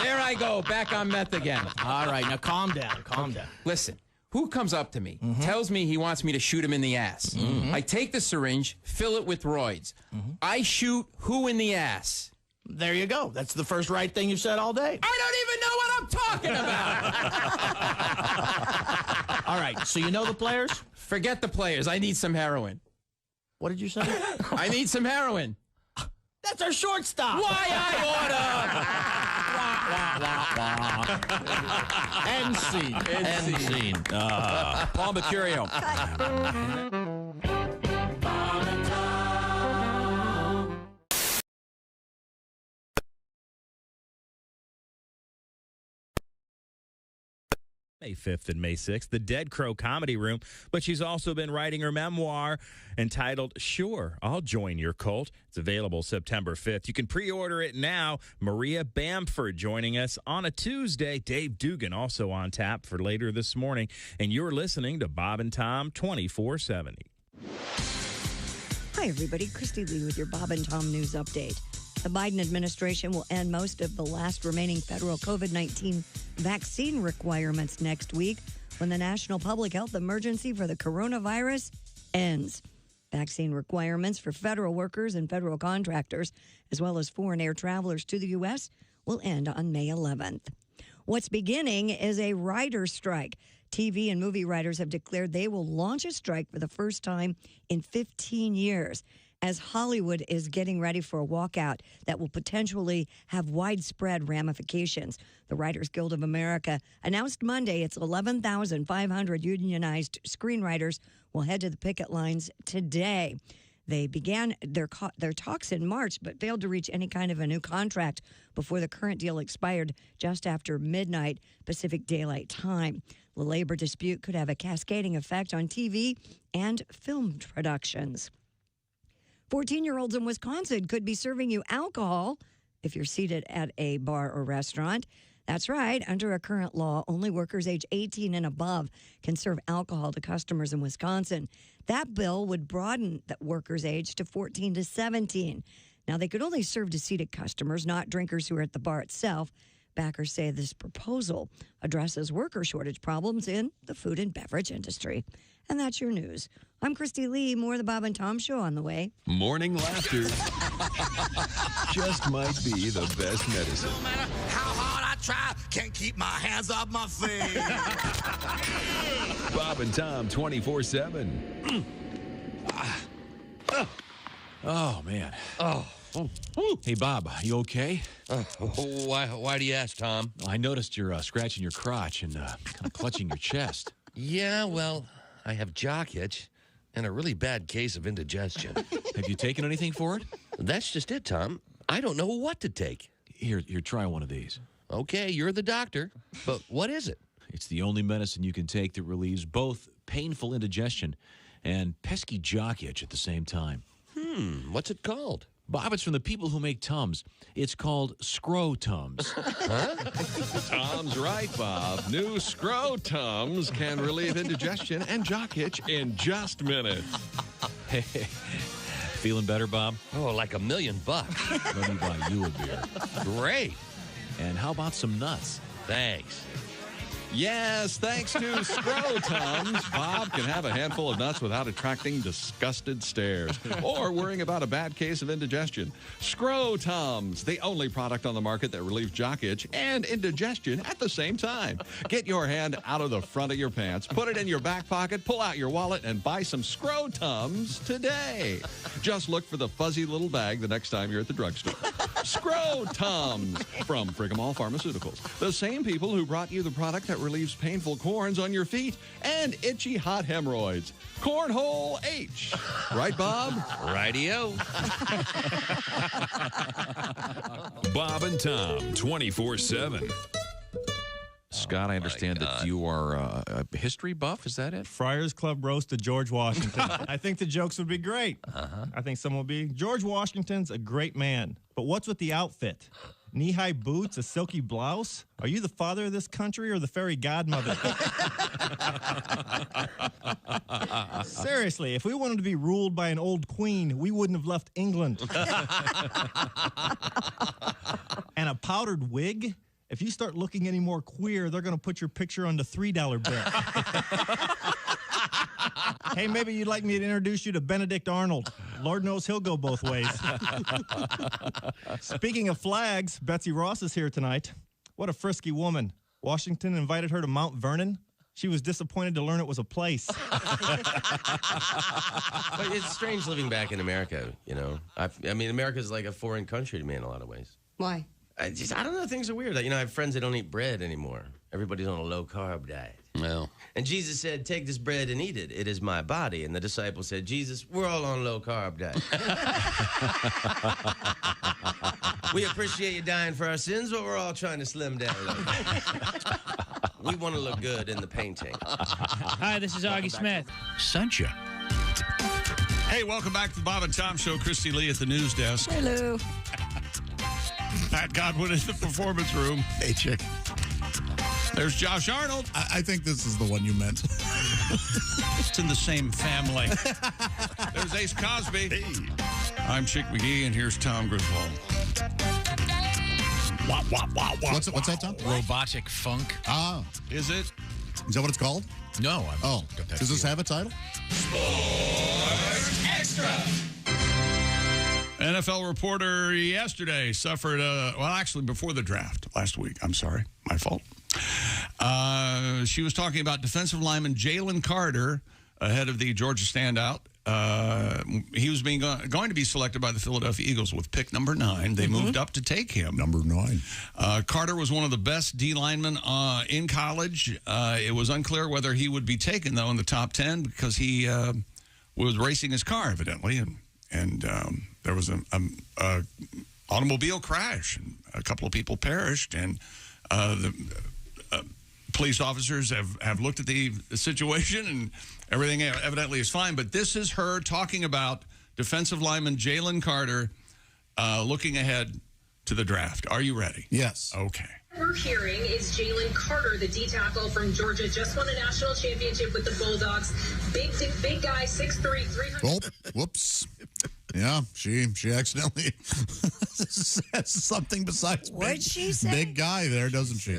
There I go, back on meth again. All right, now calm down, calm down. Listen, who comes up to me, tells me he wants me to shoot him in the ass? I take the syringe, fill it with roids. I shoot who in the ass? There you go. That's the first right thing you've said all day. I don't even know what I'm talking about. All right, so you know the players? Forget the players. I need some heroin. What did you say? I need some heroin. That's our shortstop. Why I order? End scene. End scene. Paul Mercurio. May 5th and May 6th, the Dead Crow Comedy Room, but she's also been writing her memoir entitled Sure, I'll Join Your Cult. It's available September 5th. You can pre-order it now. Maria Bamford joining us on a Tuesday. Dave Dugan also on tap for later this morning. And you're listening to Bob and Tom 24/7. Hi, everybody. Christy Lee with your Bob and Tom News Update. The Biden administration will end most of the last remaining federal COVID-19 vaccine requirements next week when the national public health emergency for the coronavirus ends. Vaccine requirements for federal workers and federal contractors, as well as foreign air travelers to the U.S., will end on May 11th. What's beginning is a writer's strike. TV and movie writers have declared they will launch a strike for the first time in 15 years. As Hollywood is getting ready for a walkout that will potentially have widespread ramifications. The Writers Guild of America announced Monday its 11,500 unionized screenwriters will head to the picket lines today. They began their talks in March, but failed to reach any kind of a new contract before the current deal expired just after midnight Pacific Daylight Time. The labor dispute could have a cascading effect on TV and film productions. 14-year-olds in Wisconsin could be serving you alcohol if you're seated at a bar or restaurant. That's right. Under a current law, only workers age 18 and above can serve alcohol to customers in Wisconsin. That bill would broaden the workers' age to 14 to 17. Now, they could only serve to seated customers, not drinkers who are at the bar itself. Backers say this proposal addresses worker shortage problems in the food and beverage industry. And that's your news. I'm Christy Lee. More of the Bob and Tom Show on the way. Morning laughter just might be the best medicine. No matter how hard I try, can't keep my hands off my face. Bob and Tom 24/7. Oh, man. Oh. Hey, Bob, you okay? Why do you ask, Tom? I noticed you're scratching your crotch and kind of clutching your chest. Yeah, well, I have jock itch and a really bad case of indigestion. Have you taken anything for it? That's just it, Tom. I don't know what to take. Here, try one of these. Okay, you're the doctor, but what is it? It's the only medicine you can take that relieves both painful indigestion and pesky jock itch at the same time. What's it called? Bob, it's from the people who make Tums. It's called Scro-Tums. Huh? Tom's right, Bob. New Scro-Tums can relieve indigestion and jock itch in just minutes. Feeling better, Bob? Oh, like $1 million. Let me buy you a beer. Great. And how about some nuts? Thanks. Yes, thanks to Scro-Tums, Bob can have a handful of nuts without attracting disgusted stares or worrying about a bad case of indigestion. Scro-Tums, the only product on the market that relieves jock itch and indigestion at the same time. Get your hand out of the front of your pants, put it in your back pocket, pull out your wallet, and buy some Scro-Tums today. Just look for the fuzzy little bag the next time you're at the drugstore. Scro-Tums from Frigamall Pharmaceuticals, the same people who brought you the product that relieves painful corns on your feet and itchy hot hemorrhoids. Cornhole H. Right, Bob? Rightio. Bob and Tom 24/7. Scott, I understand that you are a history buff. Is that it? Friars Club roasted George Washington. I think the jokes would be great. I think someone would be, George Washington's a great man, but what's with the outfit? Knee-high boots, a silky blouse? Are you the father of this country or the fairy godmother? Seriously, if we wanted to be ruled by an old queen, we wouldn't have left England. And a powdered wig? If you start looking any more queer, they're going to put your picture on the $3 bill. Hey, maybe you'd like me to introduce you to Benedict Arnold. Lord knows he'll go both ways. Speaking of flags, Betsy Ross is here tonight. What a frisky woman. Washington invited her to Mount Vernon. She was disappointed to learn it was a place. But it's strange living back in America, you know. I mean, America's like a foreign country to me in a lot of ways. Why? I don't know. Things are weird. You know, I have friends that don't eat bread anymore. Everybody's on a low-carb diet. Well. And Jesus said, take this bread and eat it. It is my body. And the disciples said, Jesus, we're all on a low-carb diet. We appreciate you dying for our sins, but we're all trying to slim down a little. We want to look good in the painting. Hi, this is Augie Smith. Sent you. Hey, welcome back to the Bob and Tom Show. Christy Lee at the news desk. Hello. Pat Godwin in the performance room. Hey, Chick. There's Josh Arnold. I think this is the one you meant. It's in the same family. There's Ace Cosby. Hey. I'm Chick McGee, and here's Tom Griswold. Wah, wah, wah, wah, what's that, Tom? Robotic funk. Ah. Is it? Is that what it's called? No. Does this have a title? Sports Extra. NFL reporter yesterday suffered, actually before the draft last week. I'm sorry. My fault. She was talking about defensive lineman Jalen Carter ahead of the Georgia standout. He was going to be selected by the Philadelphia Eagles with pick number 9. They moved up to take him. Number 9. Carter was one of the best D linemen in college. It was unclear whether he would be taken, though, in the top 10 because he was racing his car, evidently, and there was an automobile crash, and a couple of people perished, and the police officers have looked at the situation, and everything evidently is fine. But this is her talking about defensive lineman Jalen Carter looking ahead to the draft. Are you ready? Yes. Okay. We're hearing is Jalen Carter, the D tackle from Georgia, just won a national championship with the Bulldogs. Big guy, 6'3", 300. Oh, whoops. Yeah, she accidentally says something besides What'd she say? Big guy there, doesn't she?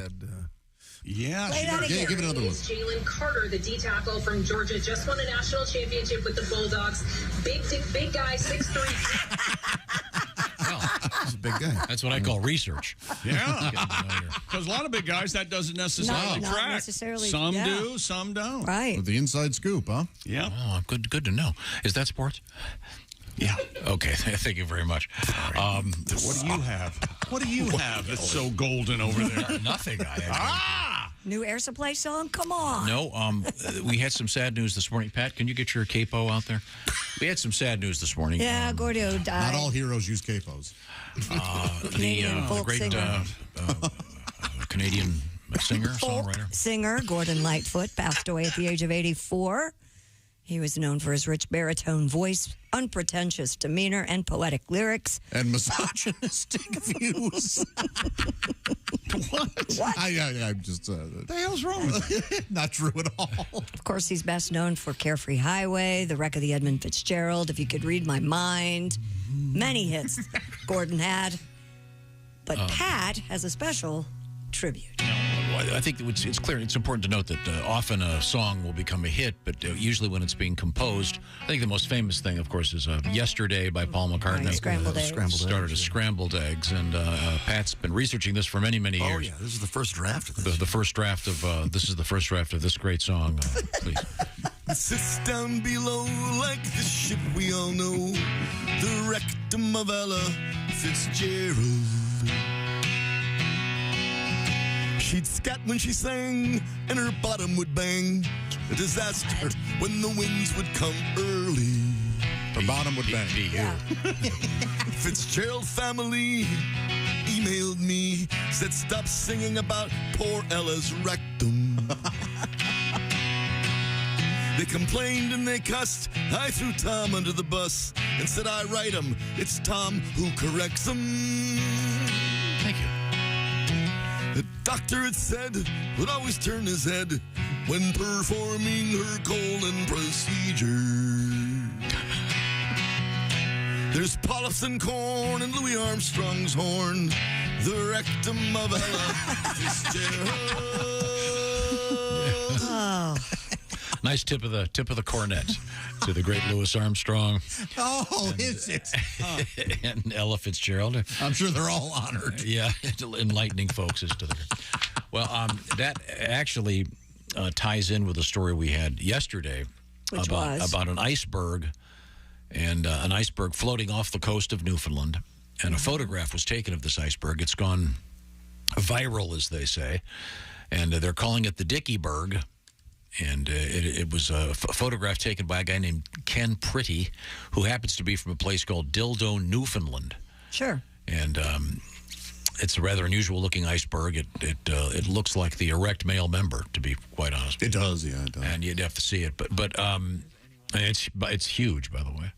Yeah. Play that again. Give it another one. Jalen Carter, the D tackle from Georgia, just won a national championship with the Bulldogs. Big guy, 6'3". He's a big guy. That's what I call research. Yeah. Because a lot of big guys, that doesn't necessarily Not track. necessarily, Some yeah. do, some don't. Right. With the inside scoop, huh? Yeah. Oh, good to know. Is that sports? Yeah. Okay. Thank you very much. What do you have? What do you have that's so golden over there? Nothing. New Air Supply song? Come on. No. We had some sad news this morning. Pat, can you get your capo out there? We had some sad news this morning. Yeah, Gordo died. Not all heroes use capos. Canadian folk great singer. Canadian singer, Folk songwriter. singer Gordon Lightfoot passed away at the age of 84. He was known for his rich baritone voice, unpretentious demeanor, and poetic lyrics. And misogynistic views. What? I'm just... What the hell's wrong with you? Not true at all. Of course, he's best known for Carefree Highway, The Wreck of the Edmund Fitzgerald, If You Could Read My Mind. Many hits Gordon had. But Pat has a special tribute. I think it's clear. It's important to note that often a song will become a hit, but usually when it's being composed, I think the most famous thing, of course, is "Yesterday" by Paul McCartney. Right, Scrambled Eggs. Started as Scrambled Eggs, and Pat's been reasreaching this for many years. Oh yeah, this is the first draft of this. The first draft of this is the first draft of this great song. Please. It sits down below like the ship we all know, the rectum of Ella Fitzgerald. She'd scat when she sang, and her bottom would bang. A disaster when the winds would come early. Her bottom would bang. Yeah. Fitzgerald family, emailed me, said stop singing about poor Ella's rectum. They complained and they cussed. I threw Tom under the bus and said I write 'em. It's Tom who corrects 'em. Thank you. The doctor had said would always turn his head when performing her colon procedure. There's polyps and corn and Louis Armstrong's horn, the rectum of Ella Fitzgerald. Oh. Nice tip of the cornet to the great Louis Armstrong. Oh, is it? And Ella Fitzgerald. I'm sure they're all honored. Yeah, enlightening folks as to the. Well, that actually ties in with the story we had yesterday about an iceberg and an iceberg floating off the coast of Newfoundland. And a photograph was taken of this iceberg. It's gone viral, as they say. And they're calling it the Dickieberg. And it was a photograph taken by a guy named Ken Pretty, who happens to be from a place called Dildo, Newfoundland. Sure. And it's a rather unusual-looking iceberg. It looks like the erect male member, to be quite honest. It does, yeah, it does. And you'd have to see it, but it's huge, by the way.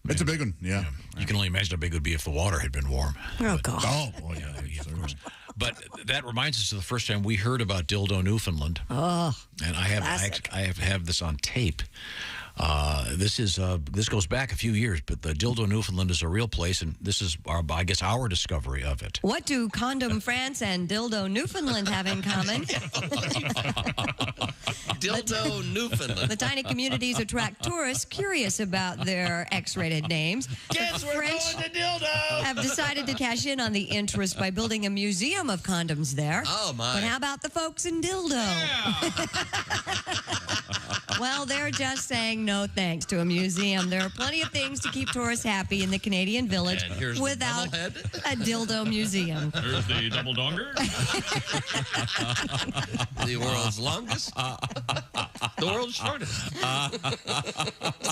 It's a big one, yeah. You can only imagine how big it would be if the water had been warm. Oh, God. Oh, boy, yeah, of course. But that reminds us of the first time we heard about Dildo, Newfoundland. Oh, and I have this on tape. This goes back a few years, but the Dildo, Newfoundland is a real place, and this is our discovery of it. What do Condom France and Dildo, Newfoundland have in common? Dildo, Newfoundland. The tiny communities attract tourists curious about their X-rated names. Guess we're going to Dildo! Have decided to cash in on the interest by building a museum of condoms there. Oh, my. But how about the folks in Dildo? Yeah. Well, they're just saying no thanks to a museum. There are plenty of things to keep tourists happy in the Canadian village without a dildo museum. There's the double donger. The world's longest. The world's shortest.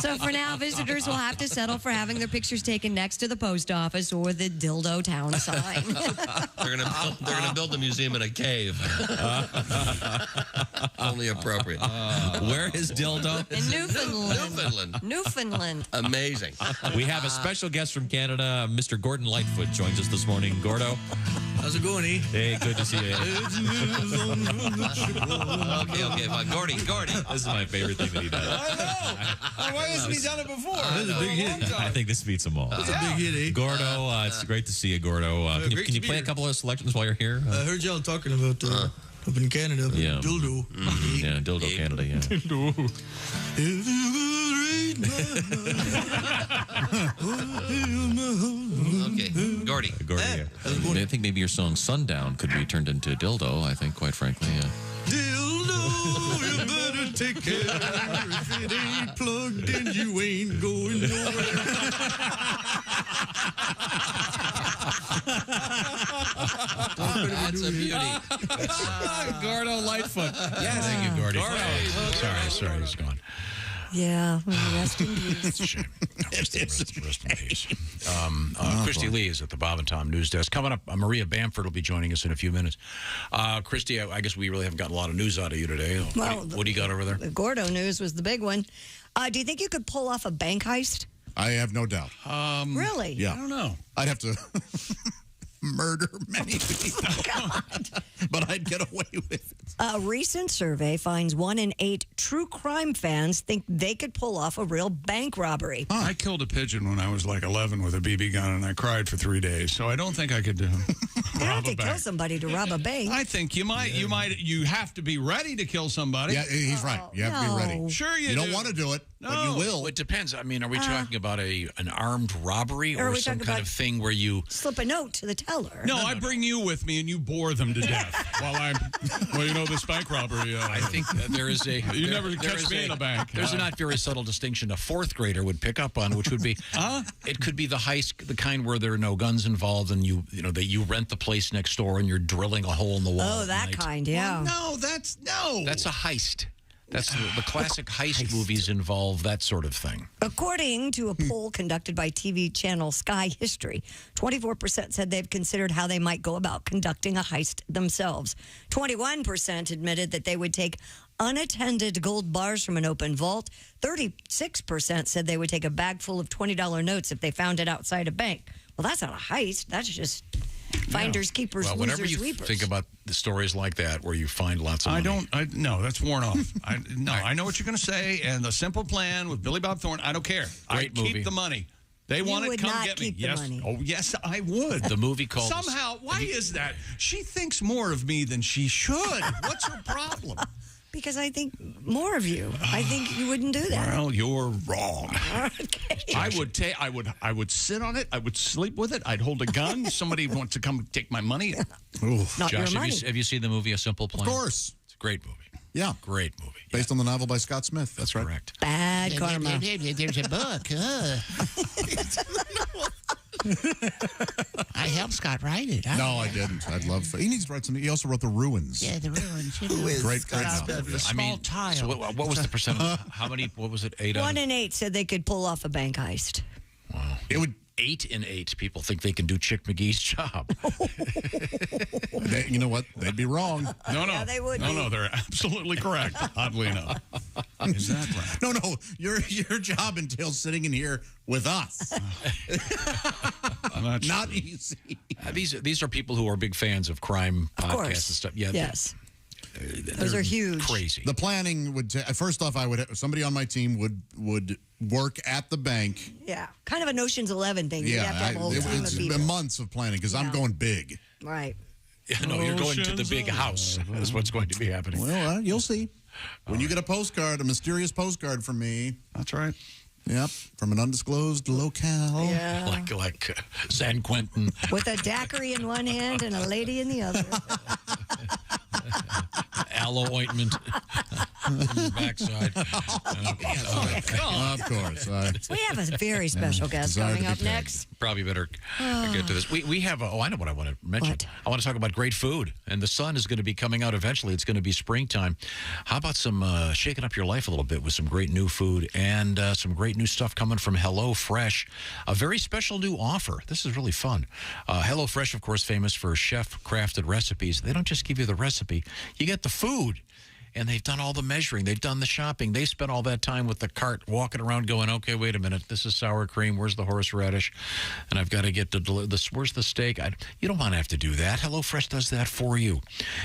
So for now, visitors will have to settle for having their pictures taken next to the post office or the Dildo Town sign. They're gonna build the museum in a cave. Only appropriate. Where is Dildo? In Newfoundland. Newfoundland. Amazing. We have a special guest from Canada, Mr. Gordon Lightfoot, joins us this morning. Gordo. How's it going, E? Hey, good to see you. Okay, fine. Gordy. This is my favorite thing that he does. I know. Why hasn't he done it before? This is a big hit. I think this beats them all. It's a big hit, eh? Gordo, it's great to see you, Gordo. Can you play a couple of selections while you're here? I heard y'all talking about up in Canada, dildo. Yeah, Dildo Canada, yeah. Dildo. Okay, Gordy. Yeah. I think maybe your song Sundown could be turned into Dildo, I think, quite frankly, yeah. Dildo, you better take care. If it ain't plugged in, you ain't going nowhere. That's a beauty. Gordo Lightfoot. Yes. Thank you, Gordy. Sorry, he's gone. Yeah, rest in peace. It's a shame. Rest in peace. Christy Lee is at the Bob and Tom News Desk. Coming up, Maria Bamford will be joining us in a few minutes. Christy, I guess we really haven't gotten a lot of news out of you today. Well, what do you got over there? The Gordo news was the big one. Do you think you could pull off a bank heist? I have no doubt. Really? Yeah. I don't know. I'd have to murder many people. But I'd get away with it. A recent survey finds 1 in 8 true crime fans think they could pull off a real bank robbery. I killed a pigeon when I was like 11 with a BB gun, and I cried for 3 days. So I don't think I could You don't have to kill somebody to rob a bank. I think you might. You have to be ready to kill somebody. Yeah, he's right. You have to be ready. Sure, you don't want to do it, but you will. It depends. I mean, are we talking about an armed robbery Or are or we some talking kind about of thing where you slip a note to the teller? No, I bring you with me and you bore them to death while I'm. Well, you know this bank robbery. I think there is a. You never catch me in a bank. There's a not very subtle distinction a fourth grader would pick up on, which would be, it could be the heist, the kind where there are no guns involved, and you rent the place next door and you're drilling a hole in the wall. Oh, that kind, yeah. Well, that's a heist. That's the classic heist movies involve that sort of thing. According to a poll conducted by TV channel Sky History, 24% said they've considered how they might go about conducting a heist themselves. 21% admitted that they would take unattended gold bars from an open vault. 36% said they would take a bag full of $20 notes if they found it outside a bank. Well, that's not a heist. That's just finders, keepers, well, losers, whenever you weepers. think about the stories like that where you find lots of money. No, that's worn off. I know what you're going to say, and the simple plan with Billy Bob Thornton, I don't care. Great I movie. keep the money. They want it, would come not get me. keep the Yes. money. Oh, yes, I would. The movie called... Somehow, why is that? She thinks more of me than she should. What's her problem? Because I think more of you. I think you wouldn't do that. Well, you're wrong. Okay. I would sit on it. I would sleep with it. I'd hold a gun. Somebody wants to come take my money. Not Josh, your money. have you seen the movie A Simple Plan? Of course. It's a great movie. Yeah. Great movie. Based on the novel by Scott Smith. That's right. Correct. Bad karma. There's a book. I helped Scott write it. No, I didn't. I'd love. He needs to write something. He also wrote The Ruins. Yeah, The Ruins. Who is great Scott novel. Smith? A small tile. So what was the percentage? How many? What was it? 8 1 in 8 said they could pull off a bank heist. Wow. It would 8 in 8 people think they can do Chick McGee's job. You know what? They'd be wrong. No. Yeah, they would be. No, they're absolutely correct, oddly enough. Is that right? No. Your job entails sitting in here with us. Not easy. These are people who are big fans of crime Of podcasts course. and stuff. Yeah, Yes. Those they're are huge. Crazy. The planning would first off, somebody on my team would work at the bank. Yeah. Kind of an Ocean's 11 thing. You'd have to have a whole team of It's people. been months of planning because I'm going big. Right. No, you're going to the big house. That's what's going to be happening. Well, you'll see. When you get a postcard, a mysterious postcard from me. That's right. Yep, from an undisclosed locale. Yeah. Like San Quentin. With a daiquiri in one hand and a lady in the other. Aloe ointment on your backside. Of course. We have a very special guest coming up next. Probably better get to this. We have, I know what I want to mention. What? I want to talk about great food. And the sun is going to be coming out eventually. It's going to be springtime. How about some shaking up your life a little bit with some great new food and some great new stuff coming from HelloFresh. A very special new offer. This is really fun. HelloFresh, of course, famous for chef-crafted recipes. They don't just give you the recipe. You get the food. And they've done all the measuring. They've done the shopping. They spent all that time with the cart walking around going, okay, wait a minute. This is sour cream. Where's the horseradish? And I've got to get where's the steak? You don't want to have to do that. HelloFresh does that for you.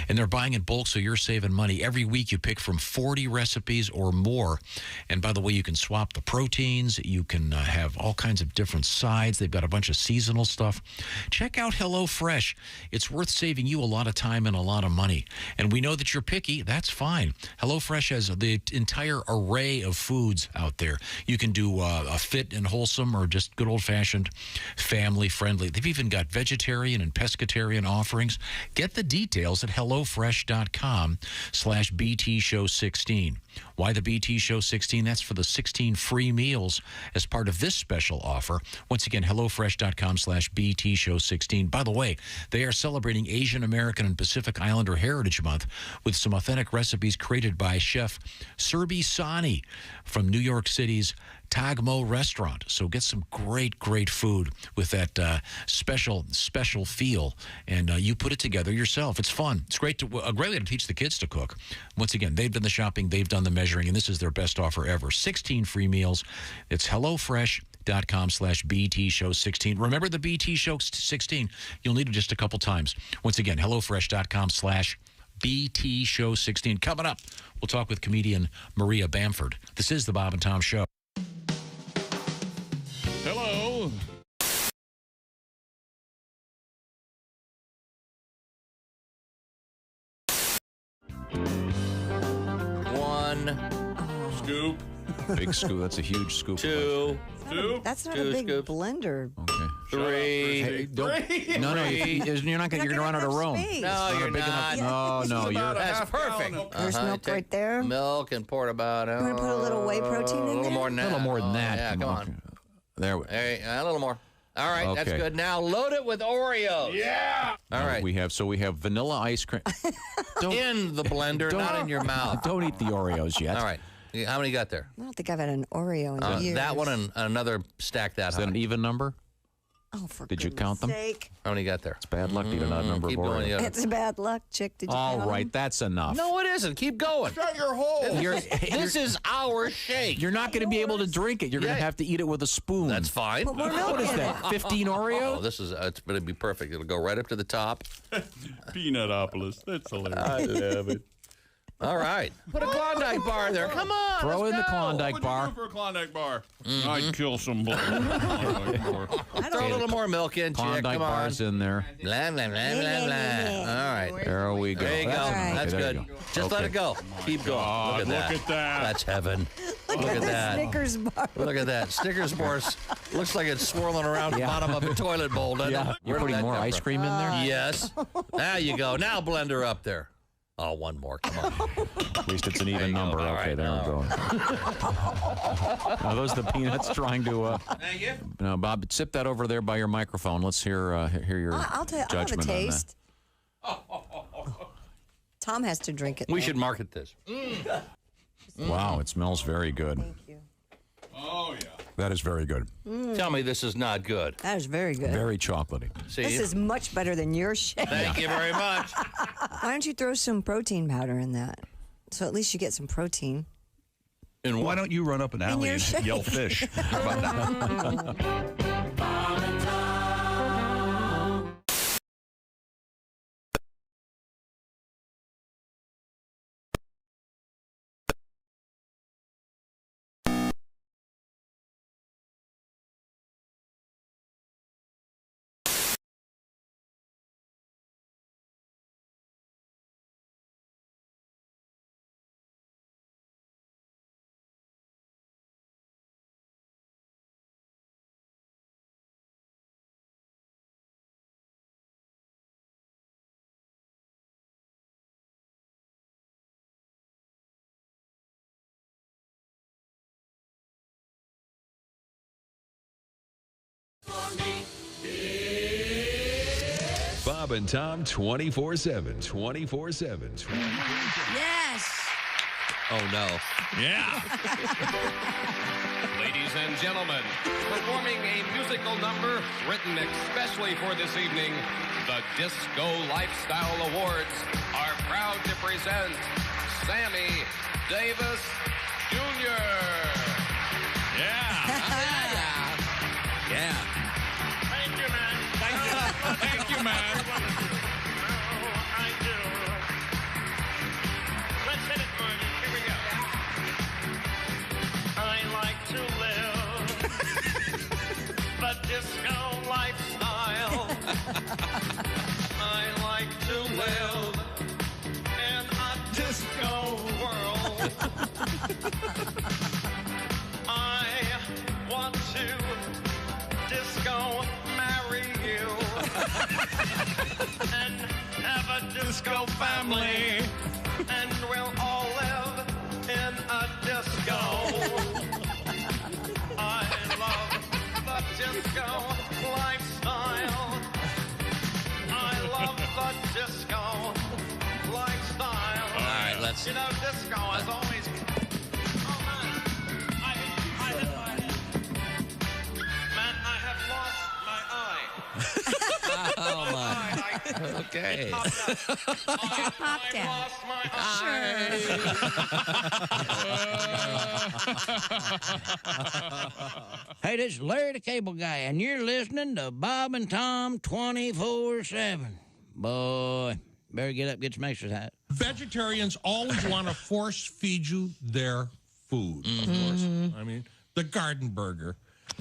And they're buying in bulk, so you're saving money. Every week you pick from 40 recipes or more. And by the way, you can swap the proteins. You can have all kinds of different sides. They've got a bunch of seasonal stuff. Check out HelloFresh. It's worth saving you a lot of time and a lot of money. And we know that you're picky. That's fine. HelloFresh has the entire array of foods out there. You can do a fit and wholesome or just good old-fashioned family-friendly. They've even got vegetarian and pescatarian offerings. Get the details at HelloFresh.com/BTShow16. Why the BT Show 16? That's for the 16 free meals as part of this special offer. Once again, HelloFresh.com/BTShow16. By the way, they are celebrating Asian American and Pacific Islander Heritage Month with some authentic recipes created by Chef Serbi Sani from New York City's Tagmo restaurant. So get some great, great food with that special feel, and you put it together yourself. It's fun. It's great a great way to teach the kids to cook. Once again, they've done the shopping, they've done the measuring, and this is their best offer ever. 16 free meals. It's HelloFresh.com/BTShow16. Remember the BT Show 16. You'll need it just a couple times. Once again, HelloFresh.com/BTShow16. Coming up, we'll talk with comedian Maria Bamford. This is the Bob and Tom Show. Hello. One. Scoop. Big scoop. That's a huge scoop. Two. That's not Two a big scoops. blender. Okay. Three. Hey, don't, no, you're not going to run out of room. No, you're not. No, you're. That's perfect. There's milk Take right there. Milk and pour it about. You want to put a little whey protein in A little there? more than that. A little more than that. Yeah, come on. There we Hey, a little more. All right, that's Okay. good. Now load it with Oreos. Yeah. All right. We have vanilla ice cream. In the blender, not in your mouth. Don't eat the Oreos yet. All right. How many you got there? I don't think I've had an Oreo in years. That one and another stack that high. Is that an even number? Oh, for Did you count them? sake. How many you got there? It's bad luck to eat an odd number Keep of going, Oreos. yeah. It's bad luck, Chick. Did you All count right, them? that's enough. No, it isn't. Keep going. Shut your hole. This is our shake. You're not going to be able to drink it. You're going to have to eat it with a spoon. That's fine. Put more milk What is in that? it. 15 Oreos? Oh, this is it's going to be perfect. It'll go right up to the top. Peanutopolis. That's hilarious. I love it. All right. Put a Klondike bar there. Come on. Throw let's in the go. Klondike What bar. would you do for a Klondike bar? I'd kill somebody. Klondike bar. Throw a little more milk in, Chick. Klondike Come on. bars in there. Blah, blah, blah, blah, blah. All right. There we go. There you go. That's Okay, there good. you go. Just let Okay. it go. Keep going. God, Look at that. That's heaven. Look at the that. Snickers bar. Look at that. Snickers bar looks like it's swirling around the bottom of a toilet bowl, doesn't it? You're Where did putting that more come ice from? cream in there? Yes. There you go. Now blend her up there. Oh, one more. Come on. At least it's an even number. All Okay, right, there we go. Are those the peanuts trying to... Thank you. No, Bob, sip that over there by your microphone. Let's hear your I'll tell you, I'll have a judgment on that. taste. Tom has to drink it. We though. should market this. Wow, it smells very good. Thank you. Oh, yeah. That is very good. Tell me this is not good. That is very good. Very chocolatey. See? This is much better than your shake. Thank you very much. Why don't you throw some protein powder in that? So at least you get some protein. And why don't you run up an alley your and shake. yell fish? How about that? Bob and Tom 24/7. 24/7. Yes. Oh, no. Yeah. Ladies and gentlemen, performing a musical number written especially for this evening, the Disco Lifestyle Awards are proud to present Sammy Davis Jr. Yeah. Yeah. Thank you, man. Thank you, man. I do. Let's hit it, Marty. Here we go. I like to live the disco lifestyle. I like to live in a disco world. I want to disco marry you and have a disco family, and we'll all live in a disco. I love the disco lifestyle. I love the disco lifestyle. All right, let's... You know, disco is always... Oh, man. I hit my head. Man, I have lost my eye. Oh, my. Okay. I lost my Hey, this is Larry the Cable Guy, and you're listening to Bob and Tom 24/7. Boy, better get up, get some exercise. Vegetarians always want to force feed you their food, of course. I mean, the garden burger.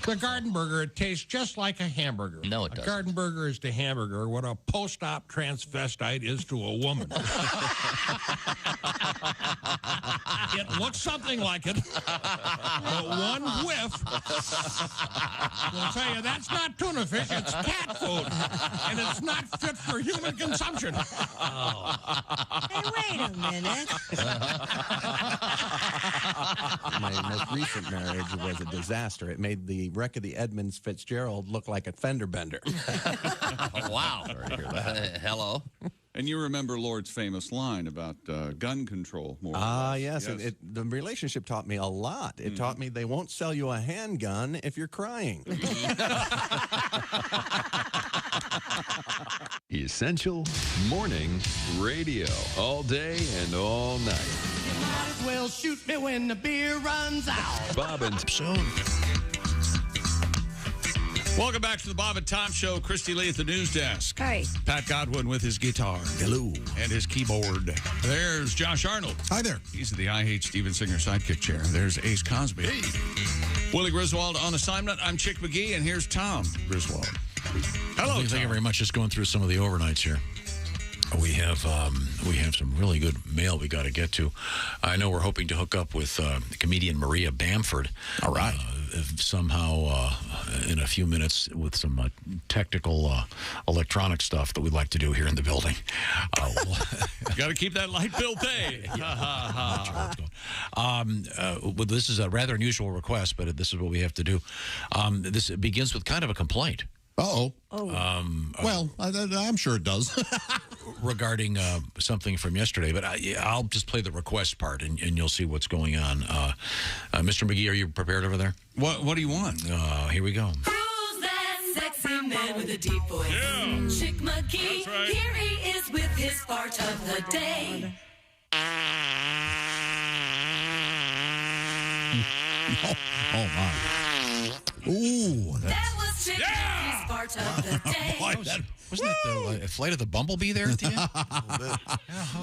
The garden burger, it tastes just like a hamburger. No, it A doesn't. garden burger is to hamburger what a post-op transvestite is to a woman. It looks something like it, but one whiff will tell you that's not tuna fish, it's cat food, and it's not fit for human consumption. Hey, wait a minute. My most recent marriage was a disaster. It made the wreck of the Edmunds Fitzgerald look like a fender bender. Wow. Sorry to hear that. Hello. And you remember Lord's famous line about gun control, more or less. Yes. The relationship taught me a lot. It taught me they won't sell you a handgun if you're crying. Essential Morning Radio. All day and all night. You might as well shoot me when the beer runs out. Bob and Welcome back to the Bob and Tom Show. Christy Lee at the news desk. Hi. Pat Godwin with his guitar. Hello. And his keyboard. There's Josh Arnold. Hi there. He's the I Hate Steven Singer sidekick chair. There's Ace Cosby. Hey. Willie Griswold on assignment. I'm Chick McGee, and here's Tom Griswold. Hello, Thank you very much. Just going through some of the overnights here. We have some really good mail we got to get to. I know we're hoping to hook up with comedian Maria Bamford. All right. Somehow in a few minutes with some technical electronic stuff that we'd like to do here in the building. Got to keep that light bill paid. Well, this is a rather unusual request, but this is what we have to do. This begins with kind of a complaint. Uh-oh. Well, I'm sure it does. Regarding something from yesterday, but I'll just play the request part, and you'll see what's going on. Mr. McGee, are you prepared over there? What do you want? Here we go. Who's that sexy man with a deep voice? Yeah. Chick McGee. That's right. Here he is with his part of the day. Oh, my. Ooh. That was Chick McGee's part of the day. Wasn't that the flight of the bumblebee there at the end?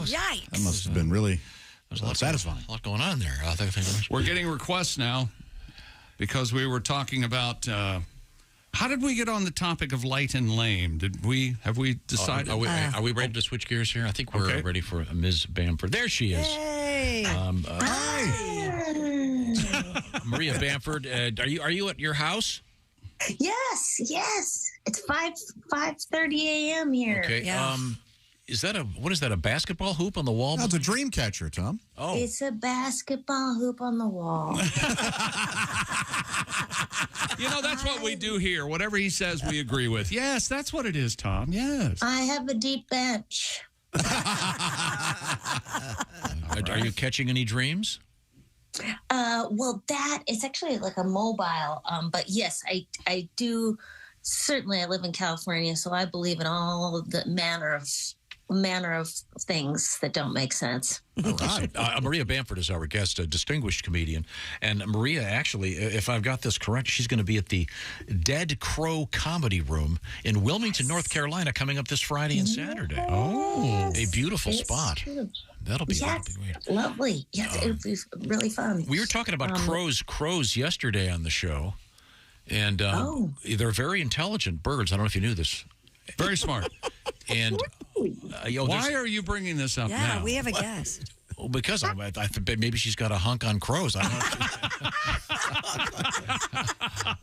Yikes. That must have been really satisfying. A lot going on there. We're getting requests now because we were talking about how did we get on the topic of light and lame? Have we decided? Are we ready to switch gears here? I think we're ready for Ms. Bamford. There she is. Hey. Maria Bamford, are you at your house? Yes. It's 5:30 a.m. here. Okay. Yeah. What is that? A basketball hoop on the wall? That's a dream catcher, Tom. Oh. It's a basketball hoop on the wall. That's what we do here. Whatever he says, we agree with. Yes, that's what it is, Tom. Yes. I have a deep bench. Are you catching any dreams? Well, it's actually like a mobile. But yes, I do. Certainly, I live in California, so I believe in all the manner of things that don't make sense. All right. Maria Bamford is our guest, a distinguished comedian. And Maria, actually, if I've got this correct, she's going to be at the Dead Crow Comedy Room in Wilmington, North Carolina, coming up this Friday and Saturday. Oh, a beautiful spot. True. That'll be great. Lovely. Yes, it'll be really fun. We were talking about crows yesterday on the show. And they're very intelligent birds. I don't know if you knew this. Very smart. And why are you bringing this up now? Yeah, we have a guest. Well, because I maybe she's got a hunk on crows. I don't know.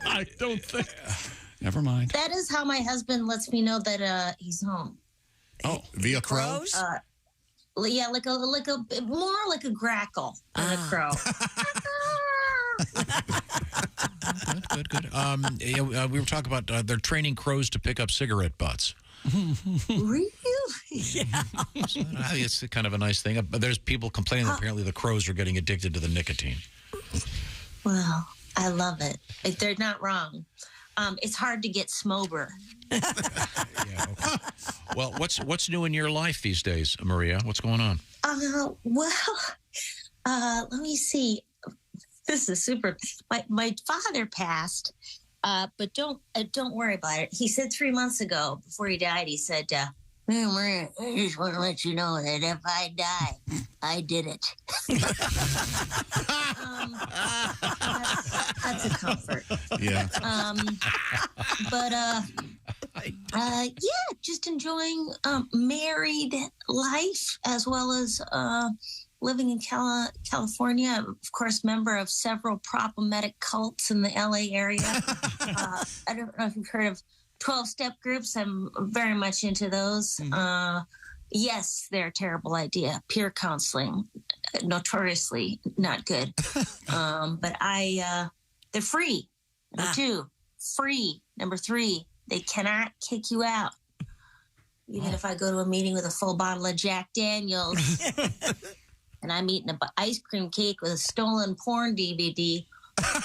I don't think. Never mind. That is how my husband lets me know that he's home. Oh, via crows? Yeah, like a more like a grackle than a crow. Good. We were talking about they're training crows to pick up cigarette butts. Really? Yeah. So, it's kind of a nice thing. But there's people complaining that apparently the crows are getting addicted to the nicotine. Well, I love it. They're not wrong. It's hard to get smober. Yeah. Okay. Well, what's new in your life these days, Maria? What's going on? Let me see. This is super. My father passed, but don't worry about it. He said 3 months ago, before he died, he said, "Hey, Maria, I just want to let you know that if I die, I did it." That's a comfort. Yeah. Just enjoying married life as well as living in California. I'm, of course, member of several problematic cults in the LA area. I don't know if you've heard of 12-step groups. I'm very much into those. Yes, they're a terrible idea. Peer counseling, notoriously not good. But they're free. Number 2, free. Number 3, they cannot kick you out. Even if I go to a meeting with a full bottle of Jack Daniels and I'm eating an ice cream cake with a stolen porn DVD,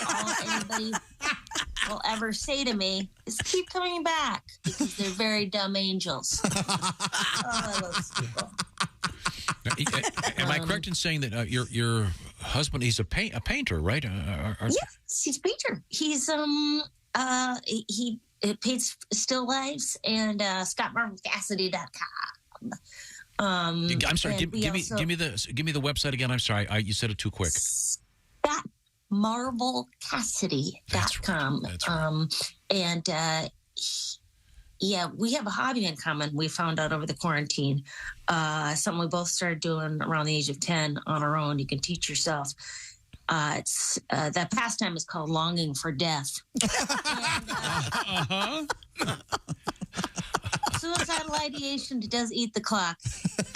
all anybody will ever say to me is keep coming back because they're very dumb angels. I love those people. Am I correct in saying that your husband, he's a painter, right? Yes, he's a painter. He's he paints still lifes and ScottMarvelCassidy.com. I'm sorry. Give me the website again. I'm sorry. You said it too quick. ScottMarvelCassidy.com. That's right. We have a hobby in common. We found out over the quarantine. Something we both started doing around the age of 10 on our own. You can teach yourself. It's that pastime is called longing for death. Suicidal ideation does eat the clock.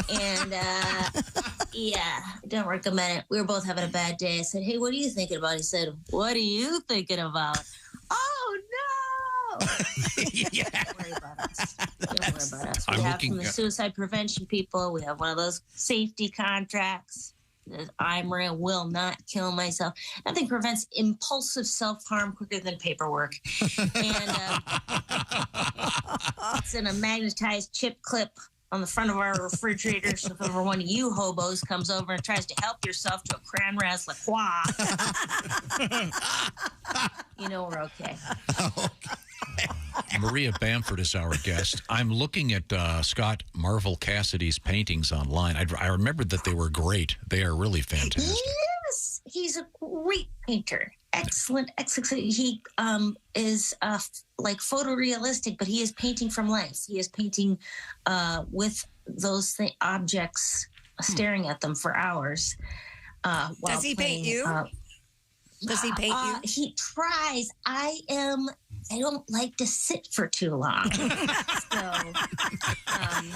And don't recommend it. We were both having a bad day. I said, hey, what are you thinking about? He said, what are you thinking about? Oh, no. Don't worry about us. Don't worry about us. We have from the suicide prevention people. We have one of those safety contracts. I, Maria, will not kill myself. Nothing prevents impulsive self-harm quicker than paperwork. And it's in a magnetized chip clip on the front of our refrigerator. So if ever one of you hobos comes over and tries to help yourself to a Cran Raz La Croix, you know we're okay. Maria Bamford is our guest. I'm looking at Scott Marvel Cassidy's paintings online. I remembered that they were great. They are really fantastic. Yes, he's a great painter. Excellent. He is like photorealistic, but he is painting from life. He is painting with those objects, staring at them for hours. Does he paint you? Does he paint you? He tries. I don't like to sit for too long.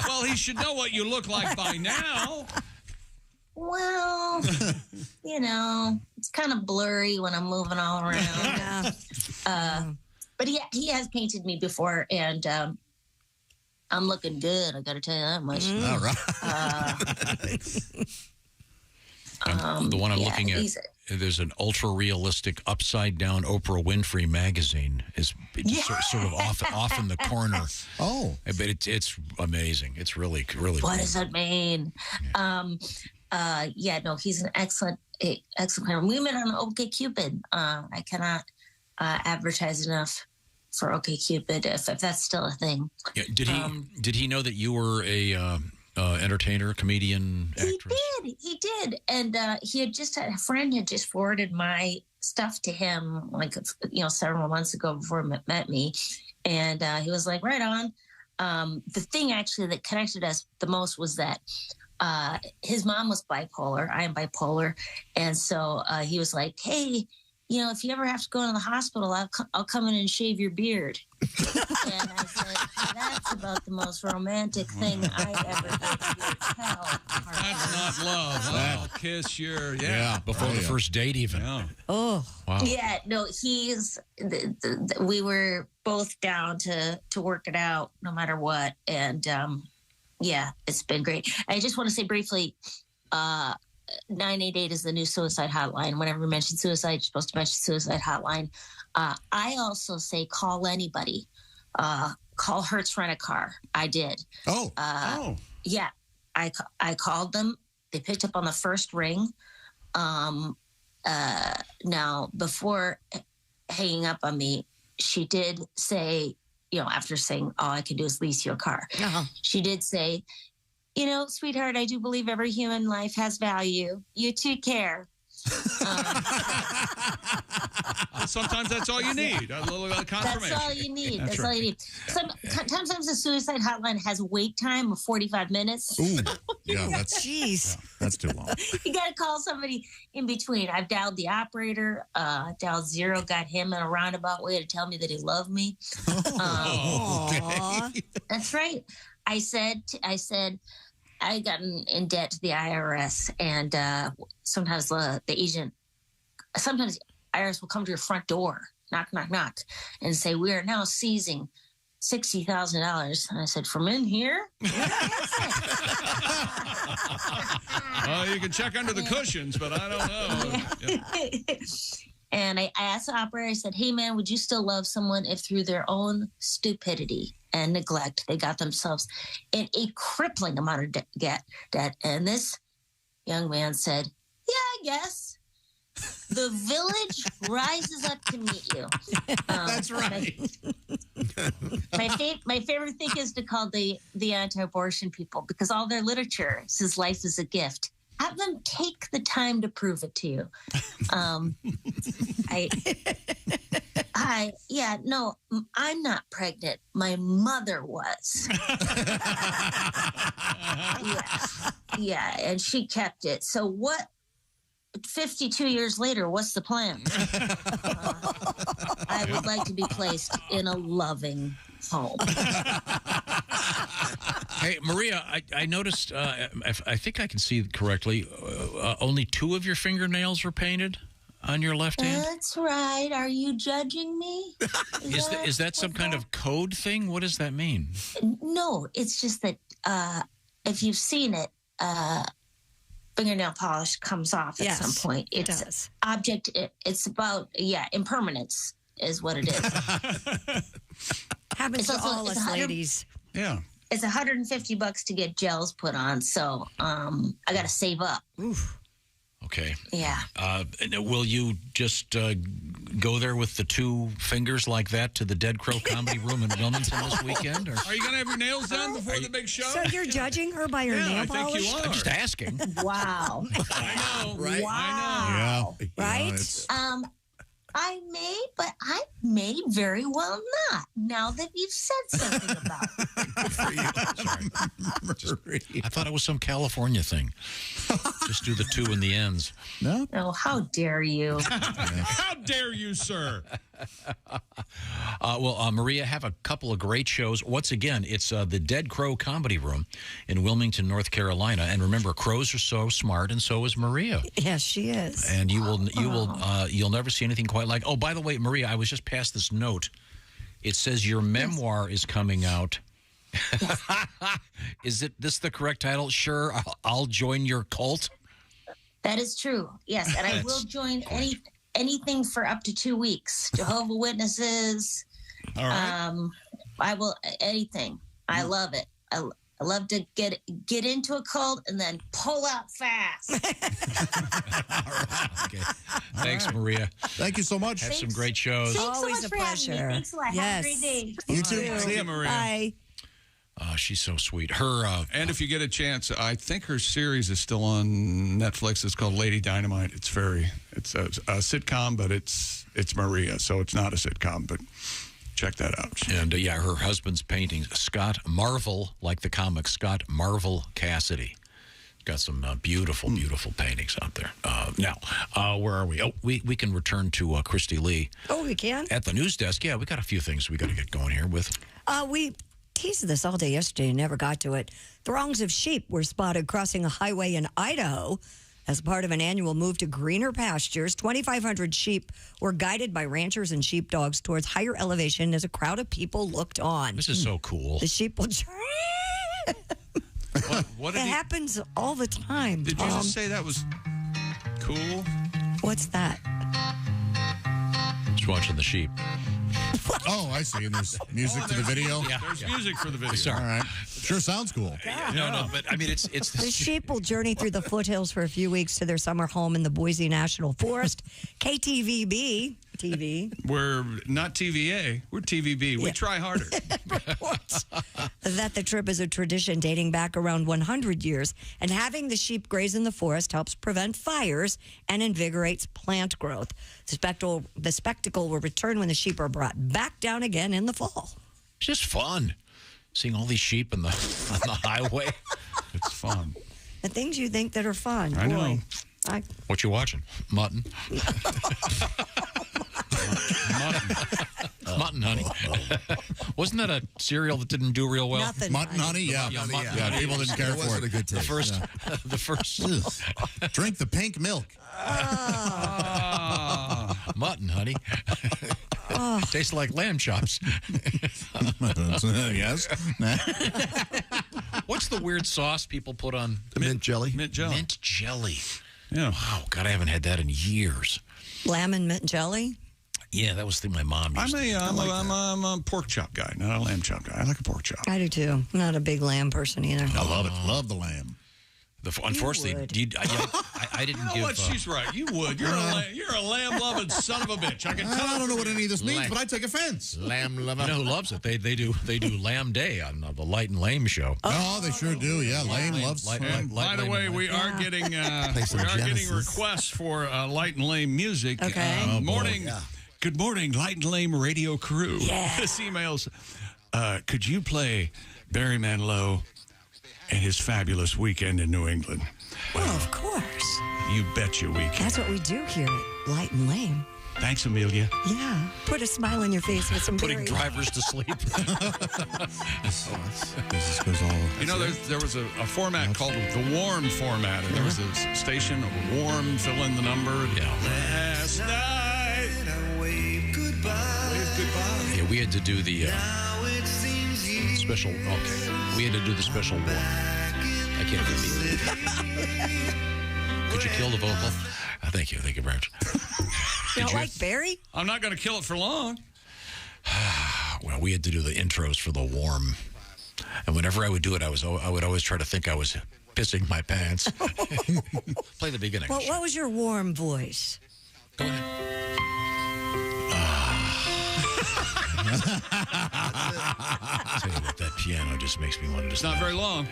Well, he should know what you look like by now. Well, it's kind of blurry when I'm moving all around. But he has painted me before, and I'm looking good. I got to tell you that much. All right. The one I'm looking at, there's an ultra-realistic upside-down Oprah Winfrey magazine. Is sort of off in the corner. Oh. But it's amazing. It's really, really What cool. does it mean? He's an excellent player. We met on OkCupid. I cannot advertise enough for OkCupid if that's still a thing. Yeah, did he know that you were a entertainer, comedian, actress? He did. And he had just had a friend had just forwarded my stuff to him several months ago before he met me. And he was like, right on. The thing actually that connected us the most was that his mom was bipolar. I am bipolar. And so he was like, hey, if you ever have to go to the hospital, I'll come in and shave your beard. And I said, that's about the most romantic thing I ever did to your child. That's not love. I'll kiss your... before the first date even. Yeah. Oh. Wow. Yeah, no, we were both down to work it out no matter what. And it's been great. I just want to say briefly, 988 is the new suicide hotline. Whenever we mention suicide, you're supposed to mention suicide hotline. I also say call anybody. Call Hertz Rent a Car. I did. Yeah. I called them. They picked up on the first ring. Now, before hanging up on me, she did say, after saying, all I can do is lease you a car. She did say, sweetheart, I do believe every human life has value. You take care. Sometimes that's all you need. A little confirmation. That's all you need. That's all you need. Sometimes the suicide hotline has a wait time of 45 minutes. Ooh, yeah, that's jeez. That's too long. You got to call somebody in between. I've dialed the operator, dialed 0, got him in a roundabout way to tell me that he loved me. Okay. That's right. I said, I got in debt to the IRS, and sometimes the agent, sometimes IRS will come to your front door, knock, knock, knock, and say, "We are now seizing $60,000." And I said, "From in here?" Oh, you can check under the cushions, but I don't know. Yeah. And I asked the operator, I said, "Hey, man, would you still love someone if through their own stupidity and neglect, they got themselves in a crippling amount of debt?" And this young man said, "Yeah, I guess. The village rises up to meet you." That's right. My favorite thing is to call the anti-abortion people, because all their literature says life is a gift. Have them take the time to prove it to you. No, I'm not pregnant. My mother was. Yeah, and she kept it. So what? 52 years later, what's the plan? I would like to be placed in a loving home. Hey, Maria, I noticed, I think I can see correctly, only 2 of your fingernails were painted on your left hand? That's right. Are you judging me? Is that some kind of code thing? What does that mean? No, it's just that if you've seen it, fingernail polish comes off at some point. It's it's about, impermanence is what it is. Happens to all us ladies. Yeah. It's $150 to get gels put on, so I got to save up. Oof. Okay. Yeah. Will you just go there with the 2 fingers like that to the Dead Crow Comedy Room in Wilmington this weekend? Or? Are you going to have your nails done before the big show? So you're judging her by her nail polish? I think you are. I'm just asking. Wow. I know, right? Wow. Yeah. Right? I may, but I may very well not, now that you've said something about it. Sorry. I thought it was some California thing. Just do the 2 in the ends. No? Oh, how dare you? How dare you, sir? Maria, have a couple of great shows. Once again, it's the Dead Crow Comedy Room in Wilmington, North Carolina. And remember, crows are so smart, and so is Maria. Yes, she is. And you'll never see anything quite like. Oh, by the way, Maria, I was just past this note. It says your memoir is coming out. Is this the correct title? Sure, I'll join your cult. That is true. Yes, and I will join anything for up to 2 weeks. Jehovah's Witnesses. All right. I will anything. I love it. I love to get into a cult and then pull out fast. All right. Okay. Thanks, Maria. Thank you so much. Have some great shows. Thanks Always so much a for having pleasure. me. Thanks a lot. Yes. Have a great day. You too. See you, Maria. Bye. She's so sweet. Her and if you get a chance, I think her series is still on Netflix. It's called Lady Dynamite. It's a sitcom, but it's Maria, so it's not a sitcom, but check that out. And her husband's paintings, Scott Marvel, like the comic, Scott Marvel Cassidy. Got some beautiful, beautiful paintings out there. Now, where are we? Oh, we can return to Christy Lee. Oh, we can? At the news desk. Yeah, we got a few things we got to get going here with. We teased this all day yesterday and never got to it. Throngs of sheep were spotted crossing a highway in Idaho as part of an annual move to greener pastures. 2,500 sheep were guided by ranchers and sheepdogs towards higher elevation as a crowd of people looked on. This is so cool. The sheep will... What it happens all the time. Did you just say that was cool? What's that? Just watching the sheep. Oh, I see. And there's music to the video. There's music for the video. Sorry. All right. Sure sounds cool. No, but I mean, it's the sheep will journey through the foothills for a few weeks to their summer home in the Boise National Forest. KTVB TV. We're not TVA. We're TVB. We try harder. Reports that the trip is a tradition dating back around 100 years, and having the sheep graze in the forest helps prevent fires and invigorates plant growth. The spectacle will return when the sheep are brought back down again in the fall. It's just fun. Seeing all these sheep on the highway. It's fun. The things you think that are fun. I know. What you watching? Mutton. Mutton, honey. Wasn't that a cereal that didn't do real well? Nothing. Mutton honey, yeah. People didn't care for it. A good taste. The first. Drink the pink milk. Mutton honey. Tastes like lamb chops. Yes. What's the weird sauce people put on? Mint jelly. Mint jelly. Mint jelly. Yeah. Wow, God, I haven't had that in years. Lamb and mint jelly? Yeah, that was the thing my mom used to. I'm a pork chop guy, not a lamb chop guy. I like a pork chop. I do too. I'm not a big lamb person either. I love it. Love the lamb. Unfortunately, I didn't give. What? She's right. You would. You're a lamb-loving son of a bitch. I can tell. I don't know what any of this means, but I take offense. Lamb lover. You know who loves it? They do Lamb Day on the Light and Lame show. Oh, they sure do. Yeah, Lame loves. By the way, we are getting requests for Light and Lame music. Okay. Morning. Yeah. Good morning, Light and Lame radio crew. Yeah. This emails. Could you play Barry Manilow and his fabulous weekend in New England? Well, of course. You betcha we can. That's what we do here at Light and Lame. Thanks, Amelia. Yeah. Put a smile on your face with some Putting drivers to sleep. You know, there was a format called the Warm format, and there was a station of Warm, fill in the number. Yeah. Last night I waved goodbye. Waved goodbye. Yeah, we had to do the special. Okay, we had to do the special Warm. I can't repeat it. Could you kill the vocal? Thank you very much. You don't like Barry? I'm not going to kill it for long. Well, we had to do the intros for the Warm, and whenever I would do it, I would always try to think I was pissing my pants. Play the beginning. Well, what was your Warm voice? Go ahead. I'll tell you what, that piano just makes me want to. It's not very long.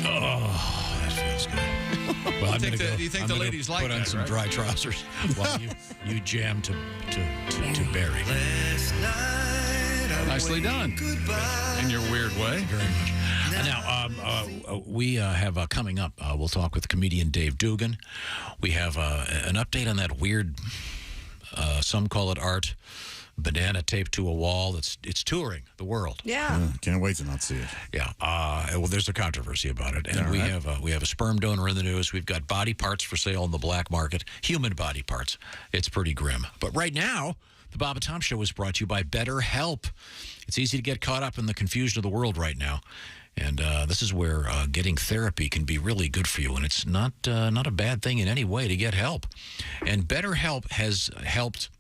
Oh, that feels good. Well, do you think the ladies like put on that, some right? dry trousers while you jam to Barry. Nicely done. In your weird way. Very much. Now, we have coming up, we'll talk with comedian Dave Dugan. We have an update on that weird, some call it art, banana taped to a wall. It's touring the world. Yeah. Can't wait to not see it. Yeah. Well, there's a controversy about it, and we have a sperm donor in the news. We've got body parts for sale in the black market, human body parts. It's pretty grim. But right now, the Bob and Tom Show is brought to you by BetterHelp. It's easy to get caught up in the confusion of the world right now, and this is where getting therapy can be really good for you, and it's not a bad thing in any way to get help. And BetterHelp has helped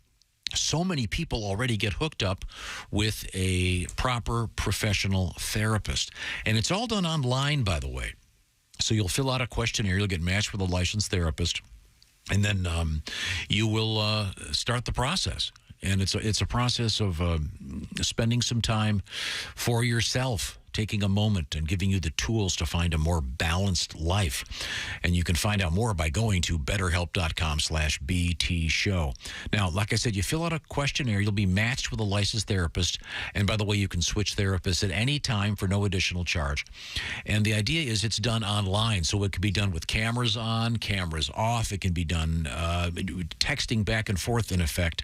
so many people already get hooked up with a proper professional therapist. And it's all done online, by the way. So you'll fill out a questionnaire, you'll get matched with a licensed therapist, and then you will start the process. And it's a process of spending some time for yourself, taking a moment and giving you the tools to find a more balanced life. And you can find out more by going to betterhelp.com/BTshow. Now, like I said, you fill out a questionnaire, you'll be matched with a licensed therapist. And by the way, you can switch therapists at any time for no additional charge. And the idea is it's done online, so it can be done with cameras on, cameras off. It can be done texting back and forth, in effect.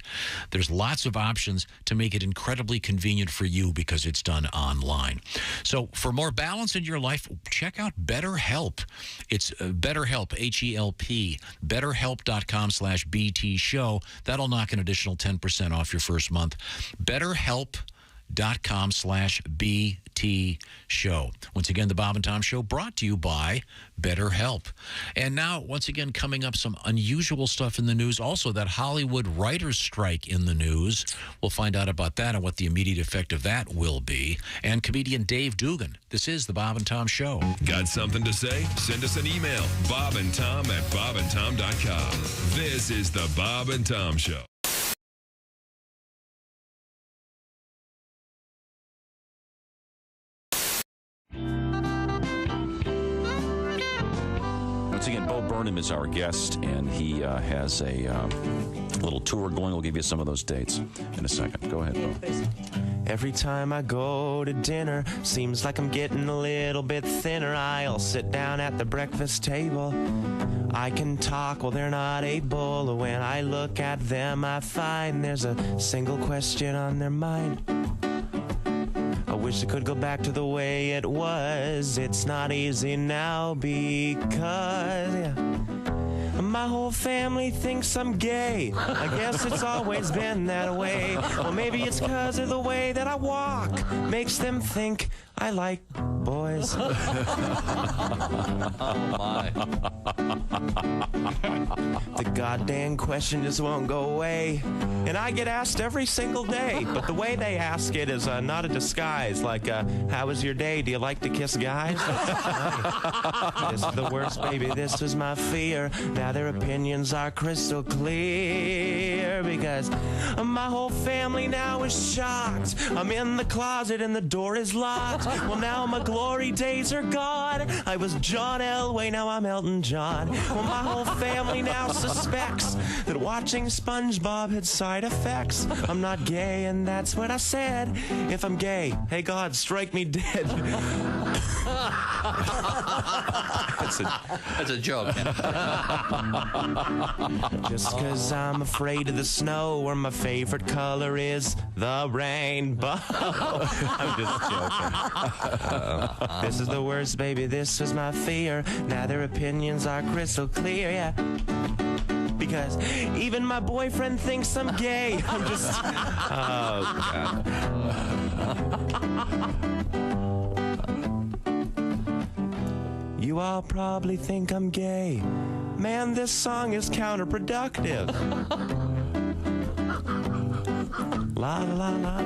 There's lots of options to make it incredibly convenient for you because it's done online. So for more balance in your life, check out BetterHelp. It's BetterHelp, H-E-L-P, betterhelp.com/BTshow. That'll knock an additional 10% off your first month. BetterHelp.com/BTshow. Once again, the Bob and Tom Show brought to you by BetterHelp. And now, once again, coming up, some unusual stuff in the news. Also, that Hollywood writers' strike in the news. We'll find out about that and what the immediate effect of that will be. And comedian Dave Dugan. This is the Bob and Tom Show. Got something to say? Send us an email, bobandtom@bobandtom.com. This is the Bob and Tom Show. Once again, Bo Burnham is our guest, and he has a little tour going. We'll give you some of those dates in a second. Go ahead, Bo. Every time I go to dinner, seems like I'm getting a little bit thinner. I'll sit down at the breakfast table. I can talk, well, they're not able. When I look at them, I find there's a single question on their mind. I wish I could go back to the way it was. It's not easy now because my whole family thinks I'm gay. I guess it's always been that way. Well, maybe it's because of the way that I walk. Makes them think I like boys. Oh, my. The goddamn question just won't go away. And I get asked every single day. But the way they ask it is not a disguise. Like, how was your day? Do you like to kiss guys? This is the worst, baby. This is my fear. Now their opinions are crystal clear. Because my whole family now is shocked. I'm in the closet and the door is locked. Well, now my glory days are gone. I was John Elway, now I'm Elton John. Well, my whole family now suspects that watching SpongeBob had side effects. I'm not gay, and that's what I said. If I'm gay, hey God, strike me dead. That's a joke. Just because I'm afraid of the snow, or my favorite color is the rainbow. I'm just joking. This is the worst, baby. This is my fear. Now their opinions are crystal clear, yeah. Because even my boyfriend thinks I'm gay. I'm just... Oh, God. You all probably think I'm gay. Man, this song is counterproductive. La la la la.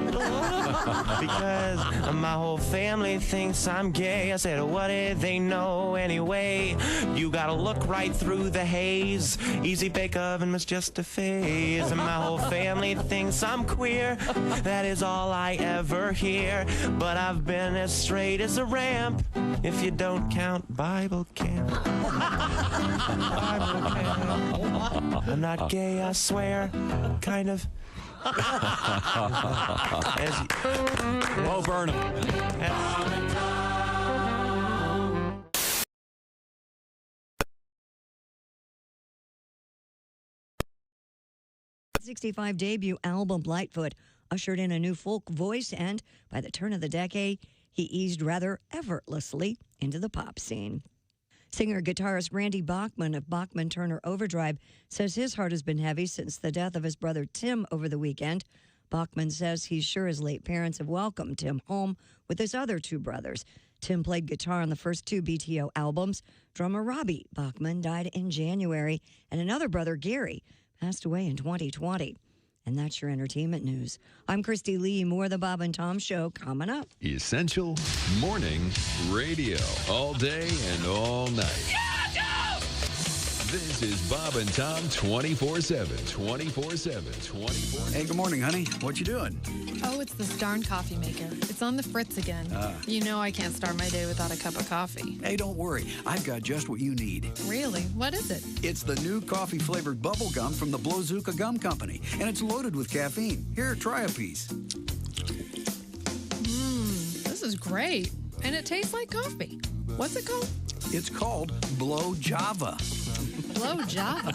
Because my whole family thinks I'm gay. I said, what did they know anyway? You gotta look right through the haze. Easy bake oven was just a phase. And my whole family thinks I'm queer. That is all I ever hear. But I've been as straight as a ramp, if you don't count Bible camp. Bible camp. I'm not gay, I swear. Kind of. Oh, Burnham. 1965 debut album Lightfoot ushered in a new folk voice, and by the turn of the decade, he eased rather effortlessly into the pop scene. Singer-guitarist Randy Bachman of Bachman Turner Overdrive says his heart has been heavy since the death of his brother Tim over the weekend. Bachman says he's sure his late parents have welcomed Tim home with his other two brothers. Tim played guitar on the first two BTO albums. Drummer Robbie Bachman died in January, and another brother, Gary, passed away in 2020. And that's your entertainment news. I'm Christy Lee. More of the Bob and Tom Show coming up. Essential Morning Radio. All day and all night. This is Bob and Tom 24/7. 24/7. 24/7. Hey, good morning, honey. What you doing? Oh, it's this darn coffee maker. It's on the fritz again. You know I can't start my day without a cup of coffee. Hey, don't worry. I've got just what you need. Really? What is it? It's the new coffee-flavored bubble gum from the Blowzuka Gum Company, and it's loaded with caffeine. Here, try a piece. This is great. And it tastes like coffee. What's it called? It's called Blow Java. Blow Java.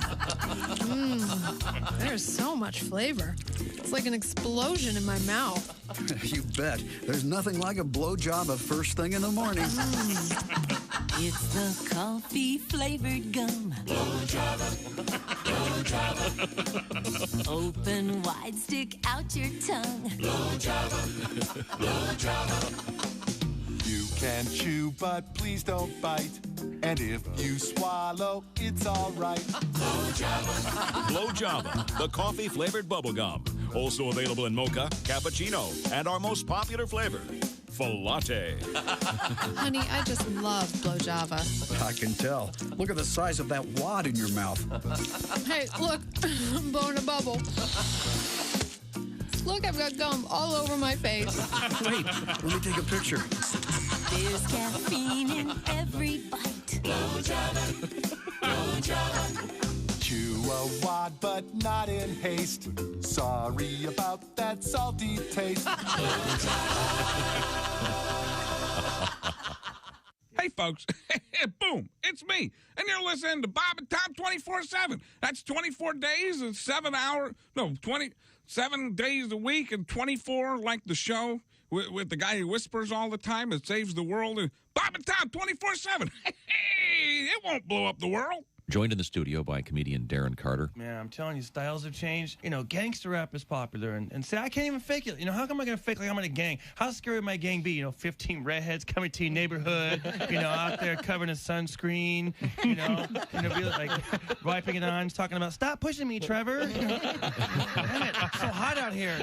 There's so much flavor. It's like an explosion in my mouth. You bet. There's nothing like a Blow Java first thing in the morning. It's the coffee-flavored gum. Blow Java. Blow Java. Open wide, stick out your tongue. Blow Java. Blow Java. You can chew, but please don't bite. And if you swallow, it's all right. Blow Java. Blow Java, the coffee-flavored bubblegum. Also available in mocha, cappuccino, and our most popular flavor, Latte. Honey, I just love Blow Java. I can tell. Look at the size of that wad in your mouth. Hey, look, I'm blowing a bubble. Look, I've got gum all over my face. Wait, let me take a picture. There's caffeine in every bite. Blow Java. Blow Java. Chew a wad, but not in haste. Sorry about that salty taste. Hey, Hey, folks, boom, it's me. And you're listening to Bob and Tom 24/7. That's 24 days and 27 days a week and 24 like the show with the guy who whispers all the time and saves the world. And Bob and Tom 24/7. Hey, it won't blow up the world. Joined in the studio by comedian Darren Carter. Man, I'm telling you, styles have changed. You know, gangster rap is popular. And say, I can't even fake it. You know, how come I going to fake like I'm in a gang? How scary would my gang be? You know, 15 redheads coming to your neighborhood, you know, out there covered in sunscreen, you know, be like wiping it on, talking about, stop pushing me, Trevor. Damn it, it's so hot out here.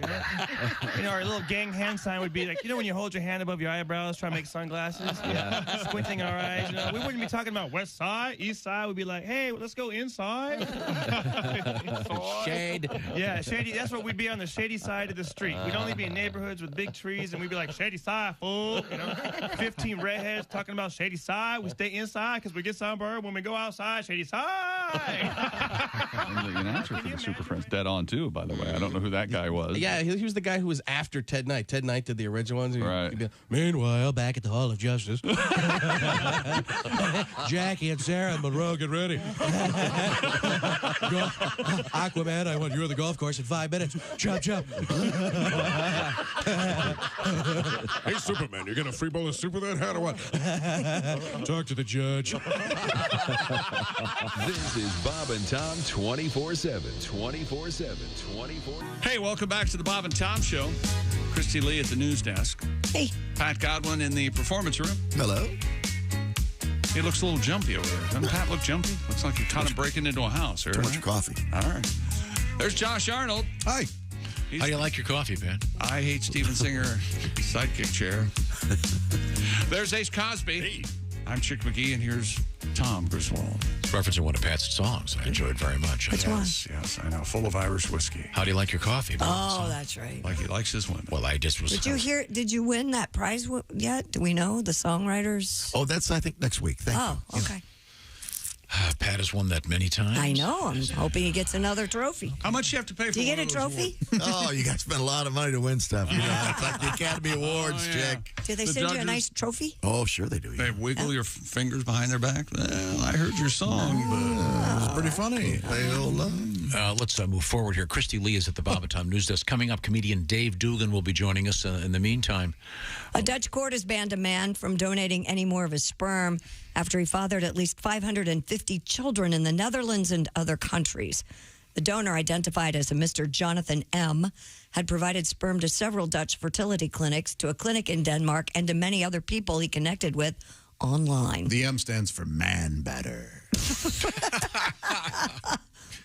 You know, our little gang hand sign would be like, you know, when you hold your hand above your eyebrows, try to make sunglasses? Yeah. Squinting our eyes. You know, we wouldn't be talking about west side, east side. We'd be like, hey, let's go inside. Shade. Yeah, shady. That's what we'd be on the shady side of the street. We'd only be in neighborhoods with big trees, and we'd be like, shady side, fool. You know, 15 redheads talking about shady side. We stay inside because we get sunburned when we go outside. Shady side. And the announcer for the Super Friends, dead on too, by the way. I don't know who that guy was. Yeah, he was the guy who was after Ted Knight. Ted Knight did the original ones. Right. Be, meanwhile, back at the Hall of Justice, Jackie and Sarah and Monroe, get ready. Aquaman, I want you on the golf course in 5 minutes. Chop, chop. Hey, Superman, you're going to free bowl of super that hat or what? Talk to the judge. This is Bob and Tom 24/7. 24/7. 24. Hey, welcome back to the Bob and Tom Show. Christy Lee at the news desk. Hey. Pat Godwin in the performance room. Hello. He looks a little jumpy over there. Doesn't Pat look jumpy? Looks like you caught him breaking into a house. Too much coffee. All right. There's Josh Arnold. Hi. How do you like your coffee, man? I hate Steven Singer sidekick chair. There's Ace Cosby. Hey. I'm Chick McGee, and here's Tom Griswold. Referencing one of Pat's songs I enjoyed very much. Which one? Yes, I know. Full of Irish whiskey. How do you like your coffee? Oh, that's right. Like he likes his women. Well, I just was... Did you win that prize yet? Do we know the songwriters? Oh, that's, I think, next week. Thank you. Okay. Pat has won that many times. I know. I'm hoping he gets another trophy. How much do you have to pay for Do you one get a of those trophy? Oh, you got to spend a lot of money to win stuff. You know, it's like the Academy Awards, Chick. Do they send you a nice trophy? Oh, sure they do. They wiggle your fingers behind their back. Well, I heard your song, but it's pretty funny. Let's move forward here. Christy Lee is at the Bob and Tom News Desk. Coming up, comedian Dave Dugan will be joining us. In the meantime, a Dutch court has banned a man from donating any more of his sperm after he fathered at least 550 children in the Netherlands and other countries. The donor, identified as a Mr. Jonathan M., had provided sperm to several Dutch fertility clinics, to a clinic in Denmark, and to many other people he connected with online. The M stands for man batter.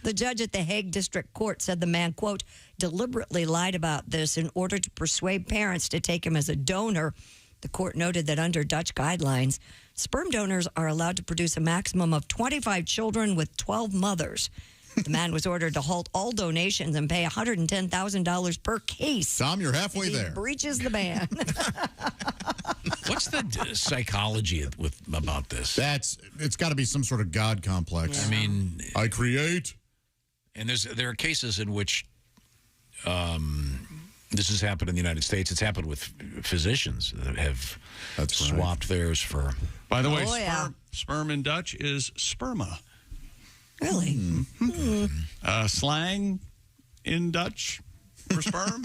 The judge at the Hague District Court said the man, quote, deliberately lied about this in order to persuade parents to take him as a donor. The court noted that under Dutch guidelines, sperm donors are allowed to produce a maximum of 25 children with 12 mothers. The man was ordered to halt all donations and pay $110,000 per case. Tom, you're halfway there. Breaches the ban. What's the psychology about this? It's got to be some sort of God complex. I mean, I create. And there are cases in which this has happened in the United States. It's happened with physicians that have swapped theirs for. By the way, sperm in Dutch is sperma. Really? Mm-hmm. Slang in Dutch for sperm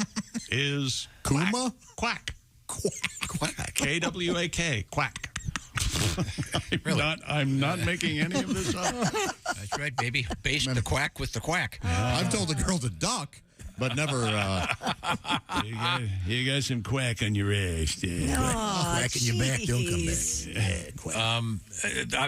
is kuma? Quack. Quack. K-W-A-K. Quack. Really? I'm not making any of this up. That's right, baby. Base the quack with the quack. I've told a girl to duck, but never. You got some quack on your ass. Quack in your back, don't come back.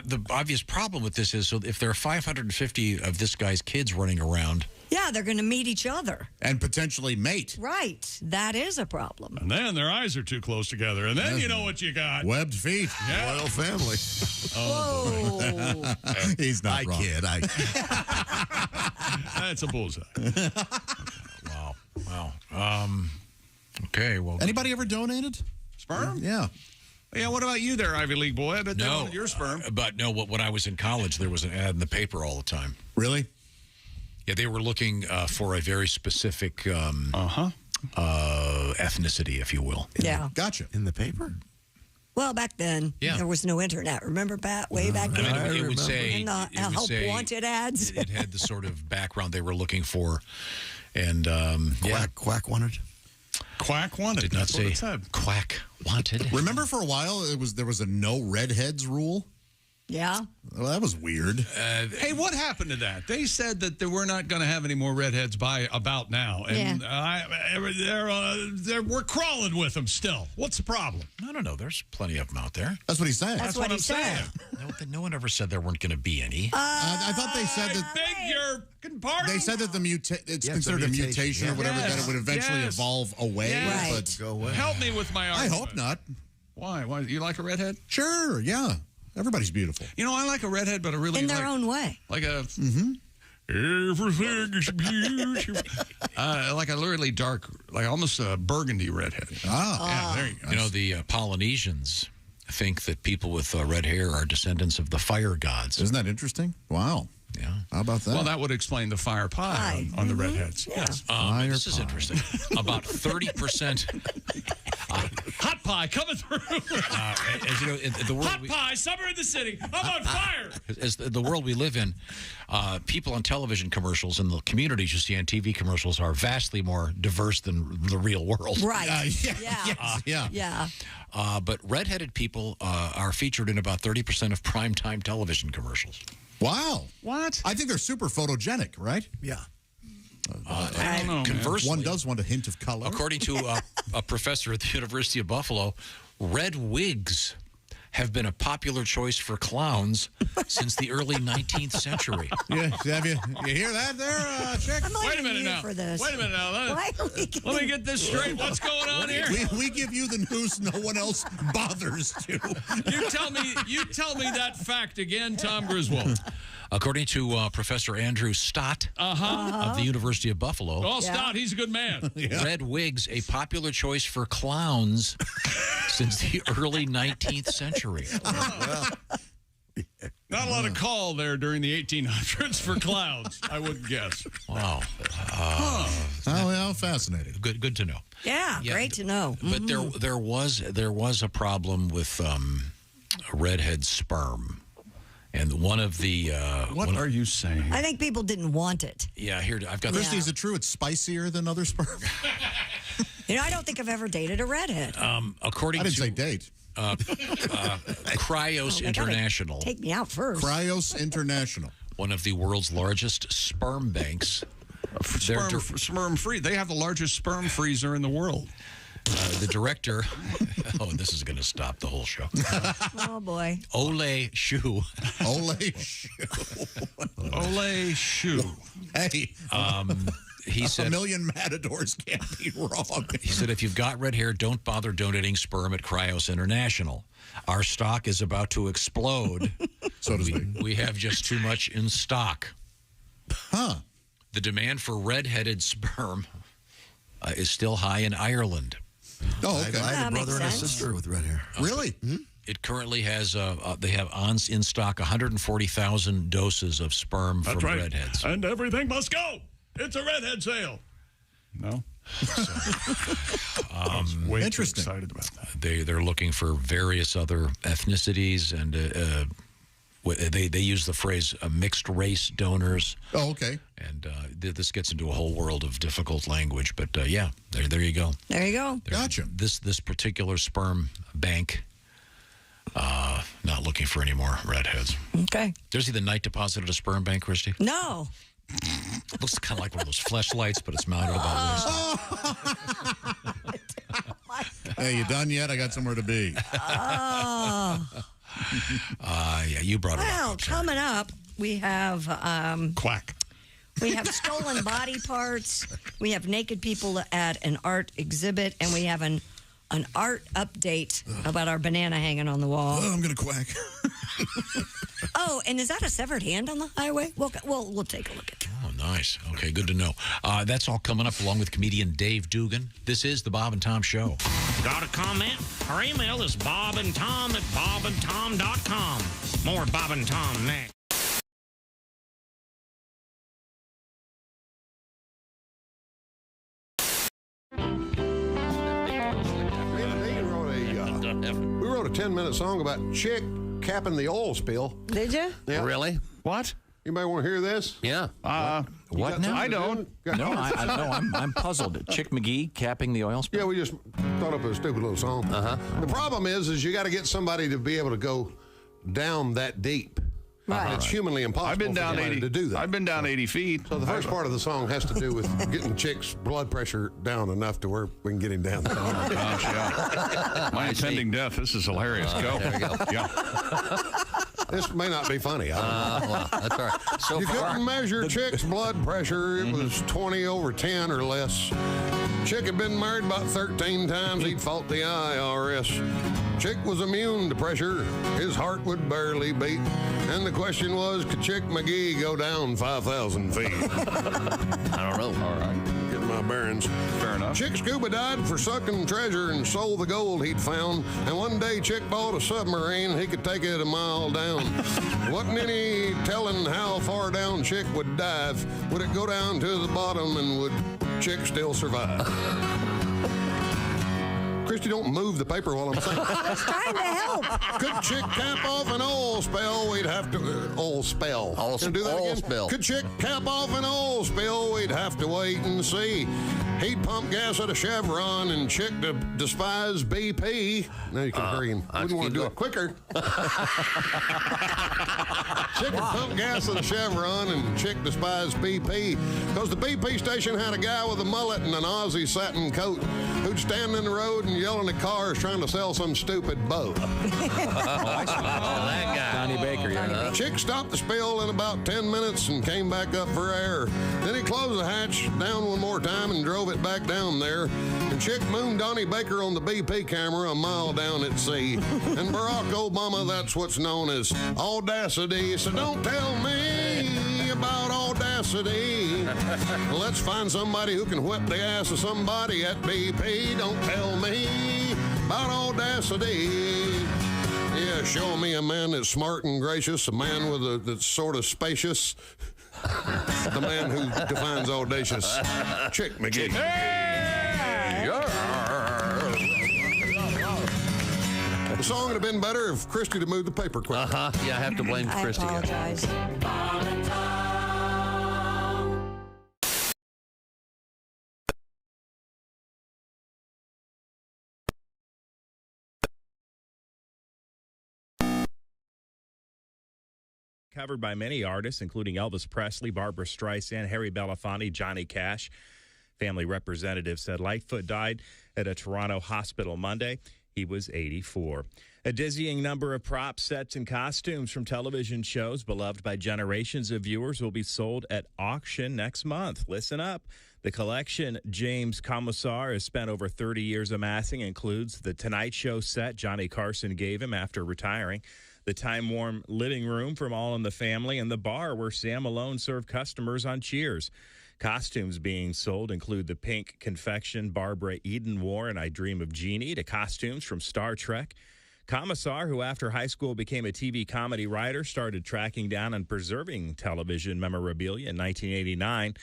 The obvious problem with this is, so if there are 550 of this guy's kids running around. Yeah, they're going to meet each other. And potentially mate. Right. That is a problem. And then their eyes are too close together. And then you know what you got. Webbed feet. Yeah. Royal family. Whoa. He's not wrong. Kid. That's a bullseye. Wow. Okay, well. Anybody ever donated? Sperm? Yeah. Yeah, what about you there, Ivy League boy? I bet they wanted your sperm. But no, when I was in college, there was an ad in the paper all the time. Really? Yeah, they were looking for a very specific ethnicity, if you will. Yeah. Gotcha. In the paper? Well, back then, there was no internet. Remember, Pat? Way back then. I mean, it would say... And the help wanted ads. It had the sort of background they were looking for. And, Quack wanted? Quack wanted. Did not say quack wanted. Remember for a while, there was a no redheads rule? Yeah. Well, that was weird. Hey, what happened to that? They said that we're not going to have any more redheads about now. And we're crawling with them still. What's the problem? I don't know. There's plenty of them out there. That's what he's saying. That's what I'm saying. No one ever said there weren't going to be any. I thought they said that... beg your pardon? They said that it's considered a mutation or whatever, that it would eventually evolve away. Yes. But go away. Help me with my argument. I hope not. Why? You like a redhead? Sure, yeah. Everybody's beautiful. You know, I like a redhead, but I really in their own way. Like a... Everything is beautiful. Like a really dark, like almost a burgundy redhead. Yeah, there you go. You know, the Polynesians think that people with red hair are descendants of the fire gods. Isn't that interesting? Wow. Yeah. How about that? Well, that would explain the fire pie on the redheads. Yeah. Yes. This is interesting. About 30%... hot pie coming through. As you know, in the world hot pie, summer in the city. I'm on fire. As the world we live in, people on television commercials and the communities you see on TV commercials are vastly more diverse than the real world. Right. Yeah. But redheaded people are featured in about 30% of primetime television commercials. Wow. What? I think they're super photogenic, right? Yeah. I don't know. Conversely, one does want a hint of color. According to a professor at the University of Buffalo, red wigs have been a popular choice for clowns since the early 19th century. Yeah, have you hear that there, Chick? Wait a minute now. Wait a minute now. Let me get this straight. What's going on here? We give you the news no one else bothers to. You tell me that fact again, Tom Griswold. According to Professor Andrew Stott of the University of Buffalo. Oh, Stott, he's a good man. Red wigs, a popular choice for clowns since the early 19th century. Not a lot of call there during the 1800s for clowns, I wouldn't guess. Wow. Well, fascinating. Good to know. Yeah, great to know. But there was a problem with redhead sperm. And one of the... what are you saying? I think people didn't want it. Yeah, here, I've got... Christy, is it true it's spicier than other sperm? You know, I don't think I've ever dated a redhead. According I didn't to... say date. Cryos International. Take me out first. Cryos International. One of the world's largest sperm banks. Sperm free. They have the largest sperm freezer in the world. The director, this is going to stop the whole show. Oh, boy. Ole Shu. Ole Shu. Ole Shu. Hey. He said, a million matadors can't be wrong. He said, if you've got red hair, don't bother donating sperm at Cryos International. Our stock is about to explode. So to speak. We have just too much in stock. Huh. The demand for red-headed sperm is still high in Ireland. Oh, okay. I had a brother and a sister with red hair. Really? Mm-hmm. It currently has, they have in stock 140,000 doses of sperm from redheads. And everything must go. It's a redhead sale. No? Way interesting. Too excited about that. They're looking for various other ethnicities, and they use the phrase mixed race donors. Oh, okay. And this gets into a whole world of difficult language, but yeah, there you go. There you go. Gotcha. This particular sperm bank, not looking for any more redheads. Okay. There's the night deposit at a sperm bank, Christy. No. It looks kind of like one of those fleshlights, but it's mounted about waist. Hey, you done yet? I got somewhere to be. Yeah, you brought it up. Well, coming up, we have... Quack. We have stolen body parts. We have naked people at an art exhibit. And we have an art update about our banana hanging on the wall. Oh, I'm going to quack. Oh, and is that a severed hand on the highway? We'll take a look at that. Oh, nice. Okay, good to know. That's all coming up along with comedian Dave Dugan. This is the Bob and Tom Show. Got a comment? Our email is bobandtom@bobandtom.com. More Bob and Tom next. We wrote a 10-minute song about Chick capping the oil spill. Did you? Yeah. Really? What? Anybody want to hear this? Yeah. What now? I don't. No, I'm puzzled. Chick McGee capping the oil spill? Yeah, we just thought up a stupid little song. The problem is you got to get somebody to be able to go down that deep. Right. It's humanly impossible I've been down for somebody 80 to do that. I've been down 80 feet. So the first part of the song has to do with getting Chick's blood pressure down enough to where we can get him down. Oh, gosh, yeah. My impending death. This is hilarious. Go. There we go. Yeah. This may not be funny. Well, that's all right. So you far, couldn't measure Chick's blood pressure. It was 20/10 or less. Chick had been married about 13 times. He'd fought the IRS. Chick was immune to pressure. His heart would barely beat. And the question was, could Chick McGee go down 5,000 feet? I don't know. All right. Getting my bearings. Fair enough. Chick scuba dived for sucking treasure and sold the gold he'd found. And one day Chick bought a submarine. He could take it a mile down. Wasn't any telling how far down Chick would dive. Would it go down to the bottom, and would Chick still survive? Christy, don't move the paper while I'm saying. I was trying to help. Could Chick cap off an oil spell? We'd have to oil spell. Can I do that again? Spill. Could Chick cap off an oil spill? We'd have to wait and see. He'd pump gas at a Chevron, and Chick despise BP. Now you can hurry him. We don't want to do it quicker. Chick would pump gas at a Chevron, and Chick despised BP because the BP station had a guy with a mullet and an Aussie satin coat who'd stand in the road and yelling at cars trying to sell some stupid boat. that guy. Donnie Baker, yeah. Chick stopped the spill in about 10 minutes and came back up for air. Then he closed the hatch down one more time and drove it back down there. And Chick mooned Donnie Baker on the BP camera a mile down at sea. And Barack Obama, that's what's known as audacity. So don't tell me about audacity. Let's find somebody who can whip the ass of somebody at BP. Don't tell me about audacity. Yeah, show me a man that's smart and gracious, a man that's sort of spacious. The man who defines audacious. Chick McGee. The song would have been better if Christy had moved the paper quick. Yeah, I have to blame Christy. I apologize. Covered by many artists, including Elvis Presley, Barbra Streisand, Harry Belafonte, Johnny Cash. Family representative said Lightfoot died at a Toronto hospital Monday. He was 84. A dizzying number of props, sets, and costumes from television shows beloved by generations of viewers will be sold at auction next month. Listen up. The collection James Commissar has spent over 30 years amassing includes the Tonight Show set Johnny Carson gave him after retiring, the time-worn living room from All in the Family, and the bar where Sam Malone served customers on Cheers. Costumes being sold include the pink confection Barbara Eden wore in I Dream of Jeannie, to costumes from Star Trek. Commissar, who after high school became a TV comedy writer, started tracking down and preserving television memorabilia in 1989.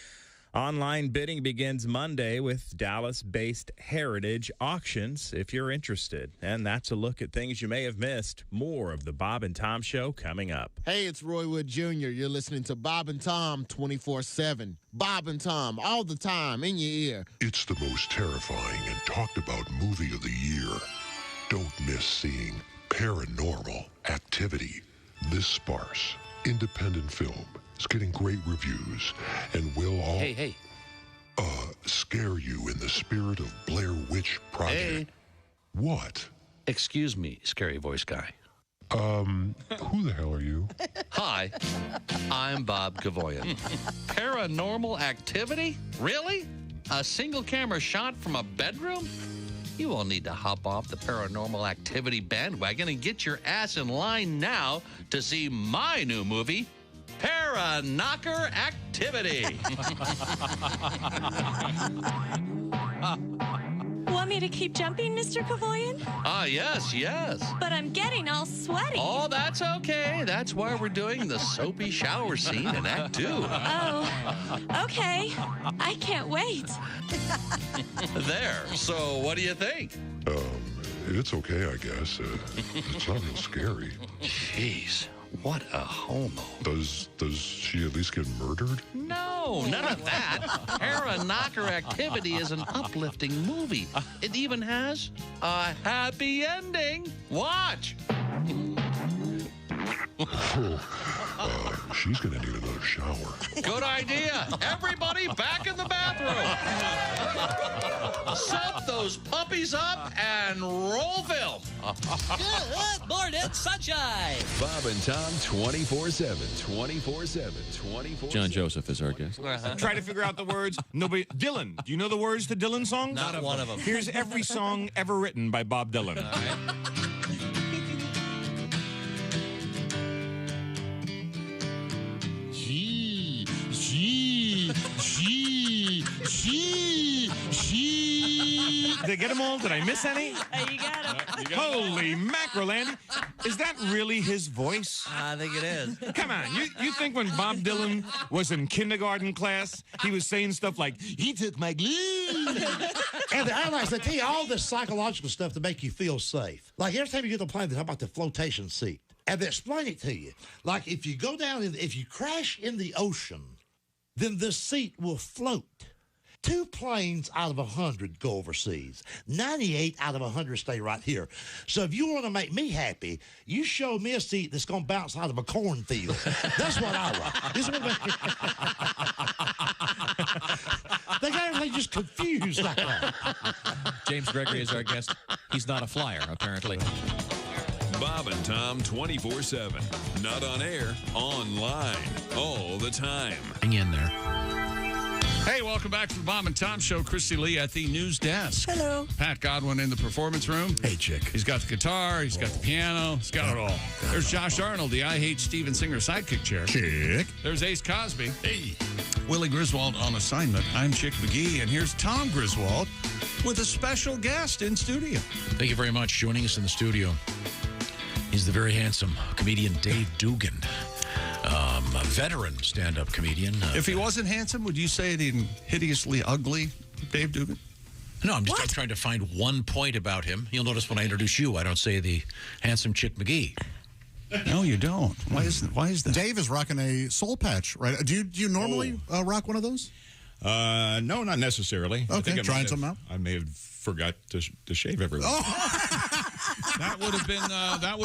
Online bidding begins Monday with Dallas-based Heritage Auctions, if you're interested. And that's a look at things you may have missed. More of the Bob and Tom Show coming up. Hey, it's Roy Wood Jr. You're listening to Bob and Tom 24/7. Bob and Tom, all the time, in your ear. It's the most terrifying and talked about movie of the year. Don't miss seeing Paranormal Activity. This sparse, independent film is getting great reviews and will all... Hey. Scare you in the spirit of Blair Witch Project. Hey. What? Excuse me, scary voice guy. Who the hell are you? Hi, I'm Bob Kavoyan. Paranormal Activity? Really? A single camera shot from a bedroom? You will need to hop off the Paranormal Activity bandwagon and get your ass in line now to see my new movie, Para-Knocker Activity. Want me to keep jumping, Mr. Kavoyan? Yes. But I'm getting all sweaty. Oh, that's okay. That's why we're doing the soapy shower scene in Act 2. Oh, okay. I can't wait. There. So what do you think? It's okay, I guess. It's not real scary. Jeez, what a homo. Does she at least get murdered? No, none of that. Paranormal Activity is an uplifting movie. It even has a happy ending. Watch. She's gonna need another shower. Good idea. Everybody back in the bathroom. Set those puppies up and roll film. Good morning, sunshine. Bob and Tom 24/7. 24/7. 24/7. John Joseph is our guest. Try to figure out the words. Nobody. Dylan. Do you know the words to Dylan songs? Not one of them. Here's every song ever written by Bob Dylan. All right. Did I get them all? Did I miss any? Hey, you got him. Holy mackerel, Andy. Is that really his voice? I think it is. Come on. You think when Bob Dylan was in kindergarten class, he was saying stuff like, he took my glue? And the airlines, they tell you all this psychological stuff to make you feel safe. Like every time you get on a plane, they talk about the flotation seat. And they explain it to you. Like if you go down, if you crash in the ocean, then this seat will float. 2 planes out of 100 go overseas. 98 out of 100 stay right here. So if you want to make me happy, you show me a seat that's going to bounce out of a cornfield. That's what I want. They got everything just confused like that. James Gregory is our guest. He's not a flyer, apparently. Bob and Tom 24/7. Not on air, online, all the time. Hang in there. Hey, welcome back to the Bob and Tom Show. Christy Lee at the news desk. Hello. Pat Godwin in the performance room. Hey, Chick. He's got the guitar. He's got the piano. He's got it all. There's Josh Arnold, the I Hate Steven Singer sidekick chair. Chick. There's Ace Cosby. Hey. Willie Griswold on assignment. I'm Chick McGee, and here's Tom Griswold with a special guest in studio. Thank you very much. Joining us in the studio, he's the very handsome comedian Dave Dugan. A veteran stand-up comedian. If he wasn't handsome, would you say it in hideously ugly, Dave Dugan? No, I'm just trying to find one point about him. You'll notice when I introduce you, I don't say the handsome Chick McGee. No, you don't. Why is that? Dave is rocking a soul patch, right? Do you normally rock one of those? No, not necessarily. Okay, trying something out. I may have forgot to shave everyone. That would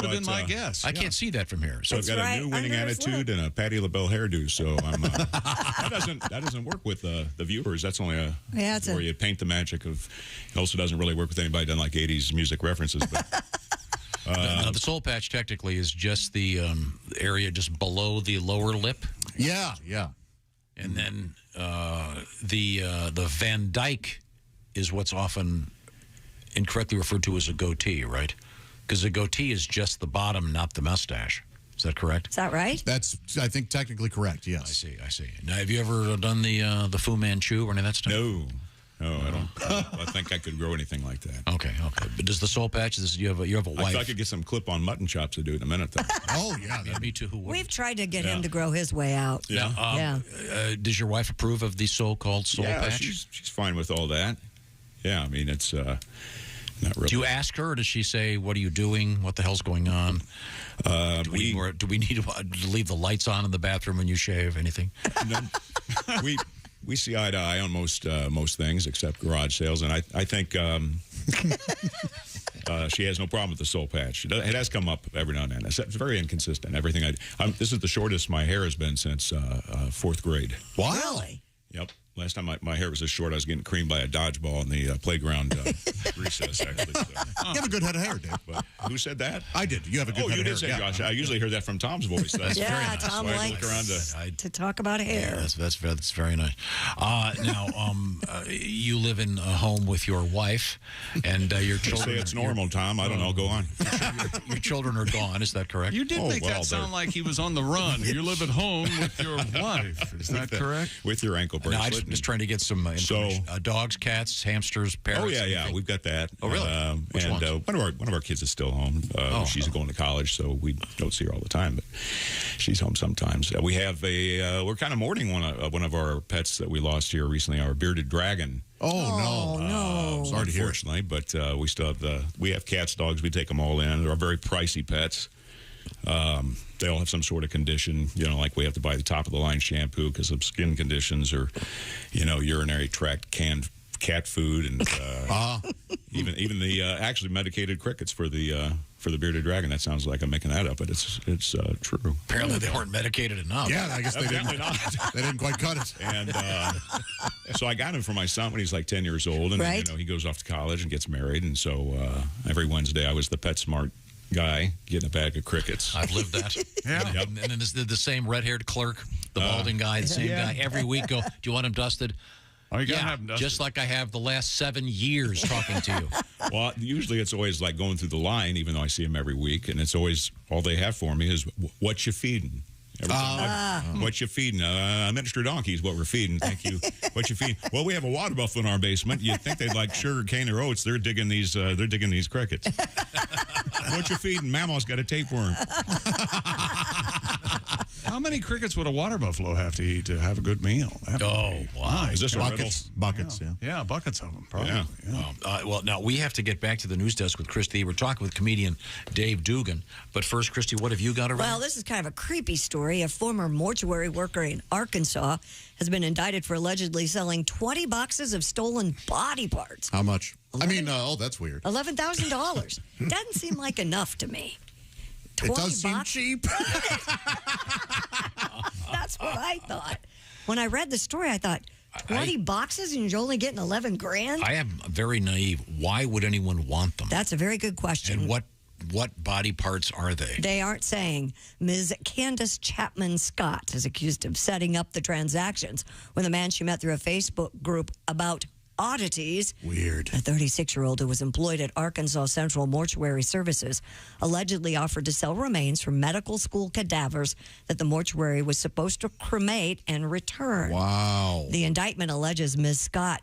have been my guess. I can't see that from here. So I've got a new winning attitude and a Patti LaBelle hairdo. So I'm that doesn't work with the viewers. That's only where you paint the magic of. It also doesn't really work with anybody who doesn't like 80s music references. But now, the soul patch technically is just the area just below the lower lip. Yeah. And then the Van Dyke is what's often incorrectly referred to as a goatee, right? Because a goatee is just the bottom, not the mustache. Is that correct? Is that right? That's, I think, technically correct, yes. I see. Now, have you ever done the Fu Manchu or any of that stuff? No, I don't. I think I could grow anything like that. Okay. But does the soul patch? You have a wife? I thought I could get some clip-on mutton chops to do it in a minute, though. Oh yeah, me too. Who We've tried to get him to grow his way out. Yeah. Does your wife approve of the so-called soul patch? She's fine with all that. Yeah, I mean it's not really. Do you ask her, or does she say, "What are you doing? What the hell's going on"? Do we need to leave the lights on in the bathroom when you shave? Anything? No, we see eye to eye on most things except garage sales, and I think she has no problem with the soul patch. It has come up every now and then. It's very inconsistent. Everything this is the shortest my hair has been since 4th grade. Wow. Really? Yep. Last time my hair was this short, I was getting creamed by a dodgeball in the playground recess, actually. So. You have a good head of hair, Dave. But who said that? I did. You have a good head of hair. Oh, you did say, Josh. I usually hear that from Tom's voice. That's yeah, very nice. Tom likes to talk about hair. Yeah, that's very nice. Now, you live in a home with your wife, and your children. Say it's normal, Tom. I don't know. Go on. Your children are gone. Is that correct? You did make that sound like he was on the run. You live at home with your wife. Is that correct? With your ankle bracelet. Now, just trying to get some information. Dogs, cats, hamsters, parrots. Oh yeah, we've got that. Oh really? Which ones? One of our kids is still home. She's going to college, so we don't see her all the time, but she's home sometimes. We have we're kind of mourning one of our pets that we lost here recently, our bearded dragon. Oh no! Sorry to hear. Unfortunately, but we still have we have cats, dogs. We take them all in. They're very pricey pets. They all have some sort of condition, like we have to buy the top of the line shampoo because of skin conditions, or urinary tract canned cat food, and even the actually medicated crickets for the bearded dragon. That sounds like I'm making that up, but it's true. Apparently they weren't medicated enough. Yeah, I guess they didn't. Not. They didn't quite cut it. And so I got him for my son when he's like 10 years old, and right. then, he goes off to college and gets married, and so every Wednesday I was the PetSmart guy getting a bag of crickets. I've lived that. Yeah. Yep. And then the same red-haired clerk, the balding guy, the same guy. Every week go, do you want him dusted? Oh, you gotta have them dusted. Just like I have the last 7 years talking to you. Well, usually it's always like going through the line, even though I see him every week, and it's always, all they have for me is, what you feeding? What you feeding? A miniature donkey is what we're feeding. Thank you. What you feeding? Well, we have a water buffalo in our basement. You'd think they'd like sugar cane or oats. They're digging these. They're digging these crickets. What you feeding? Mama's got a tapeworm. How many crickets would a water buffalo have to eat to have a good meal? Wow! Is this buckets? Buckets, yeah. Yeah, buckets of them, probably. Yeah. Well, now we have to get back to the news desk with Christy. We're talking with comedian Dave Dugan. But first, Christy, what have you got around? Well, this is kind of a creepy story. A former mortuary worker in Arkansas has been indicted for allegedly selling 20 boxes of stolen body parts. How much? That's weird. $11,000. Doesn't seem like enough to me. It does seem cheap. That's what I thought. When I read the story, I thought, 20 boxes and you're only getting 11 grand? I am very naive. Why would anyone want them? That's a very good question. And what body parts are they? They aren't saying. Ms. Candace Chapman Scott is accused of setting up the transactions when the man she met through a Facebook group about oddities. Weird. A 36-year-old who was employed at Arkansas Central Mortuary Services allegedly offered to sell remains from medical school cadavers that the mortuary was supposed to cremate and return. Wow. The indictment alleges Ms. Scott,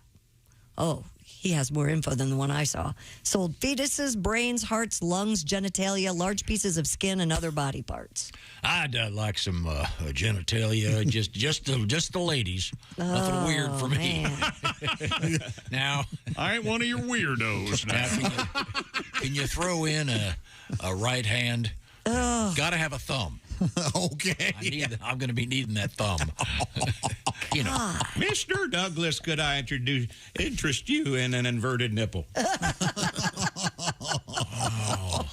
he has more info than the one I saw, sold fetuses, brains, hearts, lungs, genitalia, large pieces of skin, and other body parts. I'd like some genitalia, just the ladies. Nothing weird for me. Now, I ain't one of your weirdos. Now, can you throw in a right hand? Got to have a thumb. Okay. I'm going to be needing that thumb. Mr. Douglas, could I interest you in an inverted nipple?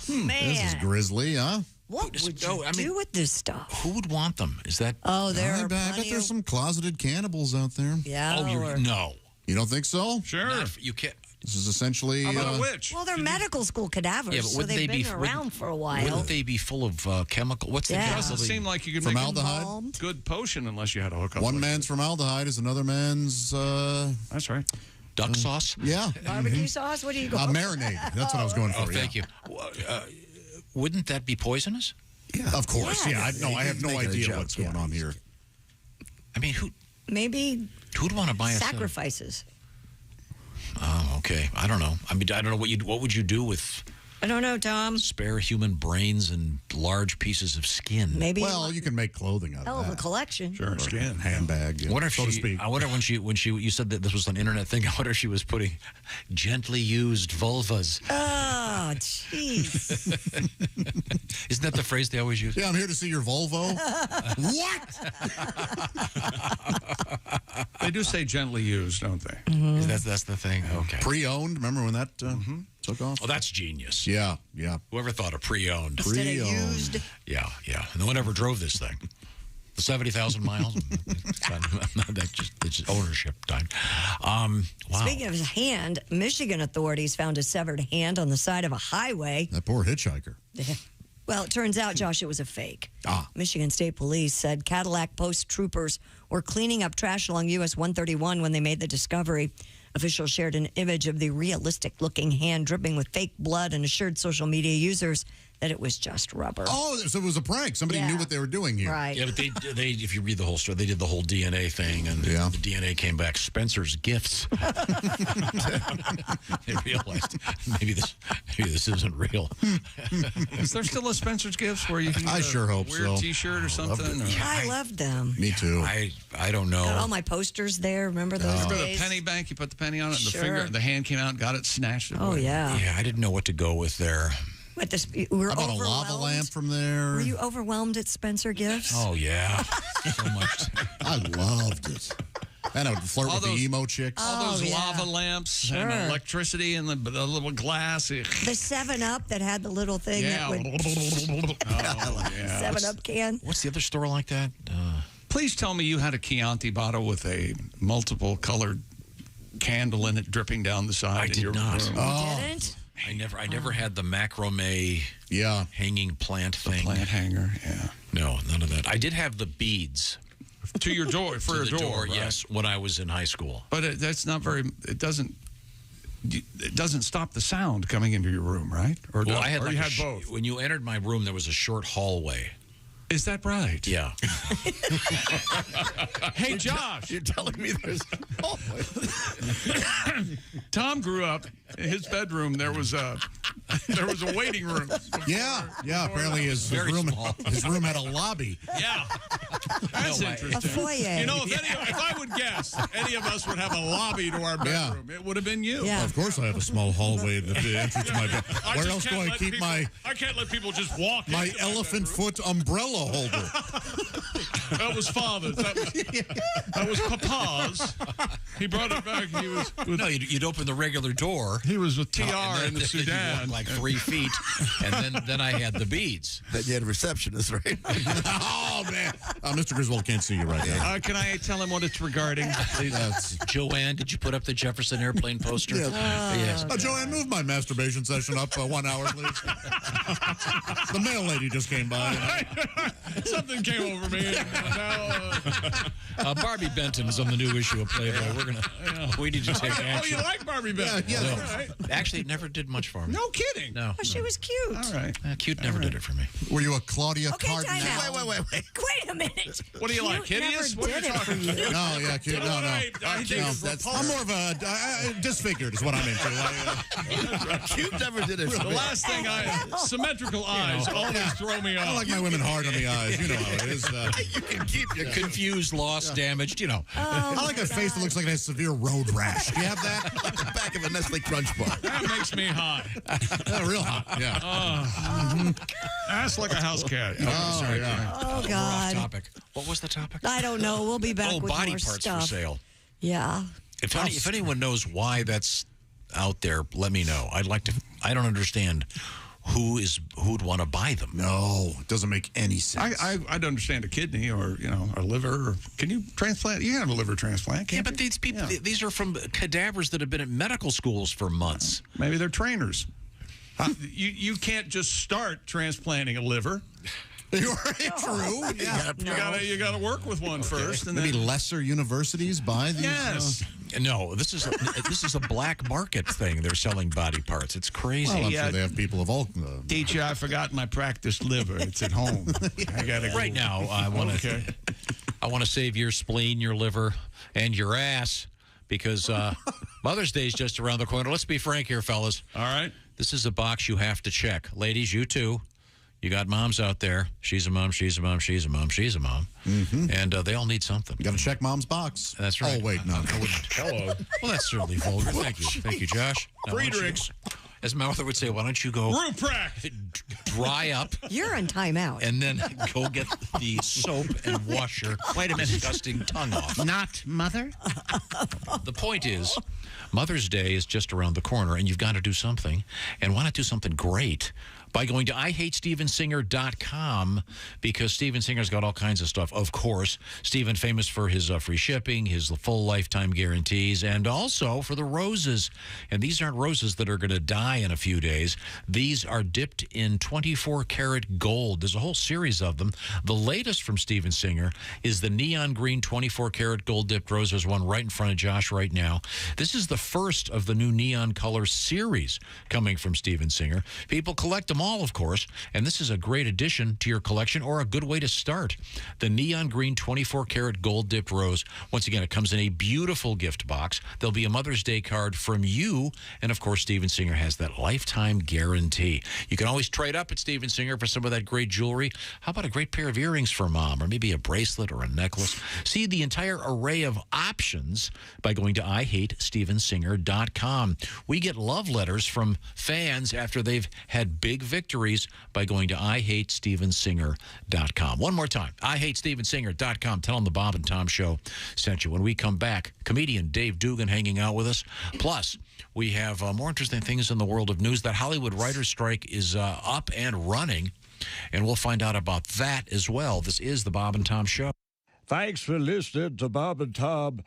Man. This is grisly, huh? What would you do with this stuff? Who would want them? Is that? There I are bet there's some closeted cannibals out there. Yeah. No. You don't think so? Sure. You can't. This is essentially. How about a witch? Well, they're medical school cadavers, so they've been around for a while. Wouldn't they be full of chemical? What's the It chemical? doesn't seem like you could make a good potion unless you had a hookup. One man's formaldehyde is another man's. That's right. Duck sauce? Yeah. Barbecue sauce? What do you go marinade. That's what I was going for. Thank you. Wouldn't that be poisonous? Yeah. Of course. Yes. Yeah. I have no idea what's going on here. I mean, Maybe who'd want to buy a sacrifices? Oh, okay. I don't know. I mean, I don't know what would you do with I don't know, Tom. Spare human brains and large pieces of skin. Maybe. Well, you can make clothing out of that. Hell of a collection. Sure, skin, handbag. What if so to speak. I wonder when you said that this was an internet thing. I wonder if she was putting gently used vulvas. Oh, jeez. Isn't that the phrase they always use? Yeah, I'm here to see your Volvo. What? They do say gently used, don't they? Mm-hmm. That's the thing. Okay. Pre-owned. Remember when that took off? Oh, that's genius. Yeah. Whoever thought of pre-owned? Instead of used. Yeah. No one ever drove this thing. 70,000 miles. That's just ownership time. Wow. Speaking of hand, Michigan authorities found a severed hand on the side of a highway. That poor hitchhiker. Well, it turns out, Josh, it was a fake. Ah. Michigan State Police said Cadillac Post troopers were cleaning up trash along US 131 when they made the discovery. Officials shared an image of the realistic-looking hand dripping with fake blood and assured social media users that it was just rubber. Oh, so it was a prank. Somebody knew what they were doing here. Right. Yeah, but they if you read the whole story, they did the whole DNA thing, and the DNA came back Spencer's gifts. They realized maybe this isn't real. Is there still a Spencer's Gifts where you can get I sure hope weird so. T-shirt or something? I loved them. Me too. I don't know. Got all my posters there. Remember those Remember days? the penny bank? You put the penny on it, and Sure. the hand came out and got it, snatched it. Oh, away. yeah. Yeah, I didn't know what to go with there. What, we're How about a overwhelmed? lava lamp from there? Were you overwhelmed at Spencer Gifts? Oh yeah, so much. I loved it. And I would flirt with the emo chicks. All those lava lamps and electricity and the little glass. The 7-Up that had the little thing that would... yeah. 7-Up can. What's the other store like that? Please tell me you had a Chianti bottle with a multiple colored candle in it dripping down the side. I did not. Room. You didn't? I never had the macrame hanging plant thing. Plant hanger, yeah. No, none of that. I did have the beads. To your door, for to a the door, right? yes, when I was in high school. But that's not very, it doesn't stop the sound coming into your room, right? Or, Well, I had, or like you a had both? When you entered my room, there was a short hallway. Is that right? Yeah. Hey, Josh. You're telling me there's... Tom grew up in his bedroom. There was a waiting room. Yeah. Apparently his room had a lobby. Yeah, that's interesting. A foyer. You know, if I would guess, any of us would have a lobby to our bedroom. It would have been you. Yeah. Well, of course, I have a small hallway at the entrance to my bed. Where else do I keep my I can't let people just walk. my elephant foot umbrella holder? That was Father's. That was Papa's. He brought it back. He was. No, you'd open the regular door. He was with TR and in the then you Sudan. walked like 3 feet, and then I had the beads. Then you had a receptionist, right? Oh, man. Mr. Griswold can't see you right now. Can I tell him what it's regarding, please? Joanne, did you put up the Jefferson Airplane poster? Yes. Joanne, move my masturbation session up 1 hour, please. The mail lady just came by. Something came over me. Barbie Benton is on the new issue of Playboy. We need to take action. Oh, you like Barbie Benton? Yeah. All right. Actually, it never did much for me. No kidding. No. Oh, she was cute. All right. Cute never did it for me. Were you a Claudia Okay, Cardinal? time out. Wait. Wait a minute. What do you like, Cute hideous? never What are did you it for talking you. No, yeah, cute. No. I think it's I'm more of a disfigured is what I'm into. Cute never did it. The last thing symmetrical eyes always throw me off. I like my women hard on the eyes. You know how it is. You can keep your Confused, lost, damaged, I like a face that looks like it has severe road rash. Do you have that? like the back of a Nestle Crunch bar. That makes me hot. Real hot, yeah. Ass like a house cat. Oh, yeah. Oh, God. topic. What was the topic? I don't know. We'll be back with body more parts stuff. for sale. Yeah. If anyone knows why that's out there, let me know. I'd like to. I don't understand who'd want to buy them. No, it doesn't make any sense. I'd understand a kidney or a liver. Can you transplant? You can have a liver transplant. Can't but these people, these are from cadavers that have been at medical schools for months. Maybe they're trainers. You can't just start transplanting a liver. You're true. Yeah. You gotta work with one first, and maybe then lesser universities buy these. Yes. No, this is a black market thing. They're selling body parts. It's crazy. Well, I'm sure they have people of all. Teacher, I forgot my practice liver. It's at home. I gotta go. Right now, I want to save your spleen, your liver, and your ass because Mother's Day is just around the corner. Let's be frank here, fellas. All right. This is a box you have to check, ladies. You too. You got moms out there. She's a mom, she's a mom, she's a mom, she's a mom. Mm-hmm. And they all need something. You got to check mom's box. That's right. Oh, wait, no. Hello. Well, that's certainly vulgar. Thank you. Thank you, Josh. Now, Friedrichs. As my author would say, why don't you go dry up. You're on timeout. And then go get the soap and wash your disgusting tongue off. Not mother? The point is, Mother's Day is just around the corner, and you've got to do something. And why not do something great? By going to IHateStevenSinger.com, because Steven Singer's got all kinds of stuff. Of course, Steven famous for his free shipping, his full lifetime guarantees, and also for the roses. And these aren't roses that are going to die in a few days. These are dipped in 24-karat gold. There's a whole series of them. The latest from Steven Singer is the neon green 24-karat gold-dipped rose. There's one right in front of Josh right now. This is the first of the new neon color series coming from Steven Singer. People collect them them all, of course, and this is a great addition to your collection or a good way to start. The neon green 24-karat gold-dipped rose. Once again, it comes in a beautiful gift box. There'll be a Mother's Day card from you, and, of course, Steven Singer has that lifetime guarantee. You can always trade up at Steven Singer for some of that great jewelry. How about a great pair of earrings for Mom, or maybe a bracelet or a necklace? See the entire array of options by going to IHateStevenSinger.com. We get love letters from fans after they've had big victories by going to IHateStevenSinger.com. One more time, IHateStevenSinger.com. Tell them the Bob and Tom Show sent you. When we come back, comedian Dave Dugan hanging out with us. Plus, we have more interesting things in the world of news. That Hollywood writers' strike is up and running, and we'll find out about that as well. This is the Bob and Tom Show. Thanks for listening to Bob and Tom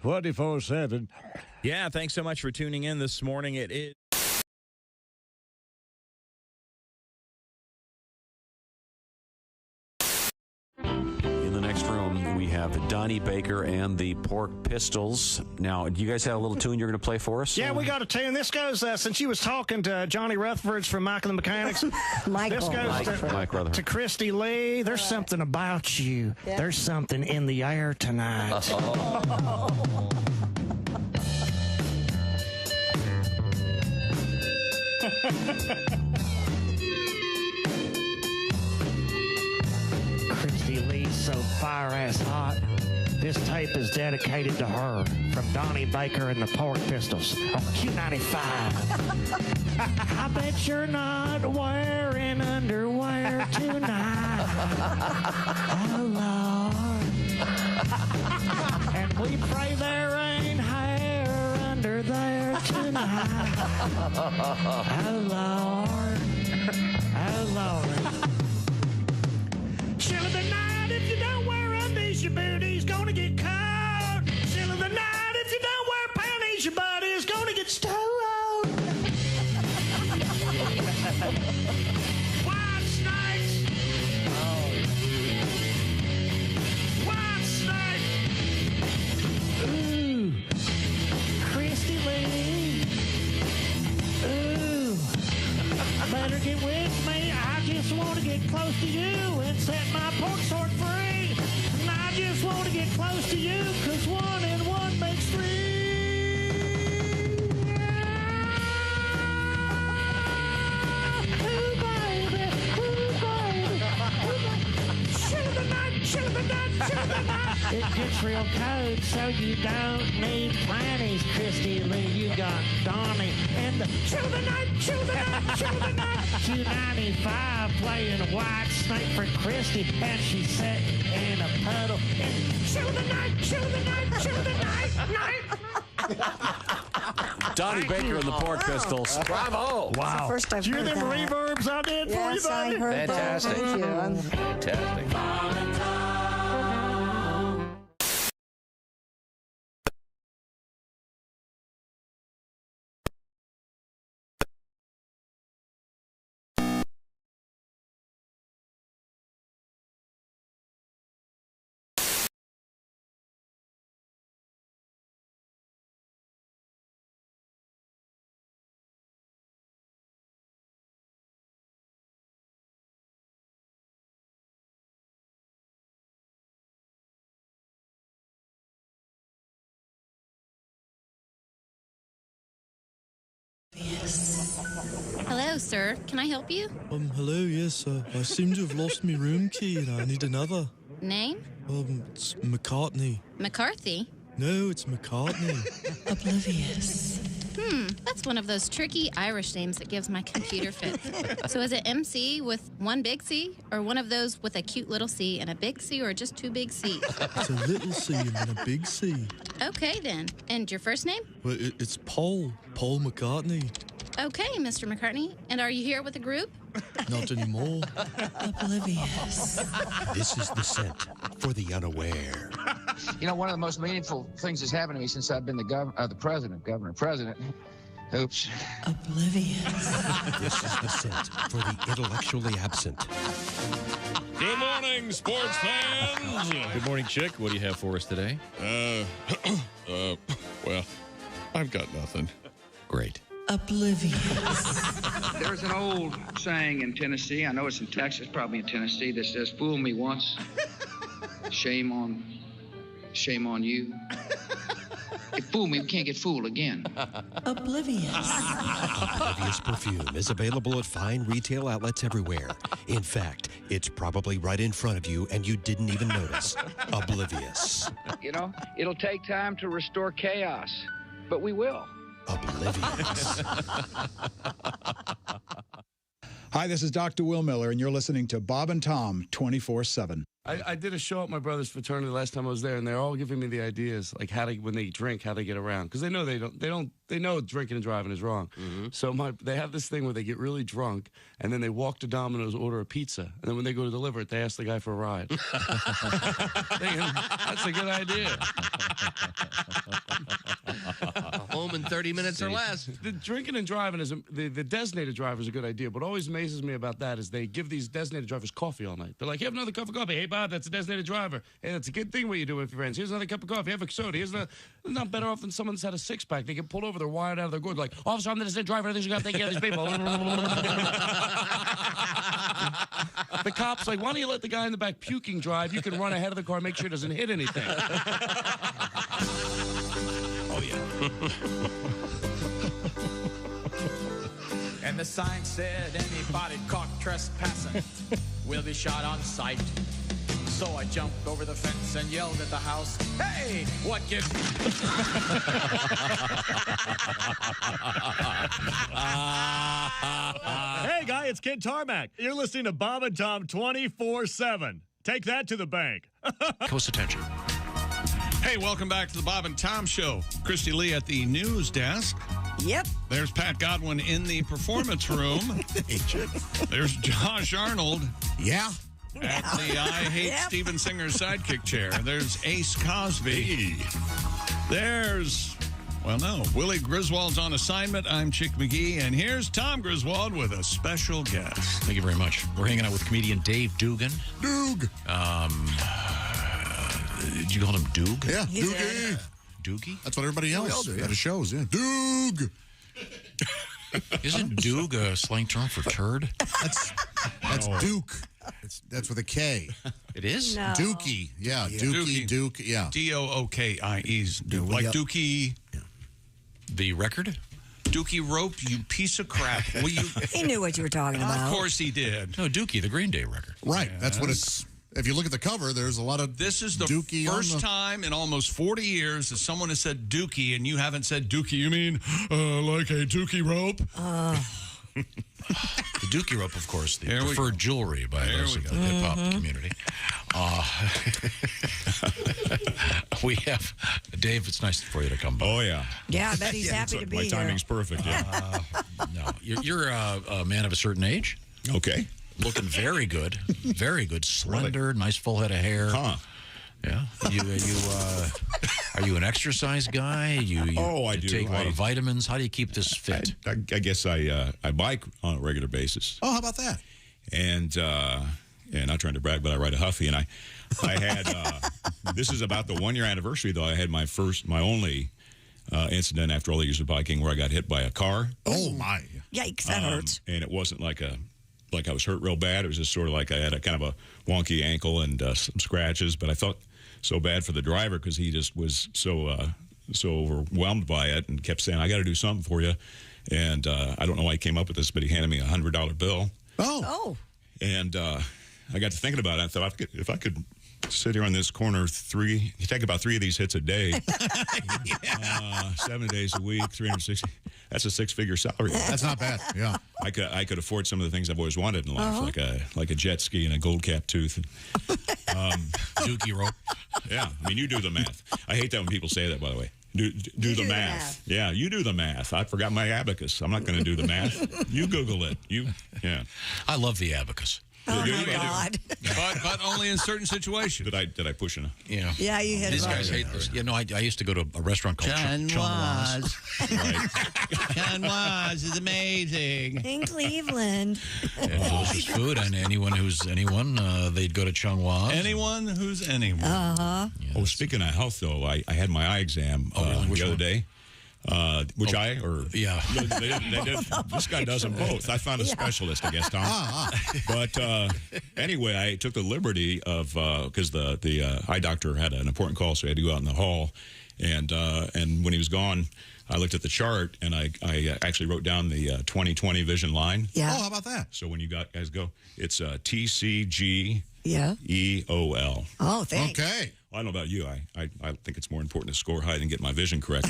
24/7. Yeah, thanks so much for tuning in this morning. It is. In the next room, we have Donnie Baker and the Pork Pistols. Now, do you guys have a little tune you're going to play for us? Yeah, we got a tune. This goes, since you was talking to Johnny Rutherford's from Mike and the Mechanics. This goes to Christy Lee. There's something about you. Yeah. There's something in the air tonight. Christy Lee's so fire-ass hot. This tape is dedicated to her from Donnie Baker and the Pork Pistols on Q95. I bet you're not wearing underwear tonight. Oh, Lord. And we pray there ain't hair under there tonight. Oh, Lord. Oh, Lord. Chill of the night, if you don't wear undies, your booty's gonna get cold. Chill of the night, if you don't wear panties, your body's gonna get stoned. White snakes. White snake. Ooh. Christy Lee. Ooh. Better get with me. I just want to get close to you and set my pork sword free. And I just want to get close to you, 'cause 1 and 1 makes 3. Ooh, baby. Ooh, baby. Chill of the night, chill of the night, chill of the night. It gets real cold, so you don't need panties, Christy Lee. You got Donnie and the chill of the night, chill of the night, chill of the night. Q95 playing White Snake for Christy, and she's sitting in a puddle. And chill of the night, chill of the night, chill of the night, Donnie Baker and the Pork Pistols. Bravo. Wow. First I've heard them that. reverbs I did for you, Yes, I buddy? heard Fantastic. that. Thank you. Fantastic. Hello, sir. Can I help you? Hello, yes. I seem to have lost my room key and I need another. Name? It's McCartney. McCarthy? No, it's McCartney. Oblivious. That's one of those tricky Irish names that gives my computer fits. So is it MC with one big C, or one of those with a cute little C and a big C, or just two big C's? It's a little C and then a big C. Okay, then. And your first name? Well, it's Paul McCartney. Okay, Mr. McCartney. And are you here with a group? Not anymore. Oblivious. This is the scent for the unaware. You know, one of the most meaningful things that's happened to me since I've been the president. Oops. Oblivious. This is the scent for the intellectually absent. Good morning, sports fans. Good morning, Chick. What do you have for us today? Well, I've got nothing. Great. Oblivious. There's an old saying in Tennessee, I know it's in Texas, probably in Tennessee, that says, "Fool me once, shame on you." If fool me, we can't get fooled again. Oblivious. Oblivious perfume is available at fine retail outlets everywhere. In fact, it's probably right in front of you and you didn't even notice. Oblivious. You know, it'll take time to restore chaos, but we will. Oblivious. Hi, this is Dr. Will Miller, and you're listening to Bob and Tom 24/7. I did a show at my brother's fraternity last time I was there, and they're all giving me the ideas, like how to, when they drink, how to get around, because they know they know drinking and driving is wrong. So they have this thing where they get really drunk, and then they walk to Domino's, order a pizza, and then when they go to deliver it, they ask the guy for a ride. Thinking, that's a good idea. Home in 30 minutes or less. The drinking and driving is the designated driver is a good idea. But what always amazes me about that is they give these designated drivers coffee all night. They're like, "Have another cup of coffee." "Hey, Bob, that's a designated driver. Hey, that's a good thing what you do with your friends. Here's another cup of coffee. Have a soda. They're not better off than someone that's had a six-pack. They get pulled over. They're wired out of their gourd. Like, "Officer, I'm the designated driver. I think you got to take care of these people." The cop's like, "Why don't you let the guy in the back puking drive? You can run ahead of the car, make sure it doesn't hit anything." Oh, yeah. And the sign said anybody caught trespassing will be shot on sight. So I jumped over the fence and yelled at the house, "Hey, what gives..." Hey, guy, it's Kid Tarmac. You're listening to Bob and Tom 24/7. Take that to the bank. Close attention. Hey, welcome back to the Bob and Tom Show. Christy Lee at the news desk. Yep. There's Pat Godwin in the performance room. There's Josh Arnold. Yeah. At the I Hate Steven Singer sidekick chair. There's Ace Cosby. There's, Willie Griswold's on assignment. I'm Chick McGee. And here's Tom Griswold with a special guest. Thank you very much. We're hanging out with comedian Dave Dugan. Doog. Did you call him Doog? Yeah, Doogie. Doogie? That's what everybody else at the shows, yeah. Doog. Isn't Doog a slang term for turd? That's Duke. That's with a K. It is? No. Dookie. Yeah, Dookie, Duke, yeah. D-O-O-K-I-E's. Like Dookie. Yeah. The record? Dookie Rope, you piece of crap. He knew what you were talking about. Of course he did. No, Dookie, the Green Day record. Right, that's what it's... If you look at the cover, there's a lot of This is the Dookie first time in almost 40 years that someone has said Dookie, and you haven't said Dookie. You mean like a Dookie rope? The Dookie rope, of course, the preferred jewelry by those in the hip-hop community. We have... Dave, it's nice for you to come by. Oh, yeah. Yeah, I bet he's happy to be my here. timing's perfect, yeah. No, you're a man of a certain age. Okay. Looking very good. Very good. Slender, nice full head of hair. Huh. Yeah. Are you an exercise guy? I you do. Take a lot of vitamins. How do you keep this fit? I guess I bike on a regular basis. Oh, how about that? And not trying to brag, but I ride a Huffy, and I had this is about the 1-year anniversary though. I had my only incident after all the years of biking where I got hit by a car. Oh my! Yikes, that hurts. And it wasn't like I was hurt real bad. It was just sort of like I had a kind of a wonky ankle and some scratches. But I felt so bad for the driver because he just was so overwhelmed by it and kept saying, "I got to do something for you." And I don't know why he came up with this, but he handed me a $100 bill. Oh. And I got to thinking about it. I thought if I could sit here on this corner you take about 3 of these hits a day, 7 days a week, 360. That's a 6-figure salary. That's not bad. Yeah, I could afford some of the things I've always wanted in life, like a jet ski and a gold cap tooth, Dookie rope. Yeah, I mean, you do the math. I hate that when people say that. By the way, do the math. Yeah, you do the math. I forgot my abacus. I'm not going to do the math. You Google it. I love the abacus. Oh, my God. But only in certain situations. Did I push enough? Yeah. Yeah, you hit These it. guys hate this. You know, I used to go to a restaurant called Chanois. Chanois is amazing. In Cleveland. Delicious food, and anyone, they'd go to Chanois. Anyone who's anyone. Uh-huh. Yeah, speaking of health, though, I had my eye exam the other day. Which yeah. They did, this guy does them both. I found a specialist, I guess, Tom. But anyway, I took the liberty of, because the eye doctor had an important call, so I had to go out in the hall. And when he was gone, I looked at the chart, and I actually wrote down the 20/20 vision line. Yeah. Oh, how about that? So when you guys go, it's TCG EOL. Oh, thanks. Okay. Well, I don't know about you. I think it's more important to score high than get my vision correct.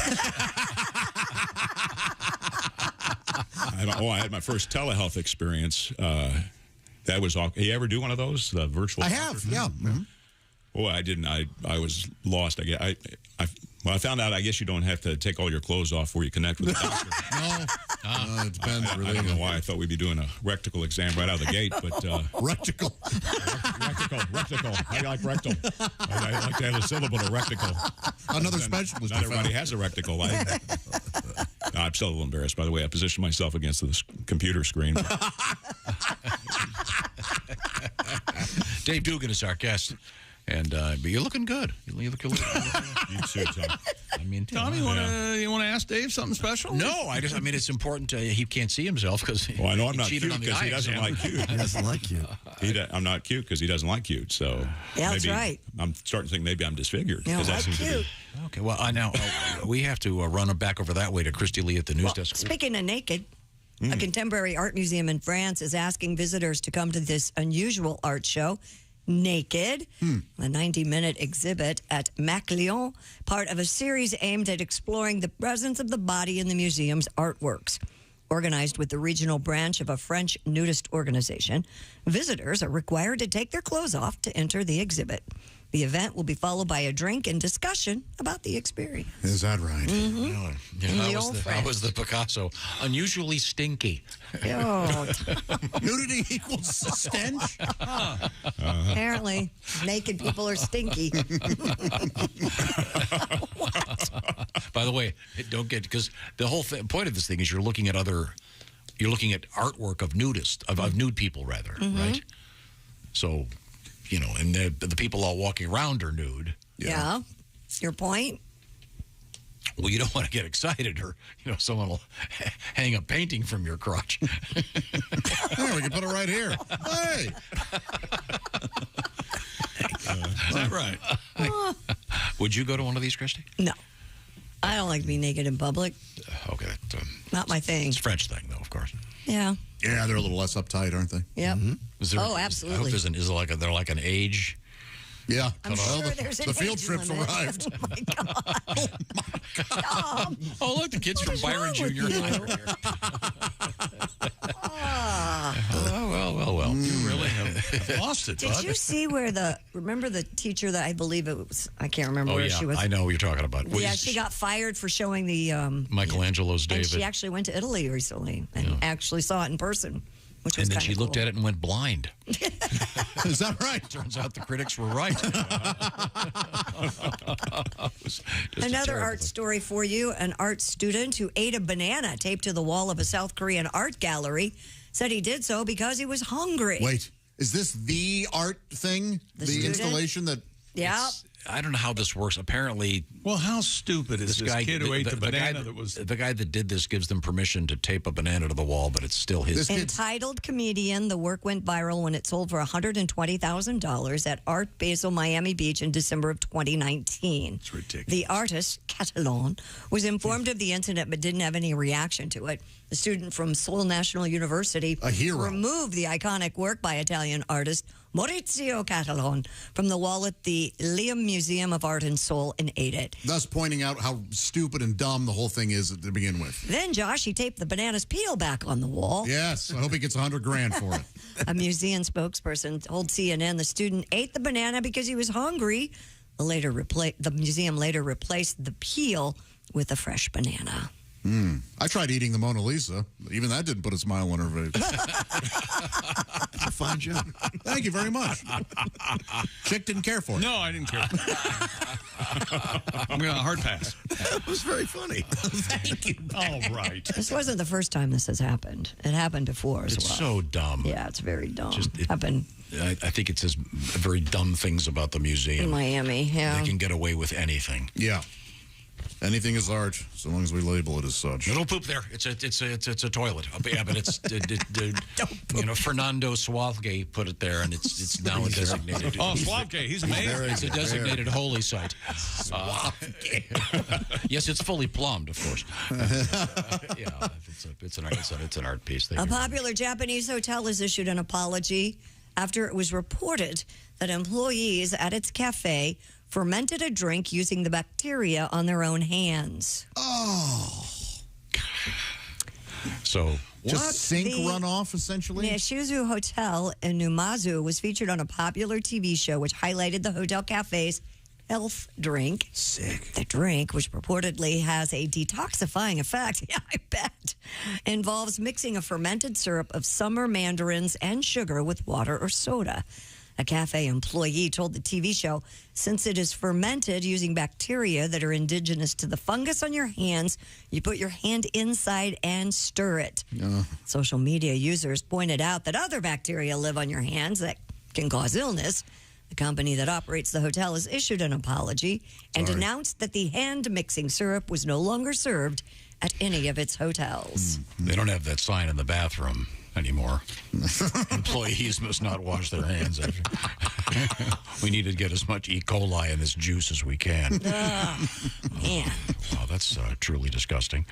I had my first telehealth experience. That was awkward. You ever do one of those, the virtual? I have, yeah. Mm-hmm. Oh, I didn't. I was lost. I found out, I guess you don't have to take all your clothes off before you connect with the doctor. No, it depends. I don't know why I thought we'd be doing a rectal exam right out of the gate, but... Rectical. Rectical. I like rectal. I like to have a syllable of rectical. Another specialist. Not everybody has a rectical. I'm still a little embarrassed, by the way. I positioned myself against the computer screen. Dave Dugan is our guest. And but you're looking good. You look good. You too, Tom. I mean, Tom, you want to ask Dave something special? No, I mean, it's important. He can't see himself because. Well, I know I'm not cute because he doesn't like cute. He doesn't like cute. I'm not cute because he doesn't like cute. So yeah, that's maybe right. I'm starting to think maybe I'm disfigured. Yeah, that seems cute. Okay, well, now we have to run back over that way to Christy Lee at the news desk. Speaking of naked, a contemporary art museum in France is asking visitors to come to this unusual art show. Naked, a 90-minute exhibit at Macleon, part of a series aimed at exploring the presence of the body in the museum's artworks. Organized with the regional branch of a French nudist organization, visitors are required to take their clothes off to enter the exhibit. The event will be followed by a drink and discussion about the experience. Is that right? Mm-hmm. How was the Picasso? Unusually stinky. Nudity equals stench? Apparently, naked people are stinky. By the way, don't get, because the whole point of this thing is you're looking at artwork of nudists, of nude people rather, right? So, and the people all walking around are nude. Yeah. Your point? Well, you don't want to get excited or, someone will hang a painting from your crotch. Yeah, we can put it right here. Hey! Is that right? Would you go to one of these, Christy? No. I don't like to be naked in public. Okay. Not my thing. It's a French thing, though, of course. Yeah. Yeah, they're a little less uptight, aren't they? Yep. Mm-hmm. Absolutely. I hope is there like an age? Yeah. I'm sure there's the field trips limit. arrived. Oh, my God. Tom, oh, look, the kids from Byron Jr. Well. You really have lost it, Did you see remember the teacher that I believe it was, I can't remember where she was. I know what you're talking about. Yeah, she got fired for showing the... Michelangelo's David. And she actually went to Italy recently and actually saw it in person, which was And then she looked at it and went blind. Is that right? Turns out the critics were right. Another art story for you. An art student who ate a banana taped to the wall of a South Korean art gallery said he did so because he was hungry. Wait, is this the art thing? The installation that... Yeah. I don't know how this works. Apparently, well, how stupid is this kid who ate the banana that was... The guy that did this gives them permission to tape a banana to the wall, but it's still his. Entitled Comedian, the work went viral when it sold for $120,000 at Art Basel Miami Beach in December of 2019. It's ridiculous. The artist, Catalan, was informed of the incident but didn't have any reaction to it. The student from Seoul National University removed the iconic work by Italian artist Maurizio Catalan from the wall at the Liam Museum of Art in Seoul and ate it. Thus pointing out how stupid and dumb the whole thing is to begin with. Then, Josh, he taped the banana's peel back on the wall. Yes, I hope he gets $100,000 for it. A museum spokesperson told CNN the student ate the banana because he was hungry. The museum later replaced the peel with a fresh banana. I tried eating the Mona Lisa. Even that didn't put a smile on her face. That's a fine job. Thank you very much. Chick didn't care for it. No, I didn't care. I'm going to hard pass. That was very funny. Thank you. All right. This wasn't the first time this has happened. It happened before as well. It's so dumb. Yeah, it's very dumb. It happened. I think it says very dumb things about the museum. In Miami, yeah. They can get away with anything. Yeah. Anything is art, so long as we label it as such. No, don't poop there. It's a toilet. Yeah, but it's Fernando Suavge put it there, and it's now a designated. Oh, Suavge, he's amazing. It's a designated holy site. Yes, it's fully plumbed, of course. Yeah, it's an art piece. A popular Japanese hotel has issued an apology after it was reported that employees at its cafe fermented a drink using the bacteria on their own hands. Oh. So, just sink runoff, essentially? The Shizu Hotel in Numazu was featured on a popular TV show which highlighted the hotel cafe's health drink. Sick. The drink, which purportedly has a detoxifying effect, yeah, I bet, involves mixing a fermented syrup of summer mandarins and sugar with water or soda. A cafe employee told the TV show, since it is fermented using bacteria that are indigenous to the fungus on your hands, you put your hand inside and stir it. Social media users pointed out that other bacteria live on your hands that can cause illness. The company that operates the hotel has issued an apology and announced that the hand-mixing syrup was no longer served at any of its hotels. They don't have that sign in the bathroom anymore. Employees must not wash their hands. We need to get as much E. coli in this juice as we can. Man. Wow, that's truly disgusting.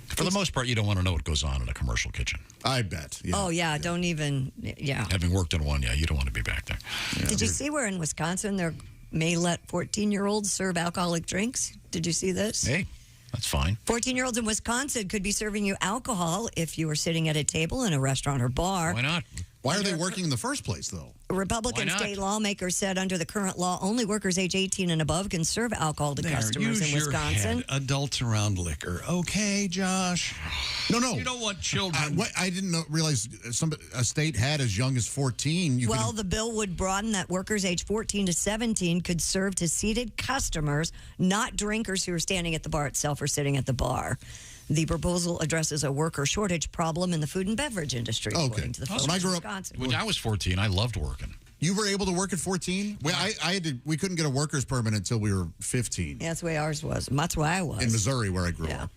For the most part, you don't want to know what goes on in a commercial kitchen. I bet. Yeah. Oh, yeah, don't even, yeah. Having worked in one, you don't want to be back there. Yeah. Did you see where in Wisconsin they may let 14-year-olds serve alcoholic drinks? Did you see this? Hey. That's fine. 14-year-olds in Wisconsin could be serving you alcohol if you were sitting at a table in a restaurant or bar. Why not? Why are they working in the first place, though? Republican state lawmakers said under the current law, only workers age 18 and above can serve alcohol to customers in Wisconsin. Adults around liquor. Okay, Josh. No. You don't want children. I didn't realize a state had as young as 14. The bill would broaden that workers age 14 to 17 could serve to seated customers, not drinkers who are standing at the bar itself or sitting at the bar. The proposal addresses a worker shortage problem in the food and beverage industry, according to the folks in Wisconsin. When I was 14, I loved working. You were able to work at 14? We couldn't get a worker's permit until we were 15. Yeah, that's the way ours was. That's why I was. In Missouri, where I grew up.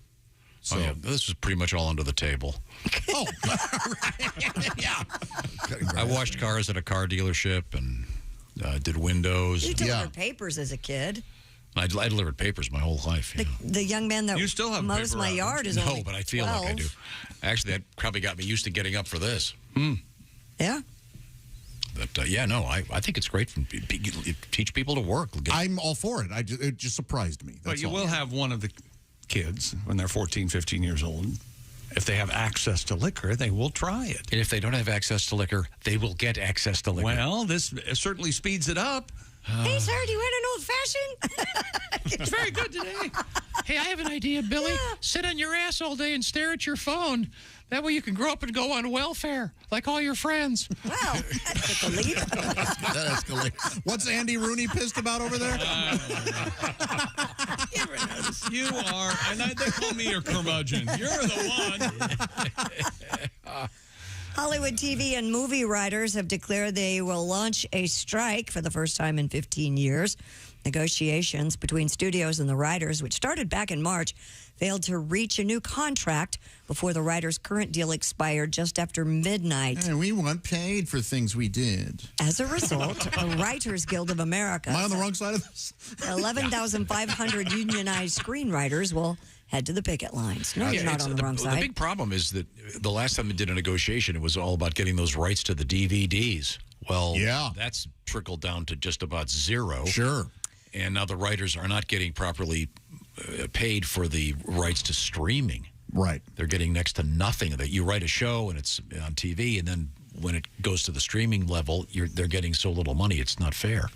So this was pretty much all under the table. Oh, yeah. I washed cars at a car dealership and did windows. You delivered papers as a kid. I delivered papers my whole life. The young man that mows my yard is only 12. But I feel like I do. Actually, that probably got me used to getting up for this. Yeah. But, I think it's great to teach people to work. I'm all for it. It just surprised me. But you will have one of the kids, when they're 14, 15 years old, if they have access to liquor, they will try it. And if they don't have access to liquor, they will get access to liquor. Well, this certainly speeds it up. Hey, sir, do you want an old-fashioned? It's very good today. Hey, I have an idea, Billy. Yeah. Sit on your ass all day and stare at your phone. That way you can grow up and go on welfare, like all your friends. Wow, that's a leap. That escalates. What's Andy Rooney pissed about over there? You ever notice? You are, and they call me a curmudgeon. You're the one. Hollywood TV and movie writers have declared they will launch a strike for the first time in 15 years. Negotiations between studios and the writers, which started back in March, failed to reach a new contract before the writers' current deal expired just after midnight. And we want paid for things we did. As a result, the Writers Guild of America... Am I on the wrong side of this? 11,500 unionized screenwriters will head to the picket lines. No, you're not on the wrong side. The big problem is that the last time they did a negotiation, it was all about getting those rights to the DVDs. Well, that's trickled down to just about zero. Sure. And now the writers are not getting properly paid for the rights to streaming. Right. They're getting next to nothing. That you write a show and it's on TV, and then when it goes to the streaming level, they're getting so little money. It's not fair.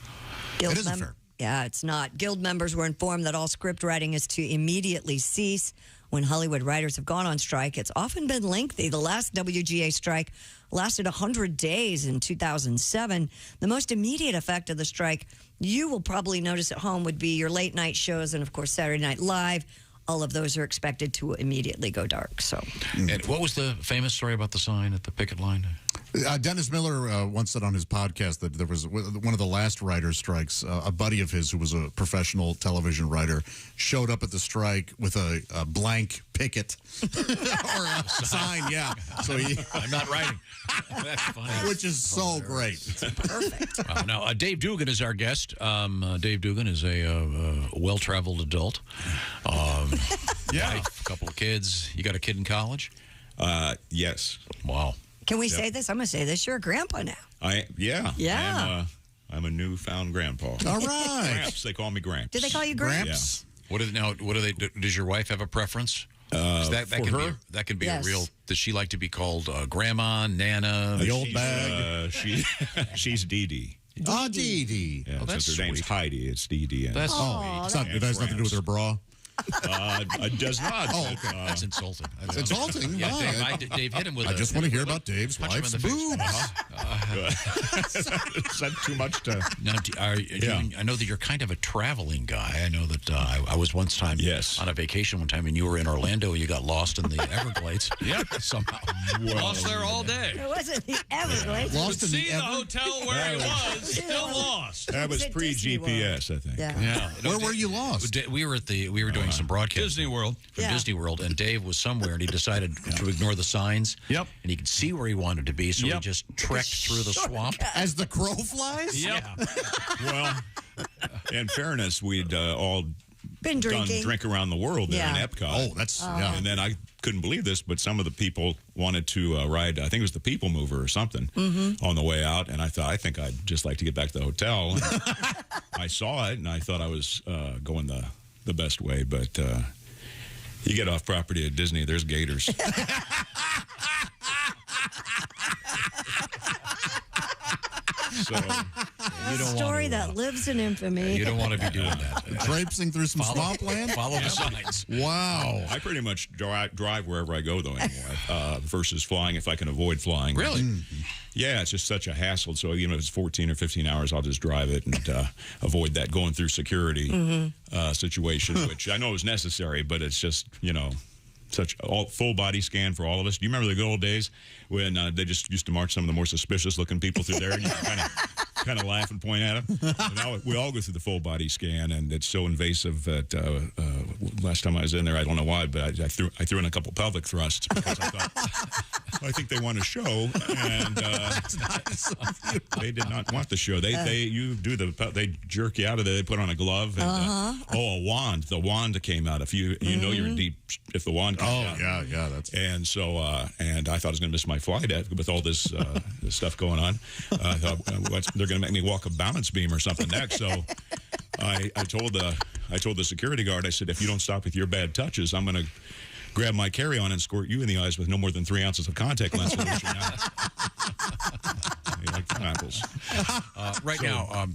It isn't fair. Yeah, it's not. Guild members were informed that all script writing is to immediately cease. When Hollywood writers have gone on strike, it's often been lengthy. The last WGA strike lasted 100 days in 2007. The most immediate effect of the strike, you will probably notice at home, would be your late night shows and, of course, Saturday Night Live. All of those are expected to immediately go dark. So, And what was the famous story about the sign at the picket line? Dennis Miller once said on his podcast that there was one of the last writer's strikes. A buddy of his who was a professional television writer showed up at the strike with a blank picket or a sign. Yeah, so I'm not writing. That's funny. Which is so great. Perfect. Now, Dave Dugan is our guest. Dave Dugan is a well-traveled adult. Yeah, wife, a couple of kids. You got a kid in college? Yes. Wow. Can we say this? I'm going to say this. You're a grandpa now. Yeah. I'm a newfound grandpa. All right. Gramps. They call me Gramps. Did they call you Gramps? Yeah. What do they? Does your wife have a preference? That for her? That can be Yes. a real. Does she like to be called Grandma, Nana? The old bag. She's Dee Dee. Oh, Dee Dee. Yeah, that's since her name's Heidi, it's Dee Dee. That's sweet. It has nothing to do with her bra. It does not. Oh, okay. That's insulting. It's insulting. Yeah, Oh, Dave hit him with. I just want to hear about Dave's punch him in wife's the boobs. face. Is that too much to? Now, I know that you're kind of a traveling guy. I know that I was once on a vacation one time, and you were in Orlando. And you got lost in the Everglades. Yep, somehow lost there all day. It wasn't the Everglades. Lost in See the hotel where he was, still lost. That was pre-GPS, I think. Yeah. Where were you lost? We were doing some broadcasting. Disney World. From Disney World, and Dave was somewhere, and he decided to ignore the signs. Yep. And he could see where he wanted to be, so he just trekked through the swamp. As the crow flies? Yep. Well, in fairness, we'd all Been drinking. drink around the world there in Epcot. Oh, that's And then I couldn't believe this, but some of the people wanted to ride. I think it was the People Mover or something on the way out, and I thought, I think I'd just like to get back to the hotel. And I saw it, and I thought I was going the best way, but you get off property at Disney, there's gators. So you don't story that lives in infamy. You don't want to be doing that. Traipsing through some swampland? Follow the signs. Wow. I pretty much drive wherever I go, though, anymore, versus flying if I can avoid flying. Really? Yeah, it's just such a hassle. So even if it's 14 or 15 hours, I'll just drive it and avoid that going through security situation, which I know is necessary, but it's just, such a full body scan for all of us. Do you remember the good old days when they just used to march some of the more suspicious looking people through there and you kind of laugh and point at them? Now we all go through the full body scan, and it's so invasive that last time I was in there, I don't know why, but I threw in a couple pelvic thrusts because I thought, I think they want a show, and they did not want the show. They jerk you out of there. They put on a glove and a wand. The wand came out. If you know you're in deep, if the wand comes out. Yeah, that's. And so and I thought I was going to miss my flight with all this stuff going on. I thought they're going to make me walk a balance beam or something next. So I told the security guard, I said, if you don't stop with your bad touches, I'm going to grab my carry-on and squirt you in the eyes with no more than 3 ounces of contact lens solution. Like apples. Right now,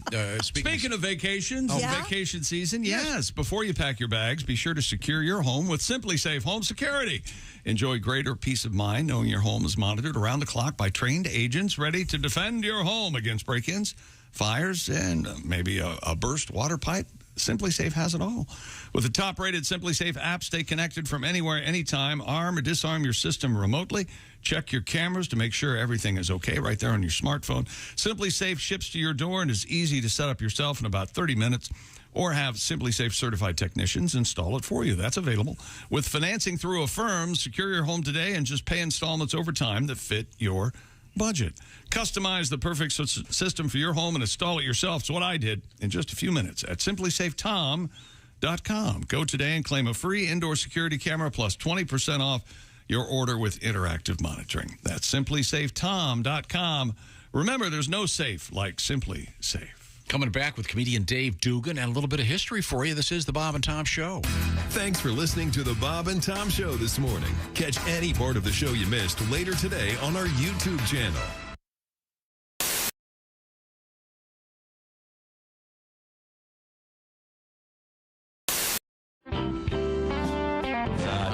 speaking of vacations, vacation season, yes. Before you pack your bags, be sure to secure your home with Simply Safe Home Security. Enjoy greater peace of mind knowing your home is monitored around the clock by trained agents ready to defend your home against break-ins, fires, and maybe a burst water pipe. Simply Safe has it all. With the top-rated Simply Safe app, stay connected from anywhere, anytime. Arm or disarm your system remotely. Check your cameras to make sure everything is okay right there on your smartphone. Simply Safe ships to your door and is easy to set up yourself in about 30 minutes. Or have Simply Safe certified technicians install it for you. That's available. With financing through Affirm, secure your home today and just pay installments over time that fit your budget. Customize the perfect system for your home and install it yourself. It's what I did in just a few minutes at simplysafetom.com. Go today and claim a free indoor security camera plus 20% off your order with interactive monitoring. That's simplysafetom.com. Remember, there's no safe like Simply Safe. Coming back with comedian Dave Dugan and a little bit of history for you. This is the Bob and Tom Show. Thanks for listening to the Bob and Tom Show this morning. Catch any part of the show you missed later today on our YouTube channel.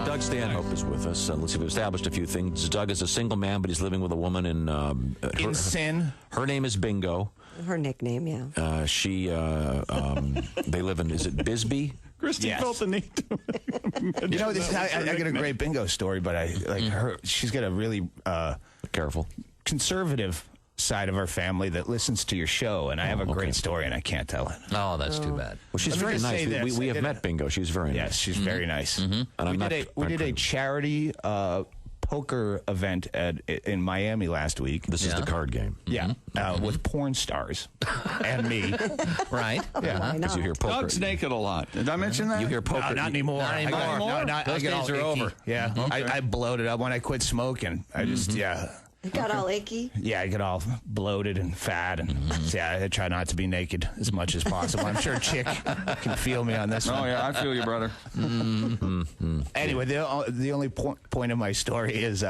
Doug Stanhope is with us. Let's see, we've established a few things. Doug is a single man, but he's living with a woman in sin. Her name is Bingo. Her nickname, yeah. They live in, is it Bisbee? Christy felt the need to. You know, I got a great Bingo story, but she's got a really careful. conservative side of our family that listens to your show, and I have a great story, and I can't tell it. Oh, that's too bad. Well, she's very nice. We have met Bingo. She's very nice. Yes, she's very nice. And we did a charity poker event in Miami last week. This is the card game. Yeah, with porn stars and me. Right? Yeah. Because you hear poker. Doug's naked a lot. Did I mention that? You hear poker. No, not anymore. Not anymore. Those days are over. Yeah. Okay. I bloated up when I quit smoking. I just, You got all achy? Yeah, I get all bloated and fat, and I try not to be naked as much as possible. I'm sure Chick can feel me on this one. Oh, yeah, I feel you, brother. Anyway, the only point of my story is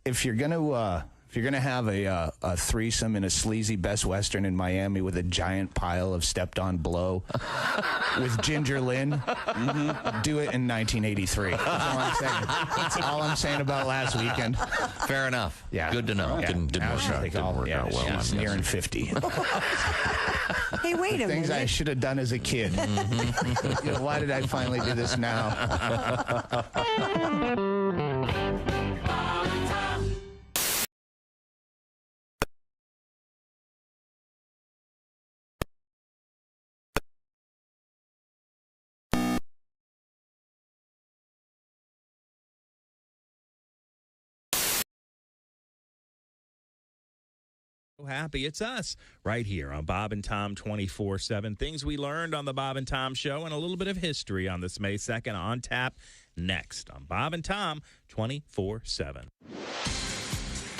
if you're gonna have a threesome in a sleazy Best Western in Miami with a giant pile of stepped-on blow with Ginger Lynn, do it in 1983. That's all I'm saying. That's all I'm saying about last weekend. Fair enough. Yeah. Good to know. Yeah. Didn't work out well. She's nearing 50. Hey, wait a Things I minute. should have done as a kid. Why did I finally do this now? Happy it's us right here on Bob and Tom 24/7. Things we learned on the Bob and Tom show and a little bit of history on this May 2nd on tap next on Bob and Tom 24/7.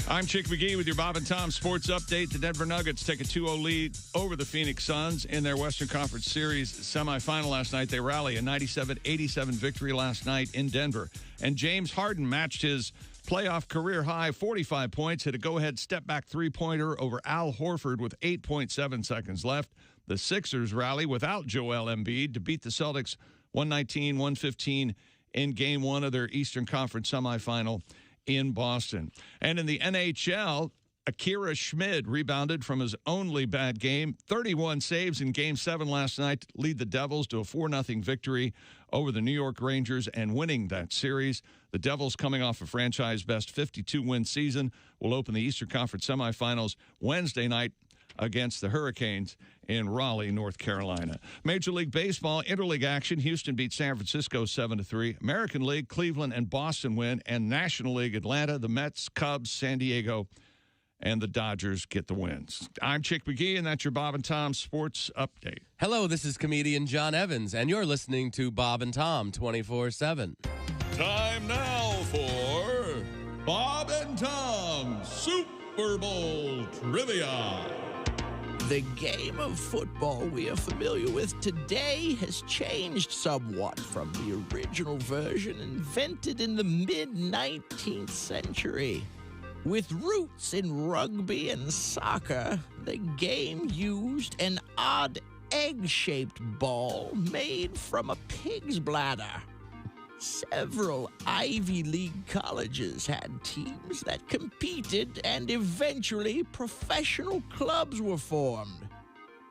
I'm Chick McGee with your Bob and Tom Sports Update. The Denver Nuggets take a 2-0 lead over the Phoenix Suns in their Western Conference Series semifinal last night. They rally a 97-87 victory last night in Denver. And James Harden matched his playoff career high 45 points, hit a go-ahead step-back three-pointer over Al Horford with 8.7 seconds left. The Sixers rally without Joel Embiid to beat the Celtics 119-115 in Game 1 of their Eastern Conference semifinal in Boston. And in the NHL, Akira Schmid rebounded from his only bad game. 31 saves in Game 7 last night to lead the Devils to a 4-0 victory over the New York Rangers and winning that series. The Devils, coming off a franchise-best 52-win season, will open the Eastern Conference semifinals Wednesday night against the Hurricanes in Raleigh, North Carolina. Major League Baseball, interleague action. Houston beat San Francisco 7-3. American League, Cleveland and Boston win. And National League, Atlanta, the Mets, Cubs, San Diego, and the Dodgers get the wins. I'm Chick McGee, and that's your Bob and Tom Sports Update. Hello, this is comedian John Evans, and you're listening to Bob and Tom 24/7. Time now for Bob and Tom Super Bowl Trivia. The game of football we are familiar with today has changed somewhat from the original version invented in the mid-19th century. With roots in rugby and soccer, the game used an odd egg-shaped ball made from a pig's bladder. Several Ivy League colleges had teams that competed, and eventually professional clubs were formed.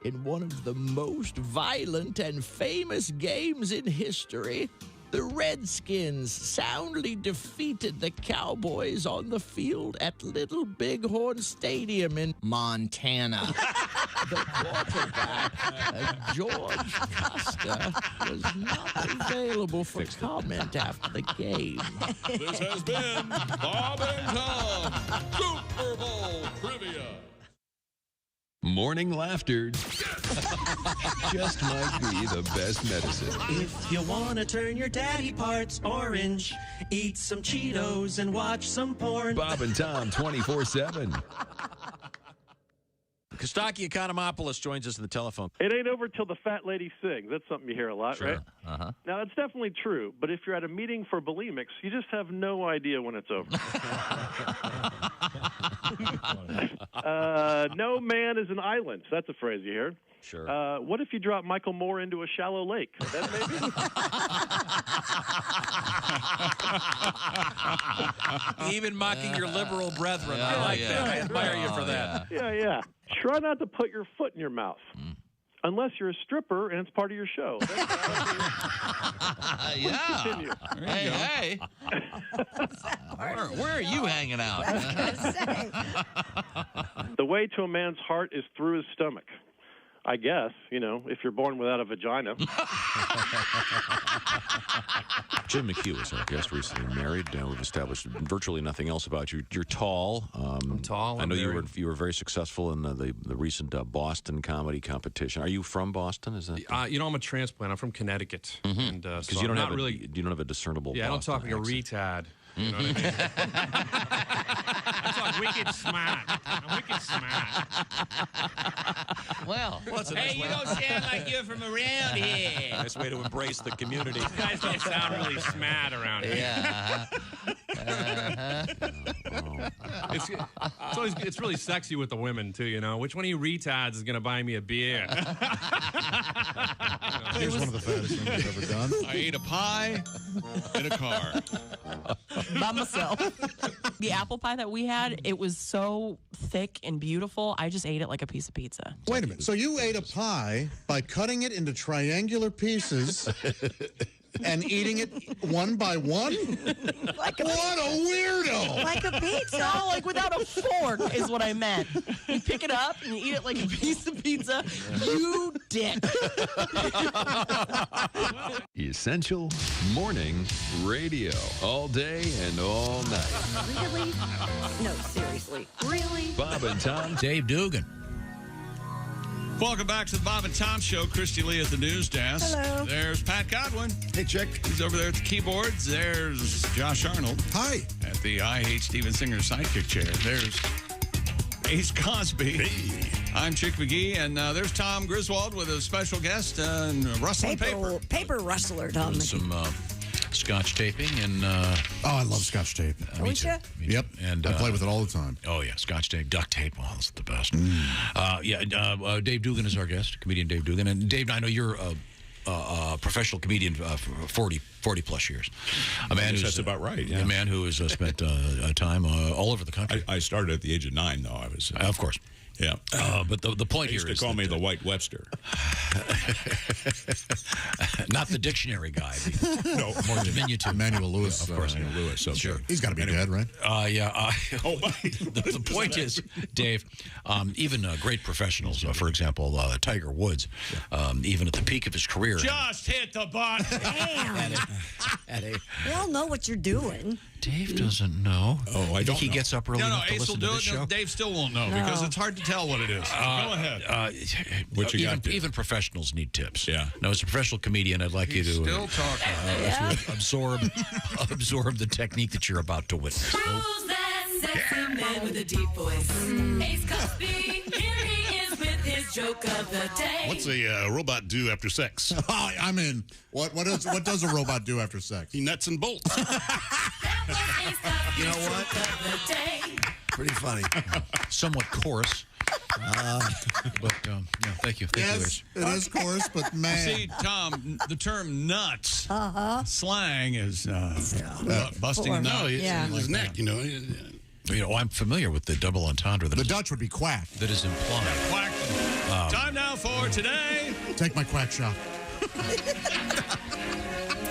In one of the most violent and famous games in history, the Redskins soundly defeated the Cowboys on the field at Little Bighorn Stadium in Montana. The quarterback, George Costa, was not available for comment after the game. This has been Bob and Tom Super Bowl Trivia. Morning laughter just might be the best medicine. If you want to turn your daddy parts orange, eat some Cheetos and watch some porn. Bob and Tom 24/7. Kostaki Economopoulos joins us on the telephone. It ain't over till the fat lady sings. That's something you hear a lot, right? Uh-huh. Now, that's definitely true, but if you're at a meeting for bulimics, you just have no idea when it's over. No man is an island. That's a phrase you hear. Sure. What if you drop Michael Moore into a shallow lake? Then maybe. Even mocking your liberal brethren. I like that. I admire you for that. Yeah. Try not to put your foot in your mouth. unless you're a stripper and it's part of your show. Yeah. Hey. Where are you hanging out? The way to a man's heart is through his stomach. I guess, if you're born without a vagina. Jim McHugh is our guest, recently married. We've established virtually nothing else about you. You're tall. I'm tall. I know you were very successul in the recent Boston comedy competition. Are you from Boston? Is that? I'm a transplant. I'm from Connecticut, and Because so you don't I'm have not really. You don't have a discernible. Yeah, Boston I don't talk like accent. a retard. You know what I mean? I talk wicked smart. I'm wicked smart. Well, Hey, you don't sound like you're from around here. Nice way to embrace the community. These guys don't sound really smart around here. Yeah. It's really sexy with the women too. Which one of you retards is gonna buy me a beer? Here's one of the fattest things I've ever done. I ate a pie in a car. By myself. The apple pie that we had, it was so thick and beautiful. I just ate it like a piece of pizza. Wait a minute. So you ate a pie by cutting it into triangular pieces and eating it one by one? Like what a weirdo! Like a pizza. No, like without a fork is what I meant. You pick it up and you eat it like a piece of pizza. You dick. Essential Morning Radio. All day and all night. Really? No, seriously. Really? Bob and Tom. Dave Dugan. Welcome back to the Bob and Tom Show. Christy Lee at the news desk. Hello. There's Pat Godwin. Hey, Chick. He's over there at the keyboards. There's Josh Arnold. Hi. At the I Hate Steven Singer sidekick chair. There's Ace Cosby. Hey. I'm Chick McGee. And there's Tom Griswold with a special guest and rustling paper. Paper rustler, Tom. Doing some scotch taping and I love scotch tape. Me too. Yep. And I play with it all the time. Oh yeah, scotch tape, duct tape. Well, that's the best. Dave Dugan is our guest, comedian Dave Dugan. And Dave, I know you're a professional comedian for 40 plus years. A man who's that's about right. Yeah. A man who has spent time all over the country. I started at the age of 9, though. I was of course. Yeah. But the point they used here to is call me the White Webster. Not the dictionary guy. No. More diminutive. Emmanuel Lewis. Of course, Emmanuel Lewis. So Sure. He's got to be dead, right? The point is, Dave, even great professionals, for example, Tiger Woods, even at the peak of his career. Just hit the button. Damn. We all know what you're doing. Dave doesn't know. Oh, I don't He know. gets up early enough to Ace will listen do to it. this show. Dave still won't know because it's hard to tell what it is. Go ahead. Even professionals need tips. Yeah. Now, as a professional comedian, I'd like you to still talking. absorb the technique that you're about to witness. Who's that sexy man with a deep voice? Ace Cosby, here he is with his joke of the day. What's a robot do after sex? Oh, I'm in. What does a robot do after sex? He nuts and bolts. You know what? Pretty funny. Somewhat coarse. But thank you. Yes, it is coarse, but man. See, Tom, the term nuts slang is busting a nut. His neck, you know. I'm familiar with the double entendre. The Dutch would be quack. That is implied. Quack. Time now for today. Take my quack shot.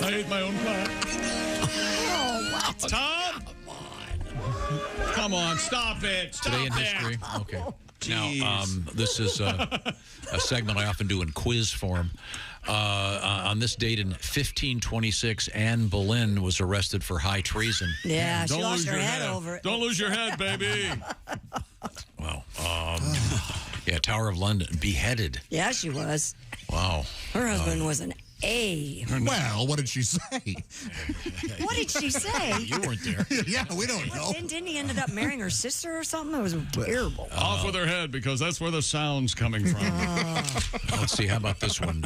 I ate my own quack. Oh, wow. Tom? Come on, stop it. Stop Today in it. history. Okay. Jeez. Now, this is a segment I often do in quiz form. On this date in 1526, Anne Boleyn was arrested for high treason. Yeah, she Don't lost lose her your head over it. Don't lose your head, baby. Wow. Tower of London, beheaded. Yeah, she was. Wow. Her husband was an A. Well, what did she say? What did she say? You weren't there. Yeah, we don't know. Didn't he end up marrying her sister or something? It was terrible. Off with her head because that's where the sound's coming from. Let's see. How about this one?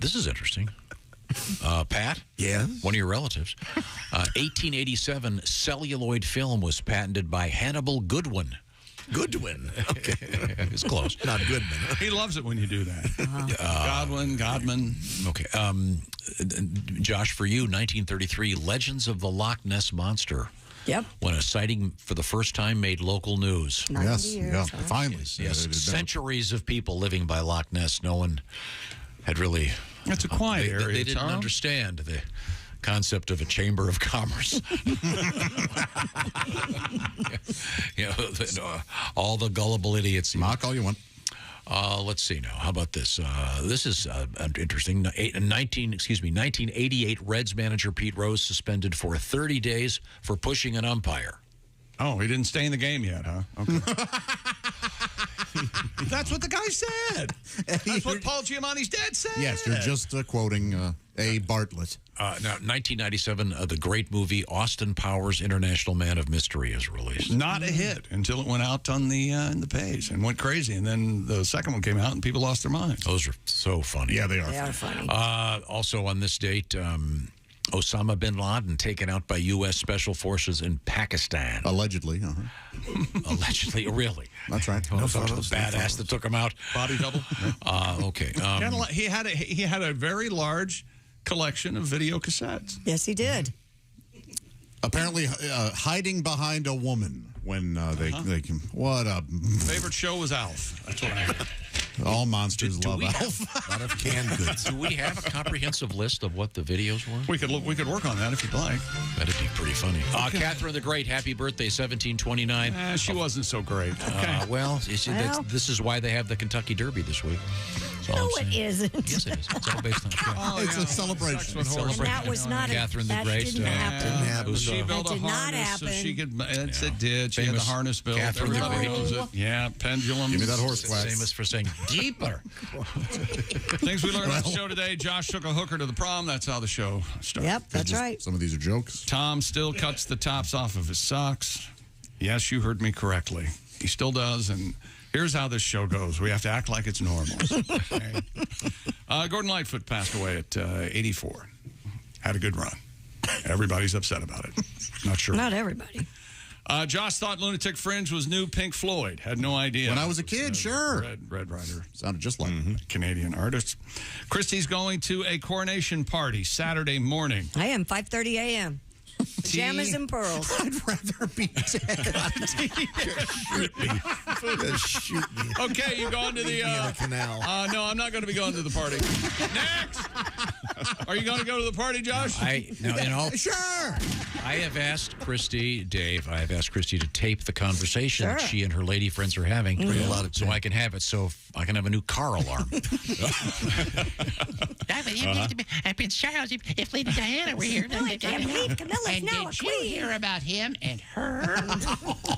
This is interesting. Pat? Yeah? One of your relatives. 1887 celluloid film was patented by Hannibal Goodwin. Goodwin. Okay. It's close. Not Goodman. He loves it when you do that. Godman. Okay. Josh, for you, 1933, Legends of the Loch Ness Monster Yep. When a sighting for the first time made local news. 90 years, huh? Finally. Yes, centuries of people living by Loch Ness. No one had really... That's a quiet area, They didn't Tom. understand the concept of a chamber of commerce. All the gullible idiots. Mock all you want. Let's see now. How about this? This is interesting. 1988, Reds manager Pete Rose suspended for 30 days for pushing an umpire. Oh, he didn't stay in the game yet, huh? Okay. That's what the guy said. That's what Paul Giamatti's dad said. Yes, you're just quoting A. Bartlett. Now, 1997, the great movie Austin Powers, International Man of Mystery is released. Not a hit until it went out on the in the page and went crazy. And then the second one came out and people lost their minds. Those are so funny. Yeah, they are. They are funny. Also on this date, Osama bin Laden taken out by U.S. Special Forces in Pakistan. Allegedly. Allegedly, really. That's right. The badass that took him out. Body double. Okay. He had a very large collection of video cassettes. Yes, he did. Apparently, hiding behind a woman when they can. What a favorite show was Alf. That's what I heard. All monsters love Alf. A lot of canned goods. Do we have a comprehensive list of what the videos were? We could work on that if you'd like. That'd be pretty funny. Catherine the Great, happy birthday, 1729. She wasn't so great. Okay. This is why they have the Kentucky Derby this week. No, it isn't. Yes, it is. It's all based on it's a celebration. And that was not Catherine the Great. Didn't happen. She built That a did not harness happen. so she could. It did. She had the harness built. Catherine the Everybody Great. knows it. Yeah, pendulums. Give me that horse wax. Famous for saying deeper. Things we learned on the show today. Josh took a hooker to the prom. That's how the show started. Yep, that's right. Some of these are jokes. Tom still cuts the tops off of his socks. Yes, you heard me correctly. He still does, and here's how this show goes. We have to act like it's normal. Okay? Gordon Lightfoot passed away at 84. Had a good run. Everybody's upset about it. Not sure. Not everybody. Josh thought Lunatic Fringe was new Pink Floyd. Had no idea. When I was a kid, sure. Red Rider. Sounded just like Canadian artist. Christy's going to a coronation party Saturday morning. I am 5:30 a.m. Pajamas and pearls. I'd rather be dead. Shoot me. Okay, you going to the canal. No, I'm not going to be going to the party. Next. Are you going to go to the party, Josh? Sure. I have asked Christy, Dave, I have asked Christy to tape the conversation that she and her lady friends are having so I can have it so I can have a new car alarm. I've been Charles, if Lady Diana were here. No, I can't believe Camilla's now a Did you queen. hear about him and her?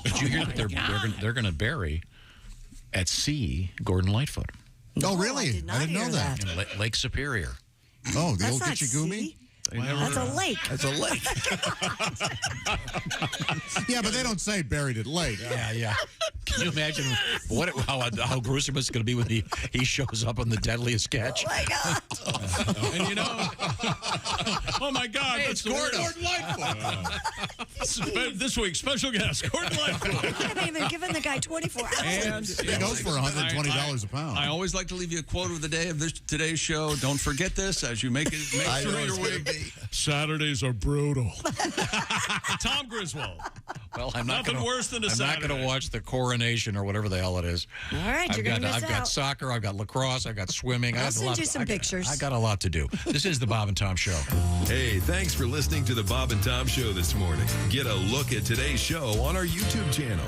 Did you hear that they're going to bury at sea Gordon Lightfoot? Oh, really? I didn't know that. In Lake Superior. Oh, the That's old not Gitchigumi? sea. That's a lake. That's a lake. Yeah, but they don't say buried at lake. Yeah. Can you imagine how gruesome it's going to be when he shows up on the deadliest catch? Oh, my God. And you know, oh, my God. Hey, that's it's Gordon. Lightfoot. This week's special guest, Gordon Lightfoot. I haven't even given the guy 24 hours. And It goes for $120 a pound. I always like to leave you a quote of the day of today's show. Don't forget this as you make through your week. Saturdays are brutal. Tom Griswold. Well, I'm not Nothing worse than a I'm Saturday. not going to watch the Coronation or whatever the hell it is. All right, you're going to miss I've out. got soccer, I've got lacrosse, I've got swimming. I'll send you some pictures. I got a lot to do. This is the Bob and Tom Show. Hey, thanks for listening to the Bob and Tom Show this morning. Get a look at today's show on our YouTube channel.